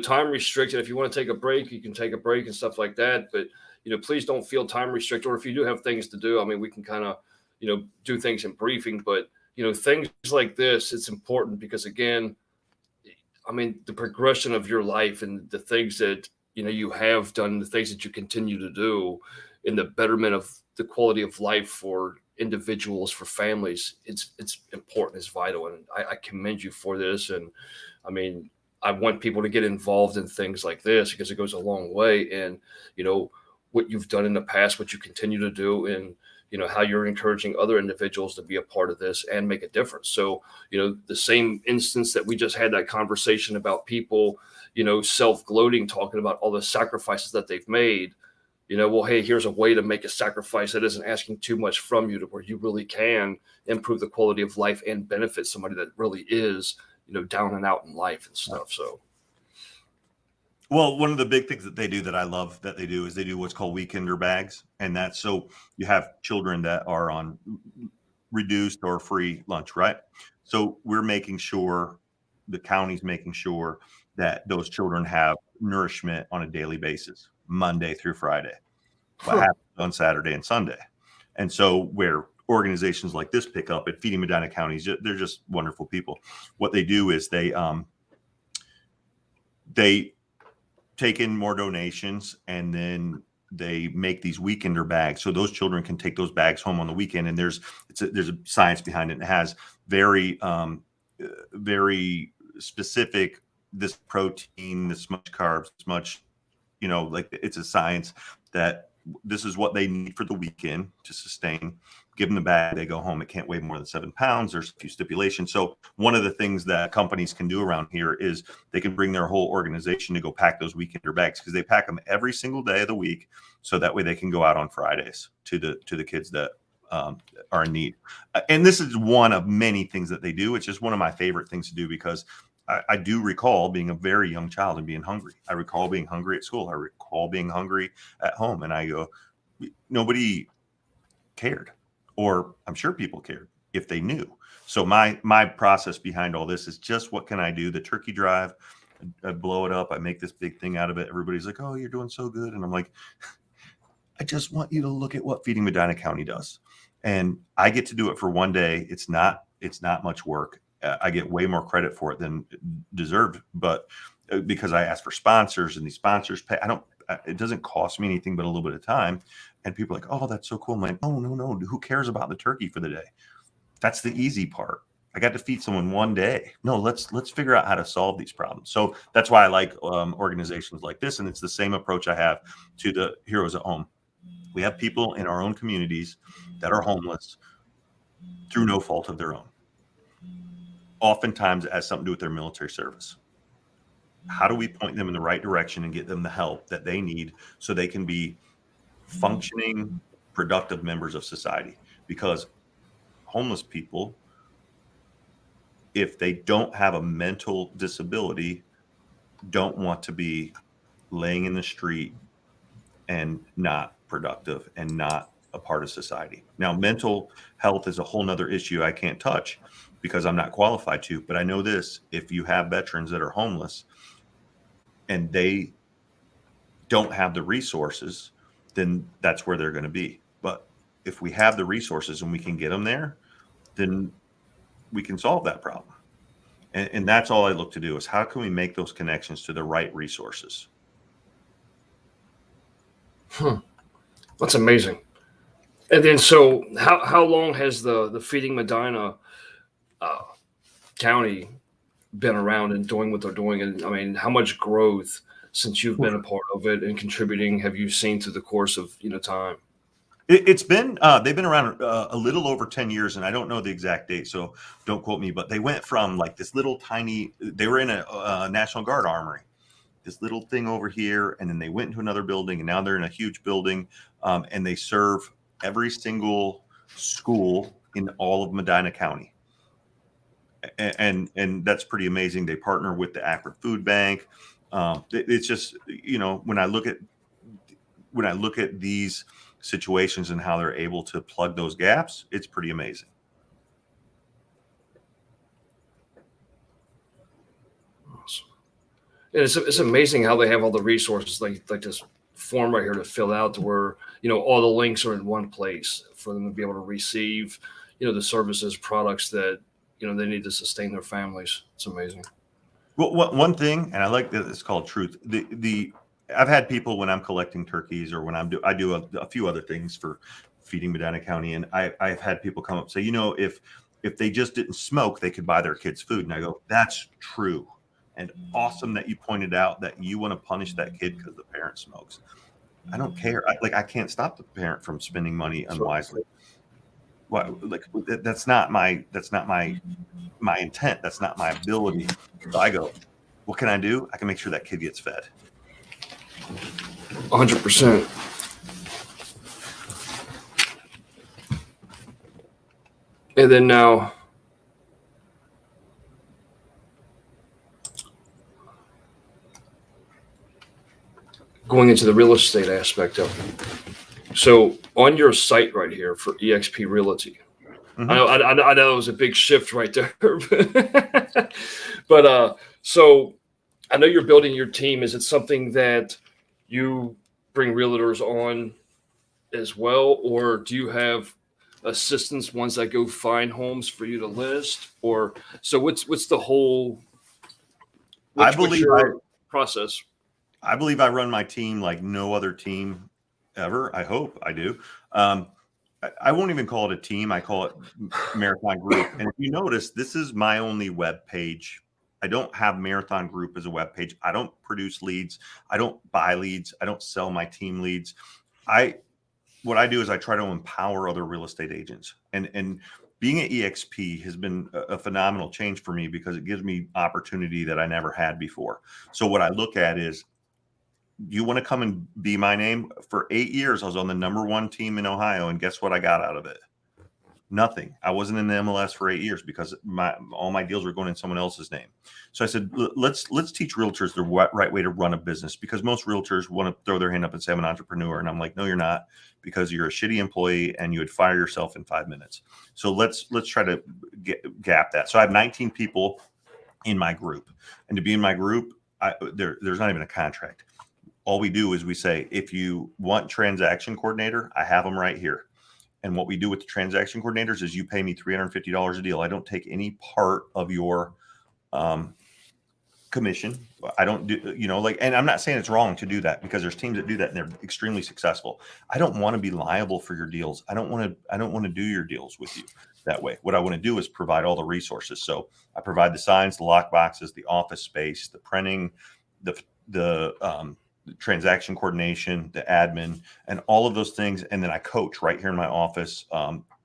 S1: time restricted. If you want to take a break, you can take a break and stuff like that. But please don't feel time restricted. Or if you do have things to do, I mean, we can kind of, do things in briefing. But things like this, it's important because again, I mean, the progression of your life and the things that you have done, the things that you continue to do in the betterment of the quality of life for individuals, for families, it's important, it's vital. And I commend you for this. And I mean, I want people to get involved in things like this because it goes a long way. And, what you've done in the past, what you continue to do, and, how you're encouraging other individuals to be a part of this and make a difference. So, the same instance that we just had that conversation about people, self-gloating, talking about all the sacrifices that they've made, well, hey, here's a way to make a sacrifice that isn't asking too much from you to where you really can improve the quality of life and benefit somebody that really is, down and out in life and stuff. So.
S2: Well, one of the big things that they do that I love that they do is they do what's called weekender bags. And that's so you have children that are on reduced or free lunch, right? So we're making sure, the county's making sure that those children have nourishment on a daily basis, Monday through Friday, what happens on Saturday and Sunday. And so where organizations like this pick up at Feeding Medina County, they're just wonderful people. What they do is they take in more donations and then they make these weekender bags. So those children can take those bags home on the weekend. And there's a science behind it. It has very specific, this protein, this much carbs, this much, like it's a science that this is what they need for the weekend to sustain. Give them the bag, they go home. It can't weigh more than 7 pounds. There's a few stipulations. So one of the things that companies can do around here is they can bring their whole organization to go pack those weekender bags because they pack them every single day of the week. So that way they can go out on Fridays to the kids that are in need. And this is one of many things that they do. It's just one of my favorite things to do because I do recall being a very young child and being hungry. I recall being hungry at school. I recall being hungry at home. And I go, nobody cared. Or I'm sure people cared if they knew. So my process behind all this is just what can I do? The turkey drive, I blow it up. I make this big thing out of it. Everybody's like, oh, you're doing so good. And I'm like, I just want you to look at what Feeding Medina County does. And I get to do it for one day. It's not much work. I get way more credit for it than deserved, but because I ask for sponsors and these sponsors pay, it doesn't cost me anything but a little bit of time. And people are like, oh, that's so cool. I'm like, oh, no. Who cares about the turkey for the day? That's the easy part. I got to feed someone one day. No, let's figure out how to solve these problems. So that's why I like organizations like this. And it's the same approach I have to the Heroes at Home. We have people in our own communities that are homeless through no fault of their own. Oftentimes it has something to do with their military service. How do we point them in the right direction and get them the help that they need so they can be functioning, productive members of society? Because homeless people, if they don't have a mental disability, don't want to be laying in the street and not productive and not a part of society. Now, mental health is a whole nother issue I can't touch because I'm not qualified to, but I know this: if you have veterans that are homeless and they don't have the resources, then that's where they're going to be. But if we have the resources and we can get them there, then we can solve that problem. And that's all I look to do is how can we make those connections to the right resources?
S1: That's amazing. And then, so how long has the Feeding Medina County been around and doing what they're doing? And I mean, how much growth since you've been a part of it and contributing have you seen through the course of time?
S2: It's been they've been around a little over 10 years, and I don't know the exact date, so don't quote me. But they went from like this little tiny. They were in a National Guard armory, this little thing over here, and then they went into another building, and now they're in a huge building, and they serve every single school in all of Medina County. And that's pretty amazing. They partner with the Akron Food Bank. It's just, when I look at these situations and how they're able to plug those gaps, it's pretty amazing.
S1: Awesome. And it's amazing how they have all the resources like this form right here to fill out, to where all the links are in one place for them to be able to receive the services, products that they need to sustain their families. It's amazing.
S2: Well, one thing, and I like that it's called Truth. I've had people when I'm collecting turkeys or when I do a few other things for Feeding Medina County, and I've had people come up and say, if they just didn't smoke, they could buy their kids food. And I go, that's true. And awesome that you pointed out that you want to punish that kid because the parent smokes. I don't care. I can't stop the parent from spending money unwisely. Well, that's not my intent. That's not my ability. So I go, what can I do? I can make sure that kid gets fed.
S1: 100%. And then now, going into the real estate aspect of it. So on your site right here for eXp Realty, mm-hmm. I know it was a big shift right there, but so I know you're building your team. Is it something that you bring realtors on as well, or do you have assistants, ones that go find homes for you to list, or so? What's the whole? What's your process?
S2: I believe I run my team like no other team ever. I hope I do. I won't even call it a team. I call it Marathon Group. And if you notice, this is my only web page. I don't have Marathon Group as a web page. I don't produce leads. I don't buy leads. I don't sell my team leads. What I do is I try to empower other real estate agents. And being at eXp has been a phenomenal change for me because it gives me opportunity that I never had before. So what I look at is, you want to come and be my name? For 8 years, I was on the #1 team in Ohio, and guess what I got out of it? Nothing. I wasn't in the MLS for 8 years because all my deals were going in someone else's name. So I said, let's teach realtors the right way to run a business, because most realtors want to throw their hand up and say, I'm an entrepreneur. And I'm like, no, you're not, because you're a shitty employee and you would fire yourself in 5 minutes. So let's try to gap that. So I have 19 people in my group, and to be in my group, there's not even a contract. All we do is we say, if you want transaction coordinator, I have them right here. And what we do with the transaction coordinators is you pay me $350 a deal. I don't take any part of your commission. I don't do, and I'm not saying it's wrong to do that, because there's teams that do that and they're extremely successful. I don't want to be liable for your deals. I don't want to do your deals with you that way. What I want to do is provide all the resources. So I provide the signs, the lock boxes, the office space, the printing, the transaction coordination, the admin, and all of those things. And then I coach right here in my office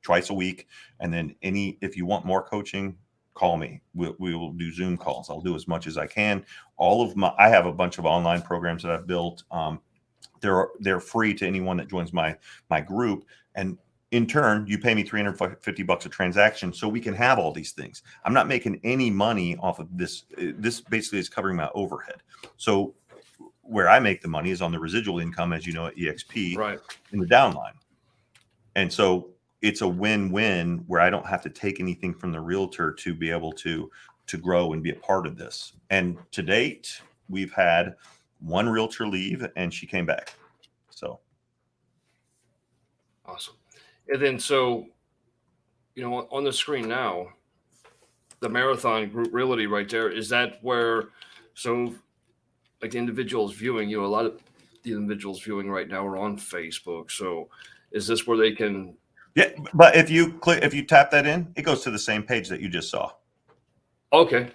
S2: twice a week. And then if you want more coaching, call me. We will do Zoom calls. I'll do as much as I can. I have a bunch of online programs that I've built. They're free to anyone that joins my group. And in turn, you pay me $350 a transaction so we can have all these things. I'm not making any money off of this. This basically is covering my overhead. So where I make the money is on the residual income, as you know, at EXP,
S1: Right.
S2: in the downline. And so it's a win-win where I don't have to take anything from the realtor to be able to grow and be a part of this. And to date, we've had one realtor leave and she came back. So
S1: Awesome. And then, so, on the screen now, the Marathon Group Realty right there, is that where, so like the individuals viewing, a lot of the individuals viewing right now are on Facebook. So is this where they can?
S2: yeah, but if you tap that in, it goes to the same page that you just saw.
S1: Okay.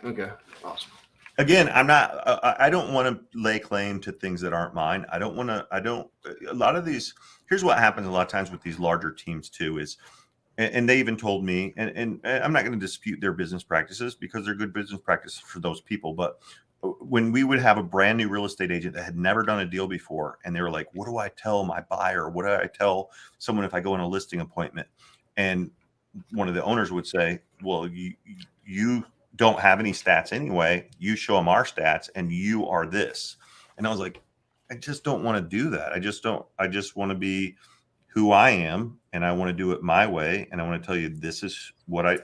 S1: Awesome.
S2: Again, I don't want to lay claim to things that aren't mine. A lot of these, here's what happens a lot of times with these larger teams too is, and they even told me, and I'm not going to dispute their business practices because they're good business practices for those people. But when we would have a brand new real estate agent that had never done a deal before, and they were like, what do I tell my buyer? What do I tell someone if I go on a listing appointment? And one of the owners would say, well, you don't have any stats anyway. You show them our stats and you are this. And I was like, I just don't want to do that. I just want to be who I am, and I want to do it my way. And I want to tell you, this is what I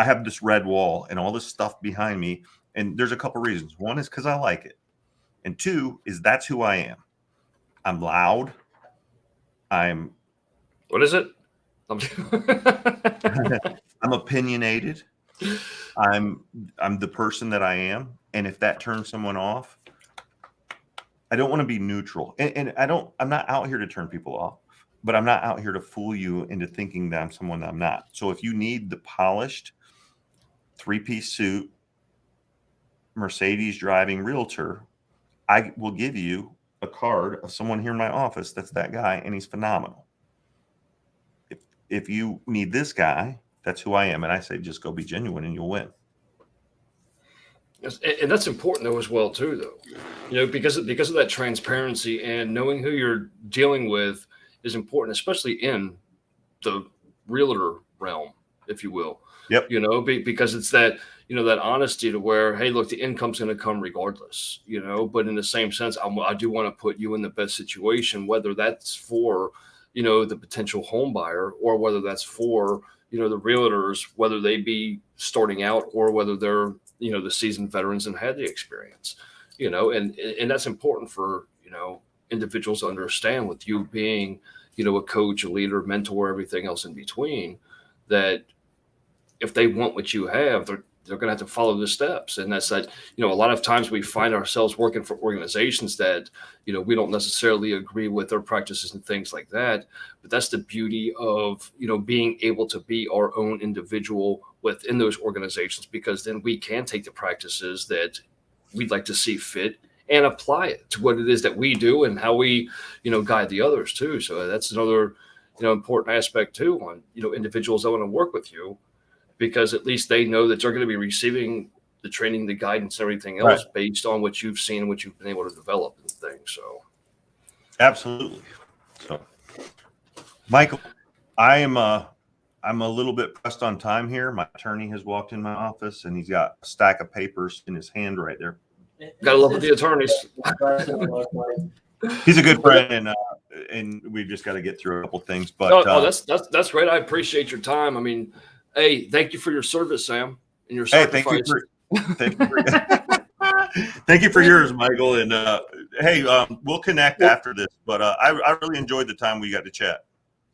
S2: have, this red wall and all this stuff behind me. And there's a couple reasons. One is because I like it. And two is that's who I am. I'm loud.
S1: What is it?
S2: I'm opinionated. I'm the person that I am. And if that turns someone off, I don't want to be neutral. And I'm not out here to turn people off, but I'm not out here to fool you into thinking that I'm someone that I'm not. So if you need the polished 3-piece suit, Mercedes driving realtor, I will give you a card of someone here in my office that's that guy, and he's phenomenal. If you need this guy, that's who I am. And I say, just go be genuine and you'll win.
S1: And that's important though, as well too, though, because of that transparency and knowing who you're dealing with is important, especially in the realtor realm, if you will.
S2: Yep.
S1: Because it's that, that honesty to where, hey, look, the income's going to come regardless, but in the same sense, I do want to put you in the best situation, whether that's for, the potential home buyer or whether that's for, the realtors, whether they be starting out or whether they're, the seasoned veterans and had the experience, and that's important for, individuals to understand, with you being, a coach, a leader, mentor, everything else in between, that if they want what you have, they're going to have to follow the steps. And that's that, a lot of times we find ourselves working for organizations that, we don't necessarily agree with their practices and things like that. But that's the beauty of, being able to be our own individual within those organizations, because then we can take the practices that we'd like to see fit and apply it to what it is that we do and how we, guide the others too. So that's another, important aspect too on, individuals that want to work with you, because at least they know that they're going to be receiving the training, the guidance, and everything else based on what you've seen and what you've been able to develop and things. So,
S2: absolutely. So, Michael, I'm a little bit pressed on time here. My attorney has walked in my office and he's got a stack of papers in his hand right there.
S1: Gotta love the attorneys.
S2: He's a good friend, and we just got to get through a couple things. But
S1: that's great. I appreciate your time. I mean, hey, thank you for your service, Sam, and your sacrifice.
S2: Thank you for yours, Michael. And hey, we'll connect after this. But I really enjoyed the time we got to chat.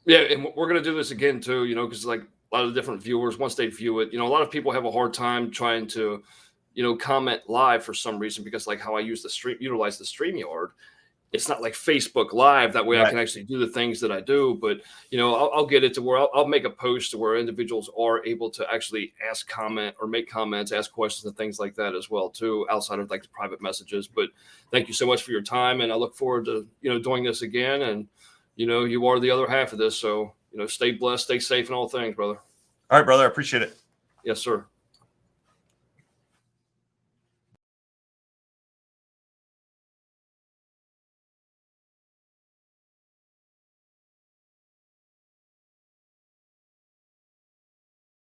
S1: Yeah, and we're gonna do this again too. Because like a lot of different viewers, once they view it, a lot of people have a hard time trying to, comment live for some reason, because like how I utilize the StreamYard. It's not like Facebook Live. That way I can actually do the things that I do. But, I'll get it to where I'll make a post to where individuals are able to actually make comments, ask questions and things like that as well, too, outside of like the private messages. But thank you so much for your time. And I look forward to, doing this again. And, you are the other half of this. So, stay blessed, stay safe in all things, brother.
S2: All right, brother. I appreciate it.
S1: Yes, sir.